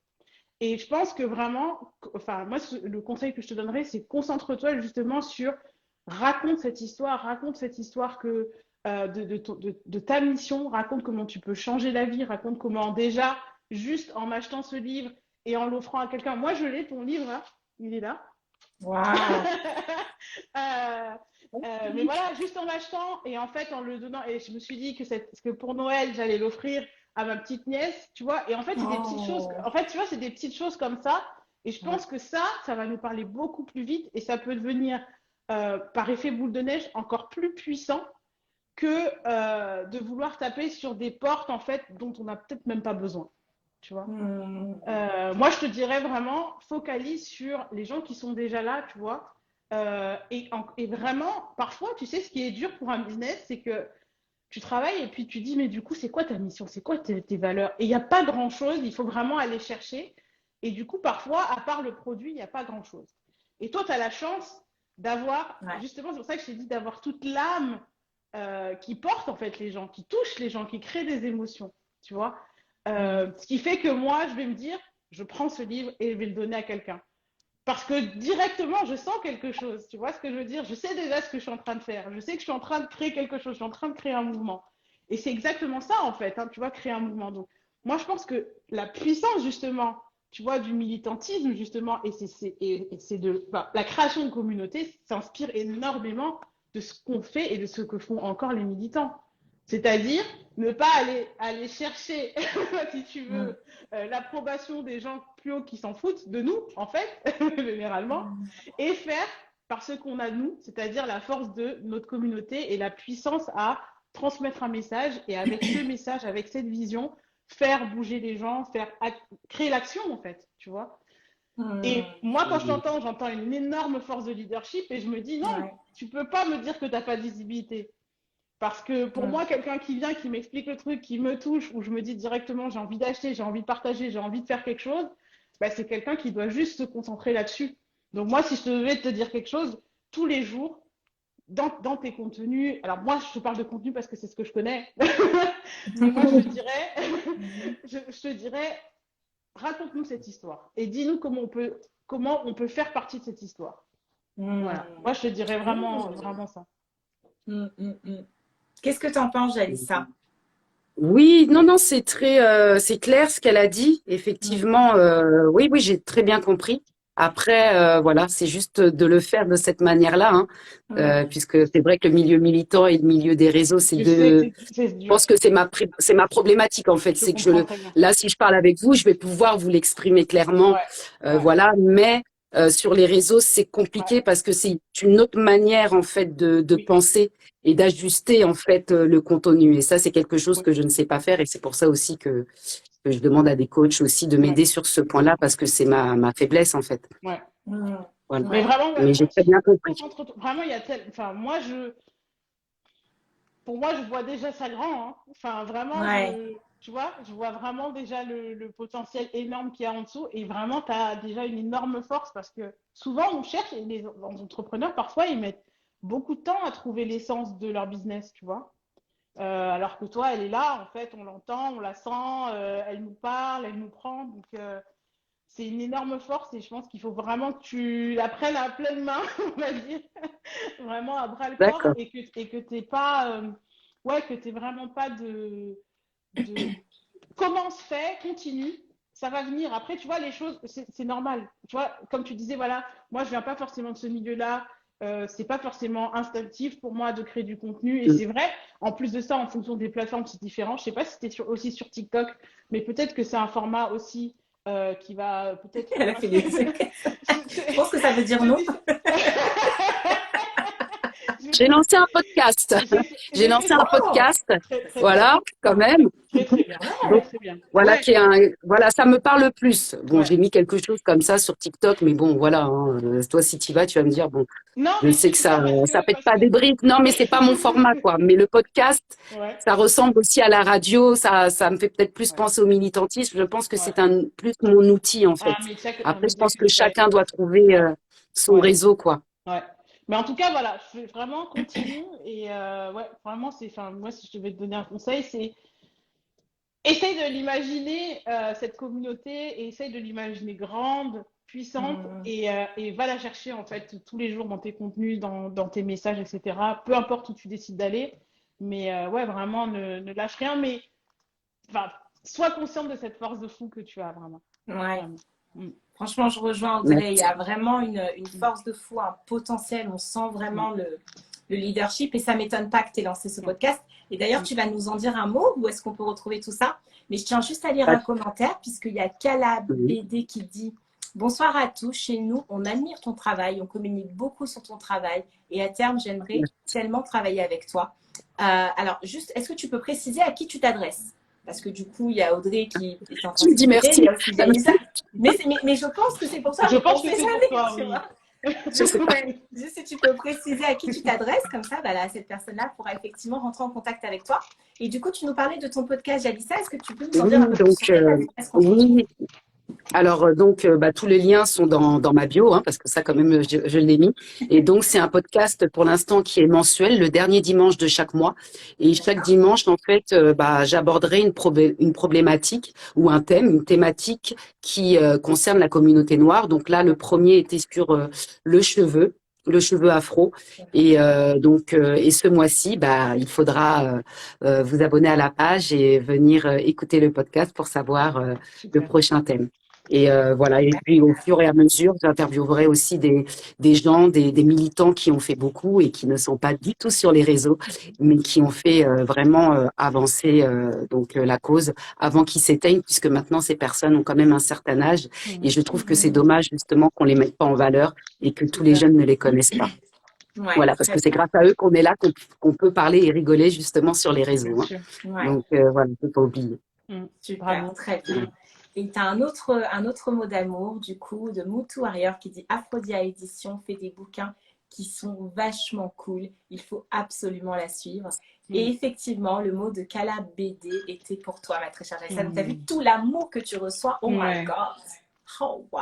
Et je pense que vraiment, enfin, moi, le conseil que je te donnerais, c'est concentre-toi justement sur raconte cette histoire que, de ta mission, raconte comment tu peux changer la vie, raconte comment déjà, juste en achetant ce livre et en l'offrant à quelqu'un. Moi, je l'ai, ton livre, là, il est là. Waouh. Mais voilà, juste en l'achetant et en fait en le donnant, et je me suis dit que pour Noël, j'allais l'offrir à ma petite nièce, tu vois, et en fait, c'est des petites choses, en fait, tu vois, c'est des petites choses comme ça, et je pense que ça va nous parler beaucoup plus vite, et ça peut devenir, par effet boule de neige, encore plus puissant que de vouloir taper sur des portes, en fait, dont on n'a peut-être même pas besoin. Tu vois. Moi, je te dirais vraiment, focalise sur les gens qui sont déjà là, tu vois. Et vraiment, parfois, tu sais, ce qui est dur pour un business, c'est que tu travailles et puis tu dis, mais du coup, c'est quoi ta mission? C'est quoi tes valeurs? Et il n'y a pas grand-chose, il faut vraiment aller chercher. Et du coup, parfois, à part le produit, il n'y a pas grand-chose. Et toi, tu as la chance d'avoir, justement, c'est pour ça que je t'ai dit, d'avoir toute l'âme qui porte, en fait, les gens, qui touche les gens, qui crée des émotions, tu vois. Ce qui fait que moi, je vais me dire, je prends ce livre et je vais le donner à quelqu'un. Parce que directement, je sens quelque chose. Tu vois ce que je veux dire? Je sais déjà ce que je suis en train de faire. Je sais que je suis en train de créer quelque chose. Je suis en train de créer un mouvement. Et c'est exactement ça, en fait, hein, tu vois, créer un mouvement. Donc, moi, je pense que la puissance, justement, tu vois, du militantisme, justement, et c'est la création de communautés s'inspire énormément de ce qu'on fait et de ce que font encore les militants. C'est-à-dire ne pas aller chercher, si tu veux, l'approbation des gens plus hauts qui s'en foutent de nous, en fait, généralement, et faire par ce qu'on a nous, c'est-à-dire la force de notre communauté et la puissance à transmettre un message et avec ce message, avec cette vision, faire bouger les gens, créer l'action, en fait, tu vois. Et moi, quand je t'entends, j'entends une énorme force de leadership et je me dis non, tu peux pas me dire que tu n'as pas de visibilité. Parce que pour moi, quelqu'un qui vient, qui m'explique le truc, qui me touche, où je me dis directement j'ai envie d'acheter, j'ai envie de partager, j'ai envie de faire quelque chose, bah, c'est quelqu'un qui doit juste se concentrer là-dessus. Donc moi, si je devais te dire quelque chose, tous les jours, dans tes contenus, alors moi, je te parle de contenu parce que c'est ce que je connais, mais moi, je te dirais, raconte-nous cette histoire et dis-nous comment on peut faire partie de cette histoire. Voilà. Moi, je te dirais vraiment ça. Qu'est-ce que tu en penses, Jalissa? Oui, non, c'est c'est clair ce qu'elle a dit. Effectivement, oui, j'ai très bien compris. Après, voilà, c'est juste de le faire de cette manière-là, hein, puisque c'est vrai que le milieu militant et le milieu des réseaux, je pense que c'est ma problématique en fait. C'est que là, si je parle avec vous, je vais pouvoir vous l'exprimer clairement, voilà. Mais sur les réseaux, c'est compliqué parce que c'est une autre manière en fait de penser et d'ajuster en fait le contenu. Et ça, c'est quelque chose que je ne sais pas faire. Et c'est pour ça aussi que je demande à des coachs aussi de m'aider sur ce point-là parce que c'est ma faiblesse en fait. Ouais. Voilà. Mais vraiment, mais j'ai très bien compris. Vraiment, il y a enfin, pour moi, je vois déjà ça grand. Hein. Enfin, vraiment, tu vois, je vois vraiment déjà le potentiel énorme qu'il y a en dessous. Et vraiment, tu as déjà une énorme force parce que souvent, on cherche, et les entrepreneurs, parfois, ils mettent beaucoup de temps à trouver l'essence de leur business, tu vois. Alors que toi, elle est là, en fait, on l'entend, on la sent, elle nous parle, elle nous prend. Donc, c'est une énorme force et je pense qu'il faut vraiment que tu la prennes à pleine main, on va dire, vraiment à bras le corps et que t'aies pas, que t'aies vraiment pas de comment se fait, continue, ça va venir. Après, tu vois, les choses, c'est normal. Tu vois, comme tu disais, voilà, moi, je viens pas forcément de ce milieu-là. C'est pas forcément instinctif pour moi de créer du contenu et c'est vrai, en plus de ça, en fonction des plateformes, c'est différent. Je sais pas si tu es aussi sur TikTok, mais peut-être que c'est un format aussi qui va peut-être. Elle a fait des trucs. Je pense que ça veut dire non. J'ai lancé un podcast. J'ai lancé un podcast. Voilà, quand même. Très bien. Donc, voilà, voilà, ça me parle plus. Bon, j'ai mis quelque chose comme ça sur TikTok, mais bon, voilà. Hein, toi, si tu y vas, tu vas me dire, bon, non, je sais que ça pète pas des briques. Non, mais c'est pas mon format, quoi. Mais le podcast, ça ressemble aussi à la radio. Ça me fait peut-être plus penser au militantisme. Je pense que c'est plus mon outil, en fait. Après, je pense que chacun doit trouver son réseau, quoi. Ouais. Mais en tout cas, voilà, je vais vraiment continuer et vraiment, moi, si je devais te donner un conseil, c'est essaye de l'imaginer, cette communauté, et essaye de l'imaginer grande, puissante et va la chercher en fait tous les jours dans tes contenus, dans tes messages, etc. Peu importe où tu décides d'aller, mais vraiment, ne lâche rien, mais sois consciente de cette force de fou que tu as vraiment. Ouais. Franchement, je rejoins Audrey. Il y a vraiment une force de fou, un potentiel. On sent vraiment le leadership et ça ne m'étonne pas que tu aies lancé ce podcast. Et d'ailleurs, tu vas nous en dire un mot. Où est-ce qu'on peut retrouver tout ça? Mais je tiens juste à lire un commentaire puisqu'il y a Calab BD qui dit « Bonsoir à tous. Chez nous, on admire ton travail. On communique beaucoup sur ton travail. Et à terme, j'aimerais tellement travailler avec toi. » Alors, juste, est-ce que tu peux préciser à qui tu t'adresses? Parce que du coup, il y a Audrey qui est en train de dis merci. Mais je pense que c'est pour ça. Je pense que c'est pour toi, oui. Juste si tu peux préciser à qui tu t'adresses, comme ça, cette personne-là pourra effectivement rentrer en contact avec toi. Et du coup, tu nous parlais de ton podcast, Jalissa. Est-ce que tu peux nous en dire un peu plus? Alors, tous les liens sont dans ma bio, hein, parce que ça, quand même, je l'ai mis. Et donc, c'est un podcast pour l'instant qui est mensuel, le dernier dimanche de chaque mois. Et chaque D'accord. dimanche, en fait, j'aborderai une problématique ou un thème, une thématique qui concerne la communauté noire. Donc là, le premier était sur le cheveu. Le cheveu afro et ce mois-ci il faudra vous abonner à la page et venir écouter le podcast pour savoir le Super. prochain thème. Et voilà. Et puis, au fur et à mesure, j'interviewerai aussi des gens, des militants qui ont fait beaucoup et qui ne sont pas du tout sur les réseaux, mais qui ont fait vraiment avancer la cause avant qu'ils s'éteignent, puisque maintenant, ces personnes ont quand même un certain âge. Et je trouve que c'est dommage, justement, qu'on les mette pas en valeur et que tous les Super. jeunes ne les connaissent pas. Ouais, Voilà, parce très que c'est bien. grâce à eux qu'on est là, qu'on peut parler et rigoler, justement, sur les Bien réseaux. Hein. sûr. Ouais, Donc, voilà, il ne faut pas oublier. super, Bravo. très bien. Voilà. Et tu as un autre mot d'amour, du coup, de Moutou Warrior qui dit Aphrodia Édition fait des bouquins qui sont vachement cool. Il faut absolument la suivre. Et effectivement, le mot de Kala BD était pour toi, ma très chère Jalissa. Donc, tu as vu tout l'amour que tu reçois. Oh my Ouais. God. Oh, wow.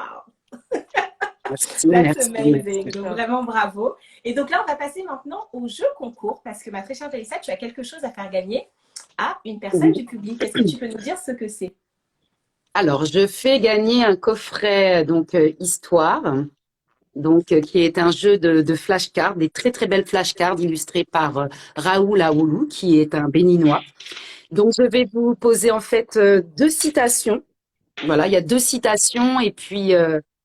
Merci, That's merci. amazing. C'est Donc, top. vraiment bravo. Et donc là, on va passer maintenant au jeu concours parce que ma très chère Jalissa, tu as quelque chose à faire gagner à une personne Oui. du public. Est-ce que tu peux nous dire ce que c'est? Alors, je fais gagner un coffret Histoire, qui est un jeu de flashcards, des très très belles flashcards illustrées par Raoul Aoulou, qui est un Béninois. Donc, je vais vous poser en fait deux citations. Voilà, il y a deux citations et puis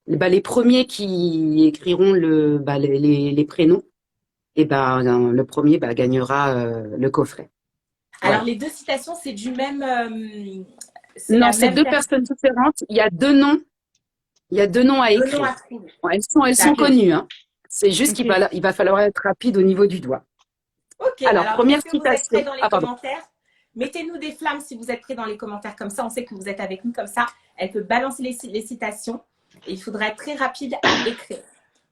les premiers qui écriront les prénoms, et le premier gagnera le coffret. Alors, Voilà. les deux citations, c'est du même. C'est Non, la c'est même deux personne. personnes différentes. Il y a deux noms. Il y a deux noms à Deux noms écrire. à trouver. Bon, elles sont D'accord. connues, hein. C'est juste Ok. il va falloir être rapide au niveau du doigt. Ok, Alors, alors première est-ce que vous êtes prêts citation. dans les Ah, pardon. commentaires? Mettez-nous des flammes si vous êtes prêts dans les commentaires. Comme ça, on sait que vous êtes avec nous. Comme ça, elle peut balancer les citations. Et il faudra être très rapide à écrire.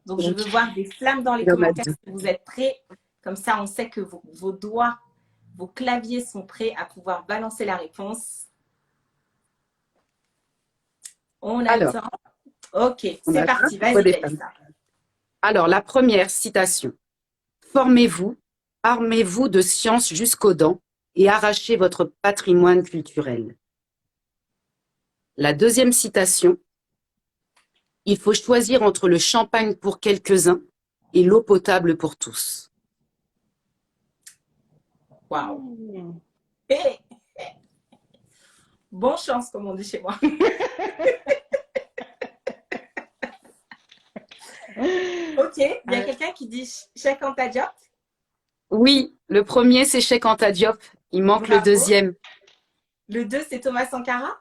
Donc, je veux voir des flammes dans les Il y en a commentaires deux. si vous êtes prêts. Comme ça, on sait que vos doigts, vos claviers sont prêts à pouvoir balancer la réponse. On Alors, attend. Ok, on c'est a parti. ça. Voix Vas-y, des femmes. Jalissa. Alors, la première citation. Formez-vous, armez-vous de science jusqu'aux dents et arrachez votre patrimoine culturel. La deuxième citation. Il faut choisir entre le champagne pour quelques-uns et l'eau potable pour tous. Waouh. Hey. Bonne chance, comme on dit chez moi. Ok, il y a quelqu'un qui dit Cheikh Anta Diop. Oui, le premier, c'est Cheikh Anta Diop. Il manque le Bravo. deuxième. Le 2, c'est Thomas Sankara.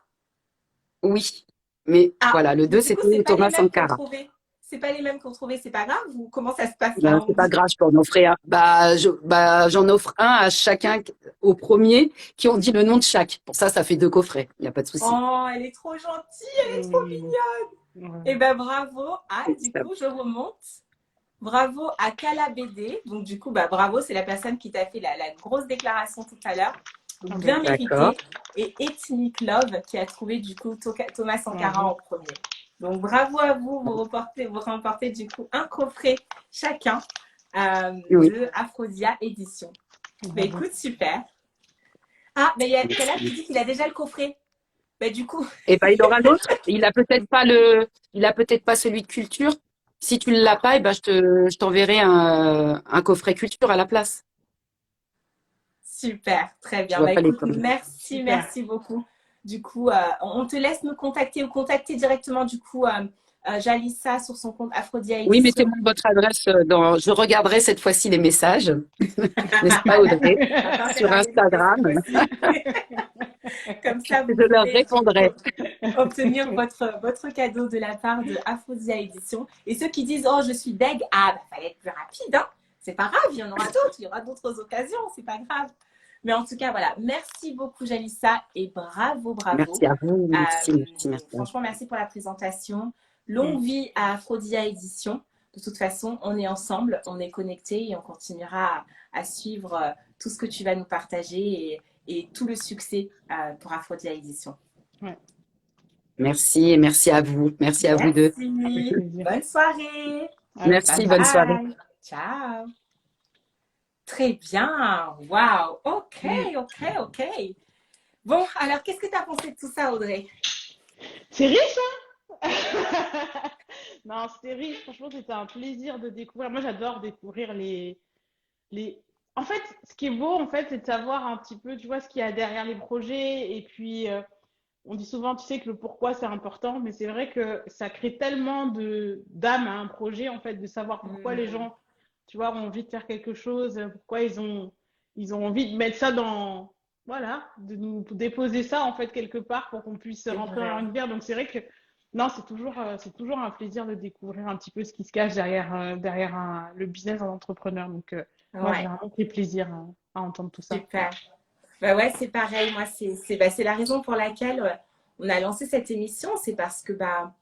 Oui, mais Ah, voilà, le mais 2, du coup, c'était c'est pas les Thomas mêmes qu'on Sankara. trouvait. C'est pas les mêmes qu'on trouvait, c'est pas grave ou comment ça se passe là? C'est pas grave, je peux en offrir un. J'en offre un à chacun, au premier, qui ont dit le nom de chaque. Pour ça, ça fait deux coffrets. Il n'y a pas de souci. Oh, elle est trop gentille, elle est trop mignonne. Et ben bravo. Ah, du coup, je remonte. Bravo à Kala BD. Donc, du coup, bravo, c'est la personne qui t'a fait la grosse déclaration tout à l'heure. Donc, bien D'accord. mérité. Et Ethnic Love qui a trouvé du coup Thomas Sankara en premier. Donc, bravo à vous. Vous remportez du coup un coffret chacun de Aphrodia Édition. Écoute, super. Ah, mais il y a Kala qui dit qu'il a déjà le coffret. Du coup. Et il aura l'autre. Il a peut-être pas celui de culture. Si tu ne l'as pas, je t'enverrai un coffret culture à la place. Super, très bien. Je vois pas les Écoute, commentaires. merci beaucoup. Du coup, on te laisse nous contacter ou contacter directement du coup Jalissa sur son compte Aphrodia Édition. Oui, mettez-moi votre adresse je regarderai cette fois-ci les messages. N'est-ce pas, Audrey? Sur Instagram. Comme ça, vous Je leur pouvez répondrai. obtenir votre cadeau de la part de Aphrodia Édition. Et ceux qui disent, oh, je suis deg, fallait être plus rapide, hein. C'est pas grave, il y en aura d'autres, il y aura d'autres occasions, c'est pas grave. Mais en tout cas, voilà, merci beaucoup Jalissa et bravo. Merci à vous, merci. Franchement, merci pour la présentation. Longue vie à Aphrodia Édition. De toute façon, on est ensemble, on est connectés et on continuera à suivre tout ce que tu vas nous partager et tout le succès pour Aphrodia Édition. Ouais. Merci et merci à vous. Merci à vous deux. Avec Merci. plaisir. Bonne soirée. Avec Merci, Bye plaisir. bonne soirée. bye. Ciao. Très bien. Waouh. Ok, Mm. ok, ok. Bon, alors, qu'est-ce que tu as pensé de tout ça, Audrey? C'est riche, hein? Non, c'était riche. Franchement, c'était un plaisir de découvrir. Moi, j'adore découvrir les... En fait, ce qui est beau, en fait, c'est de savoir un petit peu, tu vois, ce qu'il y a derrière les projets. Et puis, on dit souvent, tu sais, que le pourquoi, c'est important. Mais c'est vrai que ça crée tellement de d'âme à un projet, en fait, de savoir pourquoi les Hmm, gens, tu vois, ont envie de faire quelque chose, pourquoi ils ont envie de mettre ça dans... Voilà, de nous déposer ça, en fait, quelque part pour qu'on puisse c'est rentrer dans leur vrai. univers. Donc, c'est vrai que, non, c'est toujours un plaisir de découvrir un petit peu ce qui se cache derrière, le business d'un entrepreneur. Donc, moi, j'ai Ouais, vraiment pris plaisir à entendre tout ça. super. Bah ouais, c'est pareil. Moi, c'est la raison pour laquelle on a lancé cette émission. C'est parce que bah,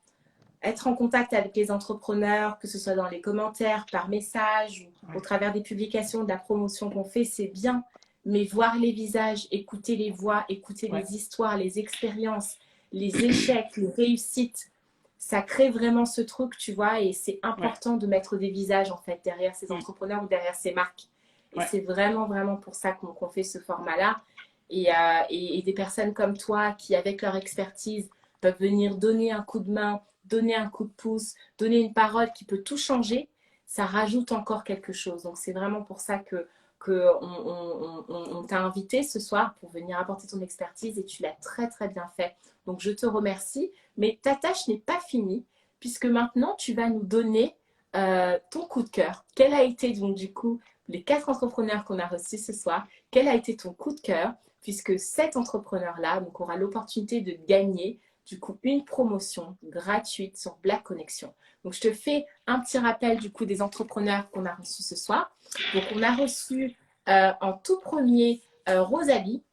être en contact avec les entrepreneurs, que ce soit dans les commentaires, par message ou au Ouais, travers des publications, de la promotion qu'on fait, c'est bien. Mais voir les visages, écouter les voix, écouter ouais, les histoires, les expériences, les échecs, les réussites, ça crée vraiment ce truc, tu vois, et c'est ouais, important de mettre des visages, en fait, derrière ces mm, entrepreneurs ou derrière ces marques. Et ouais, c'est vraiment, vraiment pour ça qu'on fait ce format-là. Et des personnes comme toi qui, avec leur expertise, peuvent venir donner un coup de main, donner un coup de pouce, donner une parole qui peut tout changer, ça rajoute encore quelque chose. Donc c'est vraiment pour ça que on t'a invité ce soir pour venir apporter ton expertise et tu l'as très très bien fait. Donc je te remercie, mais ta tâche n'est pas finie puisque maintenant tu vas nous donner ton coup de cœur. Quel a été donc du coup les 4 entrepreneurs qu'on a reçus ce soir? Quel a été ton coup de cœur? Puisque cet entrepreneur-là donc, aura l'opportunité de gagner du coup une promotion gratuite sur Black Connection. Donc je te fais un petit rappel du coup des entrepreneurs qu'on a reçus ce soir. Donc on a reçu en tout premier Rosalie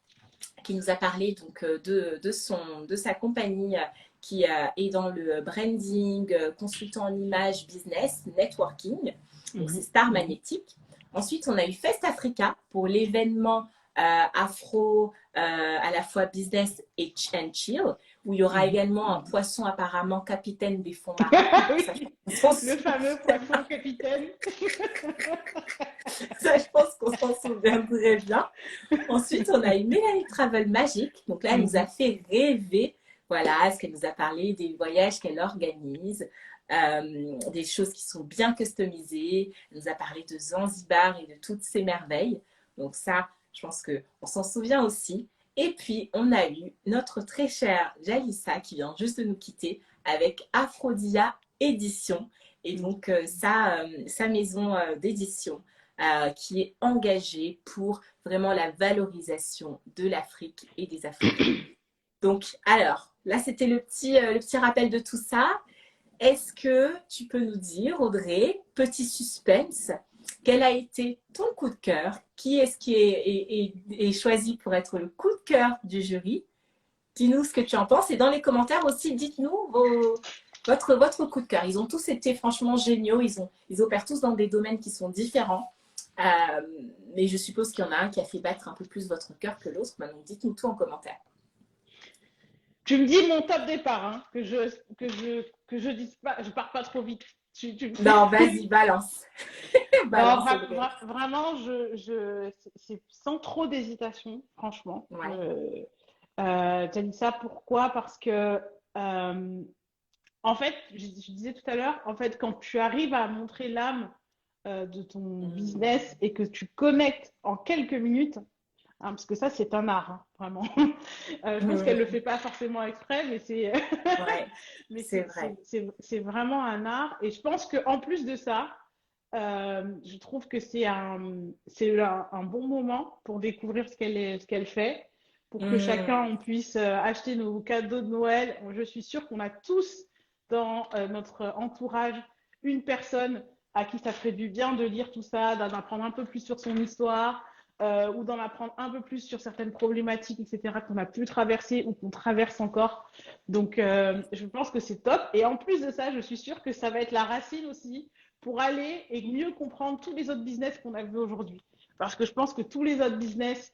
qui nous a parlé donc de sa compagnie qui est dans le branding, consultant en image, business, networking. Donc c'est mhm, Star Magnétique. Ensuite, on a eu Fest Africa pour l'événement afro à la fois business et and chill, où il y aura mhm. également un poisson apparemment capitaine des fonds marins. Donc ça, Oui, je pense, le fameux poisson capitaine. ça, je pense qu'on s'en souviendrait bien. Ensuite, on a eu Mélanie Travel Magique. Donc là, elle nous a Mhm. fait rêver. Voilà, ce qu'elle nous a parlé des voyages qu'elle organise, des choses qui sont bien customisées. Elle nous a parlé de Zanzibar et de toutes ces merveilles. Donc ça, je pense qu'on s'en souvient aussi. Et puis, on a eu notre très chère Jalissa qui vient juste de nous quitter avec Aphrodia Édition. Et donc, sa maison d'édition qui est engagée pour vraiment la valorisation de l'Afrique et des Africains. Donc, alors, là, c'était le petit rappel de tout ça. Est-ce que tu peux nous dire, Audrey, petit suspense, quel a été ton coup de cœur? Qui est-ce qui est choisi pour être le coup de cœur du jury? Dis-nous ce que tu en penses et dans les commentaires aussi, dites-nous votre coup de cœur. Ils ont tous été franchement géniaux. Ils opèrent tous dans des domaines qui sont différents. Euh, mais je suppose qu'il y en a un qui a fait battre un peu plus votre cœur que l'autre. Maintenant, dites-nous tout en commentaire. Tu me dis mon top départ, hein, que je dise pas, je pars pas trop vite. Tu me Non, fais. vas-y, balance. Non, Balance, Audrey. vraiment, c'est sans trop d'hésitation, franchement. Ouais. T'as dit ça pourquoi? Parce que, en fait, je disais tout à l'heure, en fait, quand tu arrives à montrer l'âme de ton Mmh. business et que tu connectes en quelques minutes, hein, parce que ça, c'est un art, hein, vraiment. Je pense qu'elle ne le Mmh. fait pas forcément exprès, mais Ouais, mais c'est vrai. c'est vraiment un art. Et je pense qu'en plus de ça, je trouve que c'est un bon moment pour découvrir ce qu'elle fait, pour que chacun Mmh. on puisse acheter nos cadeaux de Noël. Je suis sûre qu'on a tous dans notre entourage une personne à qui ça ferait du bien de lire tout ça, d'en apprendre un peu plus sur son histoire, ou d'en apprendre un peu plus sur certaines problématiques, etc., qu'on a pu traverser ou qu'on traverse encore. Donc, je pense que c'est top. Et en plus de ça, je suis sûre que ça va être la racine aussi pour aller et mieux comprendre tous les autres business qu'on a vus aujourd'hui. Parce que je pense que tous les autres business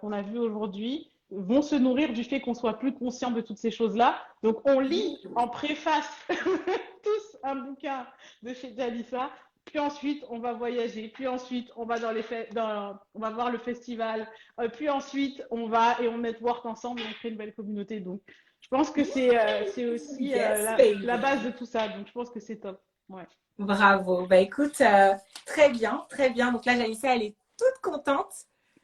qu'on a vus aujourd'hui, vont se nourrir du fait qu'on soit plus conscient de toutes ces choses-là. Donc, on lit en préface tous un bouquin de chez Jalissa. Puis ensuite, on va voyager. Puis ensuite, on va on va voir le festival. Puis ensuite, on va et on network ensemble et on crée une belle communauté. Donc, je pense que c'est aussi Yes, baby. la base de tout ça. Donc, je pense que c'est top. Ouais. Bravo. Bah écoute, très bien, très bien. Donc là, Jalissa, elle est toute contente.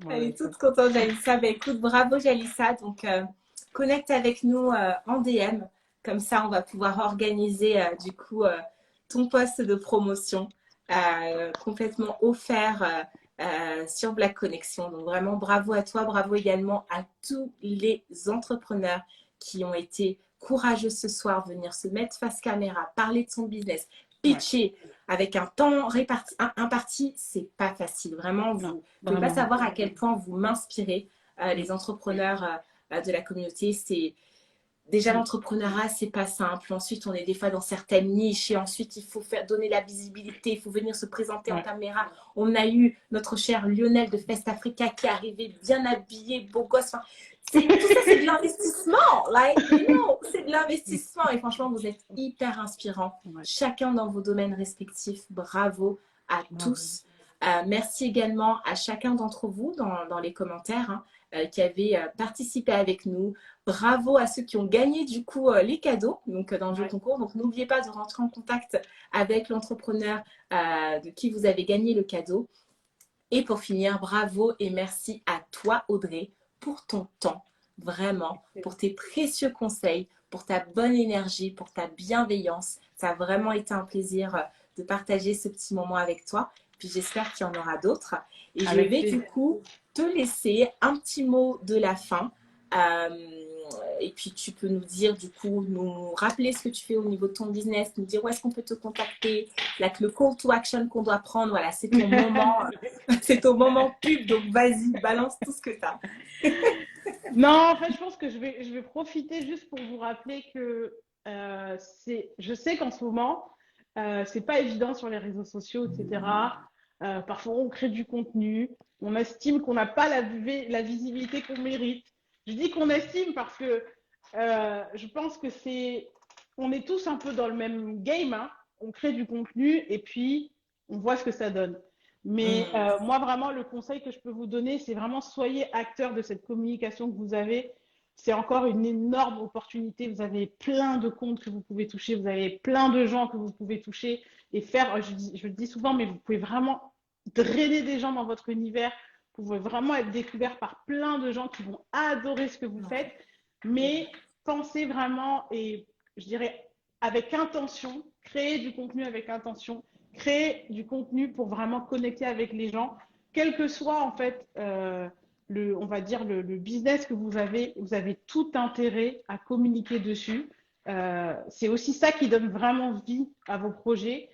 Elle Ouais, est toute contente, Jalissa. Bah écoute, bravo, Jalissa. Donc, connecte avec nous en DM. Comme ça, on va pouvoir organiser du coup ton poste de promotion complètement offert sur Black Connection. Donc, vraiment, bravo à toi. Bravo également à tous les entrepreneurs qui ont été courageux ce soir, venir se mettre face caméra, parler de son business, pitcher avec un temps réparti, imparti, c'est pas facile. Vraiment, vous ne pouvez pas savoir à quel point vous m'inspirez, les entrepreneurs de la communauté. C'est déjà l'entrepreneuriat, c'est pas simple. Ensuite, on est des fois dans certaines niches et ensuite, il faut donner la visibilité, il faut venir se présenter en caméra. On a eu notre cher Lionel de Fest Africa qui est arrivé bien habillé, beau gosse. Enfin, tout ça, c'est de l'investissement. Like, c'est de l'investissement. Et franchement, vous êtes hyper inspirants. Chacun dans vos domaines respectifs. Bravo à tous. Merci également à chacun d'entre vous dans les commentaires qui avaient participé avec nous. Bravo à ceux qui ont gagné du coup les cadeaux dans le jeu concours. Donc n'oubliez pas de rentrer en contact avec l'entrepreneur de qui vous avez gagné le cadeau. Et pour finir, bravo et merci à toi Audrey pour ton temps, vraiment, pour tes précieux conseils, pour ta bonne énergie, pour ta bienveillance. Ça a vraiment été un plaisir de partager ce petit moment avec toi. Puis j'espère qu'il y en aura d'autres. Et je vais du coup te laisser un petit mot de la fin. Et puis tu peux nous dire du coup, nous rappeler ce que tu fais au niveau de ton business, nous dire où est-ce qu'on peut te contacter, le call to action qu'on doit prendre. Voilà, c'est ton moment, c'est ton moment pub. Donc vas-y, balance tout ce que tu as. Non, en fait, je pense que je vais profiter juste pour vous rappeler que je sais qu'en ce moment, c'est pas évident sur les réseaux sociaux, etc. Parfois, on crée du contenu, on estime qu'on n'a pas la visibilité qu'on mérite. Je dis qu'on estime parce que je pense que on est tous un peu dans le même game. On crée du contenu et puis on voit ce que ça donne. Mais moi, vraiment, le conseil que je peux vous donner, c'est vraiment soyez acteur de cette communication que vous avez. C'est encore une énorme opportunité. Vous avez plein de comptes que vous pouvez toucher. Vous avez plein de gens que vous pouvez toucher et faire. Je le dis souvent, mais vous pouvez vraiment drainer des gens dans votre univers. Vous pouvez vraiment être découvert par plein de gens qui vont adorer ce que vous faites. Mais pensez vraiment, et je dirais avec intention, créer du contenu avec intention, créer du contenu pour vraiment connecter avec les gens, quel que soit en fait on va dire le business que vous avez tout intérêt à communiquer dessus. C'est aussi ça qui donne vraiment vie à vos projets.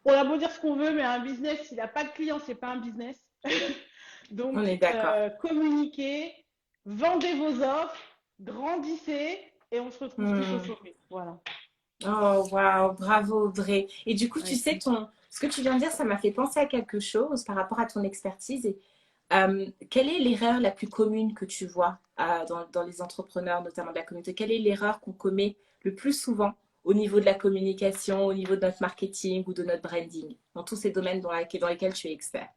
On a beau dire ce qu'on veut, mais un business, s'il n'a pas de clients, c'est pas un business. Donc, communiquez, vendez vos offres, grandissez et on se retrouve tous au sommet. Voilà. Oh, waouh, bravo Audrey. Et du coup, tu sais, ce que tu viens de dire, ça m'a fait penser à quelque chose par rapport à ton expertise. Et, quelle est l'erreur la plus commune que tu vois dans les entrepreneurs, notamment de la communauté? Quelle est l'erreur qu'on commet le plus souvent au niveau de la communication, au niveau de notre marketing ou de notre branding, dans tous ces domaines dans lesquels tu es expert?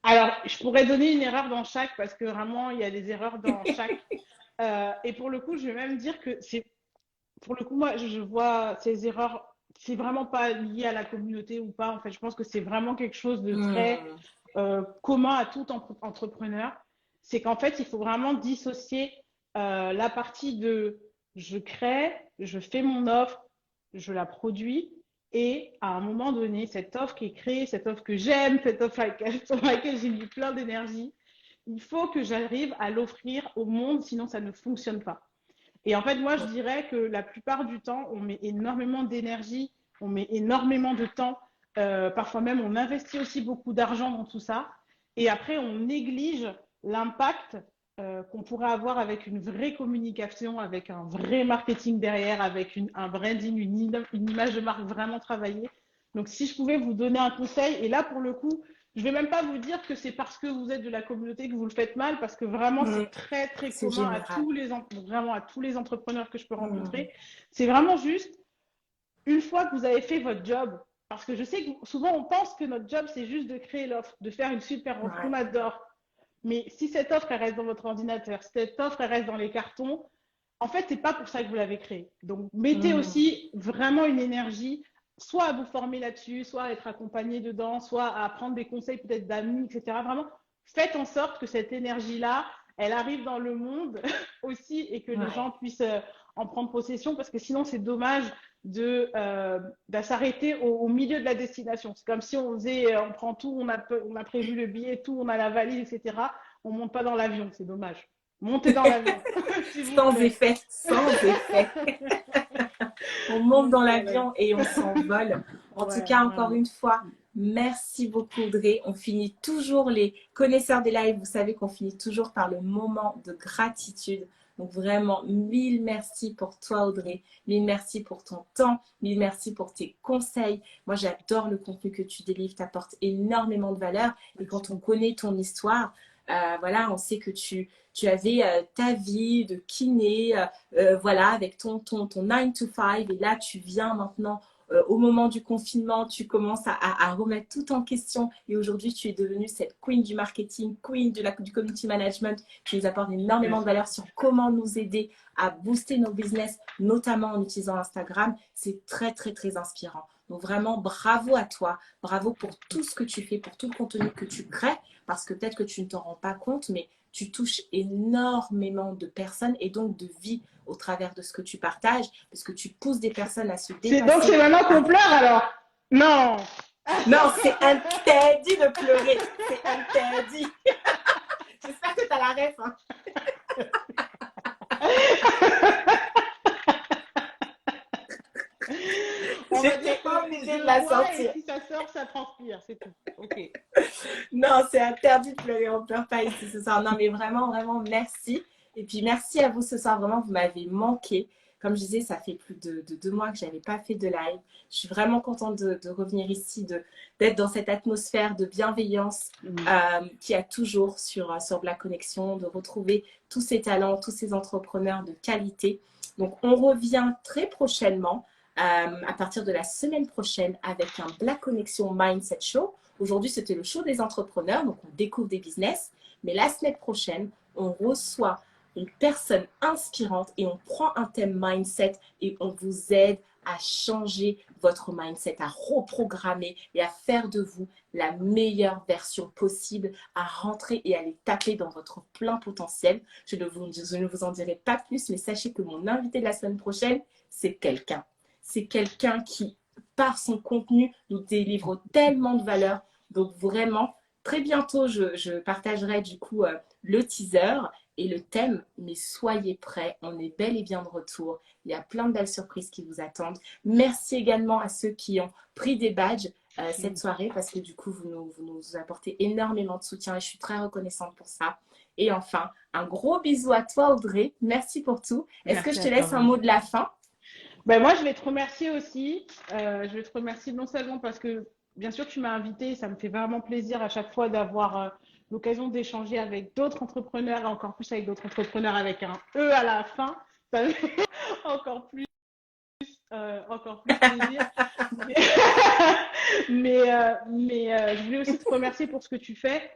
Alors, je pourrais donner une erreur dans chaque parce que vraiment, il y a des erreurs dans chaque. Et pour le coup, je vais même dire que pour le coup, moi, je vois ces erreurs, c'est vraiment pas lié à la communauté ou pas. En fait, je pense que c'est vraiment quelque chose de très commun à tout entrepreneur. C'est qu'en fait, il faut vraiment dissocier la partie de je crée, je fais mon offre, je la produis. Et à un moment donné, cette offre qui est créée, cette offre que j'aime, cette offre sur laquelle j'ai mis plein d'énergie, il faut que j'arrive à l'offrir au monde, sinon ça ne fonctionne pas. Et en fait, moi, je dirais que la plupart du temps, on met énormément d'énergie, on met énormément de temps. Parfois même, on investit aussi beaucoup d'argent dans tout ça. Et après, on néglige l'impact qu'on pourrait avoir avec une vraie communication, avec un vrai marketing derrière, avec un branding, une image de marque vraiment travaillée. Donc, si je pouvais vous donner un conseil, et là, pour le coup, Je vais même pas vous dire que c'est parce que vous êtes de la communauté que vous le faites mal, parce que vraiment, c'est très, très C'est commun à général. vraiment à tous les entrepreneurs que je peux Mm. rencontrer. C'est vraiment juste, une fois que vous avez fait votre job, parce que je sais que souvent, on pense que notre job, c'est juste de créer l'offre, de faire une super offre qu'on Ouais. adore. Mais si cette offre, elle reste dans votre ordinateur, si cette offre, elle reste dans les cartons, en fait, c'est pas pour ça que vous l'avez créée. Donc, mettez Mm. aussi vraiment une énergie, soit à vous former là-dessus, soit à être accompagné dedans, soit à prendre des conseils peut-être d'amis, etc. Vraiment, faites en sorte que cette énergie-là, elle arrive dans le monde aussi et que les Ouais. gens puissent en prendre possession, parce que sinon, c'est dommage de s'arrêter au milieu de la destination. C'est comme si on faisait, on prend tout, on a prévu le billet, tout, on a la valise, etc. On monte pas dans l'avion, c'est dommage. Montez dans l'avion, s'il vous Sans plaît. effet, sans effet. On monte dans Voilà. l'avion et on s'envole. En tout Ouais, cas, encore vraiment. une fois, merci beaucoup Audrey. On finit toujours, les connaisseurs des lives, vous savez qu'on finit toujours par le moment de gratitude. Donc vraiment, mille merci pour toi Audrey, mille merci pour ton temps, mille merci pour tes conseils. Moi, j'adore le contenu que tu délivres, t'apportes énormément de valeur. Et quand on connaît ton histoire, voilà, on sait que tu avais ta vie de kiné, voilà, avec ton 9 to 5. Et là, tu viens maintenant, au moment du confinement, tu commences à remettre tout en question. Et aujourd'hui, tu es devenue cette queen du marketing, queen du community management, qui nous apporte énormément de valeur sur comment nous aider à booster nos business, notamment en utilisant Instagram. C'est très, très, très inspirant. Donc vraiment, bravo à toi. Bravo pour tout ce que tu fais, pour tout le contenu que tu crées. Parce que peut-être que tu ne t'en rends pas compte, mais tu touches énormément de personnes et donc de vie au travers de ce que tu partages, parce que tu pousses des personnes à se Donc, dépasser. c'est maintenant qu'on pleure alors? Non. Non, c'est interdit de pleurer. C'est interdit. J'espère que tu as la ref. Hein. J'étais obligée de la sortir. Et si ça sort, ça transpire, c'est tout. Ok. Non, c'est interdit de pleurer. On ne pleure pas ici ce soir. Non, mais vraiment, vraiment, merci. Et puis, merci à vous ce soir. Vraiment, vous m'avez manqué. Comme je disais, ça fait plus de 2 mois que je n'avais pas fait de live. Je suis vraiment contente de revenir ici, d'être dans cette atmosphère de bienveillance qu'il y a toujours sur Black Connection, de retrouver tous ces talents, tous ces entrepreneurs de qualité. Donc, on revient très prochainement, à partir de la semaine prochaine, avec un Black Connection Mindset Show. Aujourd'hui, c'était le show des entrepreneurs, donc on découvre des business. Mais la semaine prochaine, on reçoit une personne inspirante et on prend un thème mindset et on vous aide à changer votre mindset, à reprogrammer et à faire de vous la meilleure version possible, à rentrer et à aller taper dans votre plein potentiel. Je ne vous en dirai pas plus, mais sachez que mon invité de la semaine prochaine, c'est quelqu'un. C'est quelqu'un qui, par son contenu, nous délivre tellement de valeur. Donc vraiment, très bientôt, je partagerai du coup le teaser et le thème, mais soyez prêts, on est bel et bien de retour. Il y a plein de belles surprises qui vous attendent. Merci également à ceux qui ont pris des badges cette soirée, parce que du coup, vous nous apportez énormément de soutien et je suis très reconnaissante pour ça. Et enfin, un gros bisou à toi Audrey, merci pour tout. Est-ce que je te laisse un mot de la fin? Ben moi, je vais te remercier aussi. Je vais te remercier non seulement parce que, bien sûr, tu m'as invité, ça me fait vraiment plaisir à chaque fois d'avoir l'occasion d'échanger avec d'autres entrepreneurs, et encore plus avec d'autres entrepreneurs avec un E à la fin. Ça me fait encore plus plaisir. Mais je voulais aussi te remercier pour ce que tu fais.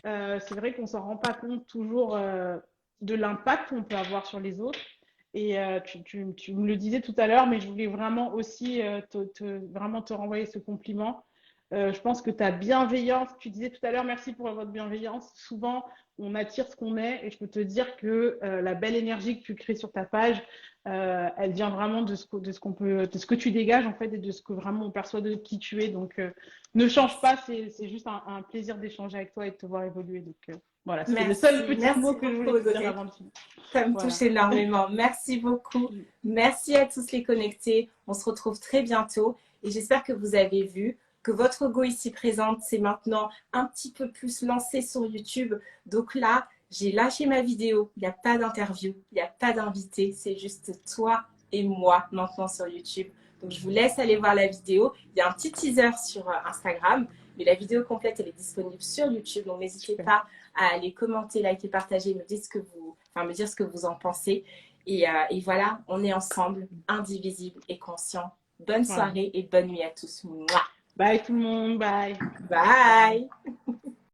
C'est vrai qu'on ne s'en rend pas compte toujours de l'impact qu'on peut avoir sur les autres. Et tu me le disais tout à l'heure, mais je voulais vraiment aussi vraiment te renvoyer ce compliment. Je pense que ta bienveillance, tu disais tout à l'heure, merci pour votre bienveillance. Souvent, on attire ce qu'on est et je peux te dire que la belle énergie que tu crées sur ta page, elle vient vraiment de ce que tu dégages en fait et de ce que vraiment on perçoit de qui tu es. Donc, ne change pas, c'est juste un plaisir d'échanger avec toi et de te voir évoluer. Donc, voilà, c'est le seul petit mot que je voulais te dire avant de finir. Ça me touche énormément. Merci beaucoup. Merci à tous les connectés. On se retrouve très bientôt et j'espère que vous avez vu que votre go ici présente, c'est maintenant un petit peu plus lancé sur YouTube. Donc là, j'ai lâché ma vidéo. Il n'y a pas d'interview, il n'y a pas d'invité. C'est juste toi et moi maintenant sur YouTube. Donc je vous laisse aller voir la vidéo. Il y a un petit teaser sur Instagram. Mais la vidéo complète, elle est disponible sur YouTube. Donc, n'hésitez pas à aller commenter, liker, partager, me dire ce que vous en pensez. Et voilà, on est ensemble, indivisibles et conscients. Bonne soirée et bonne nuit à tous. Mouah. Bye tout le monde, bye. Bye.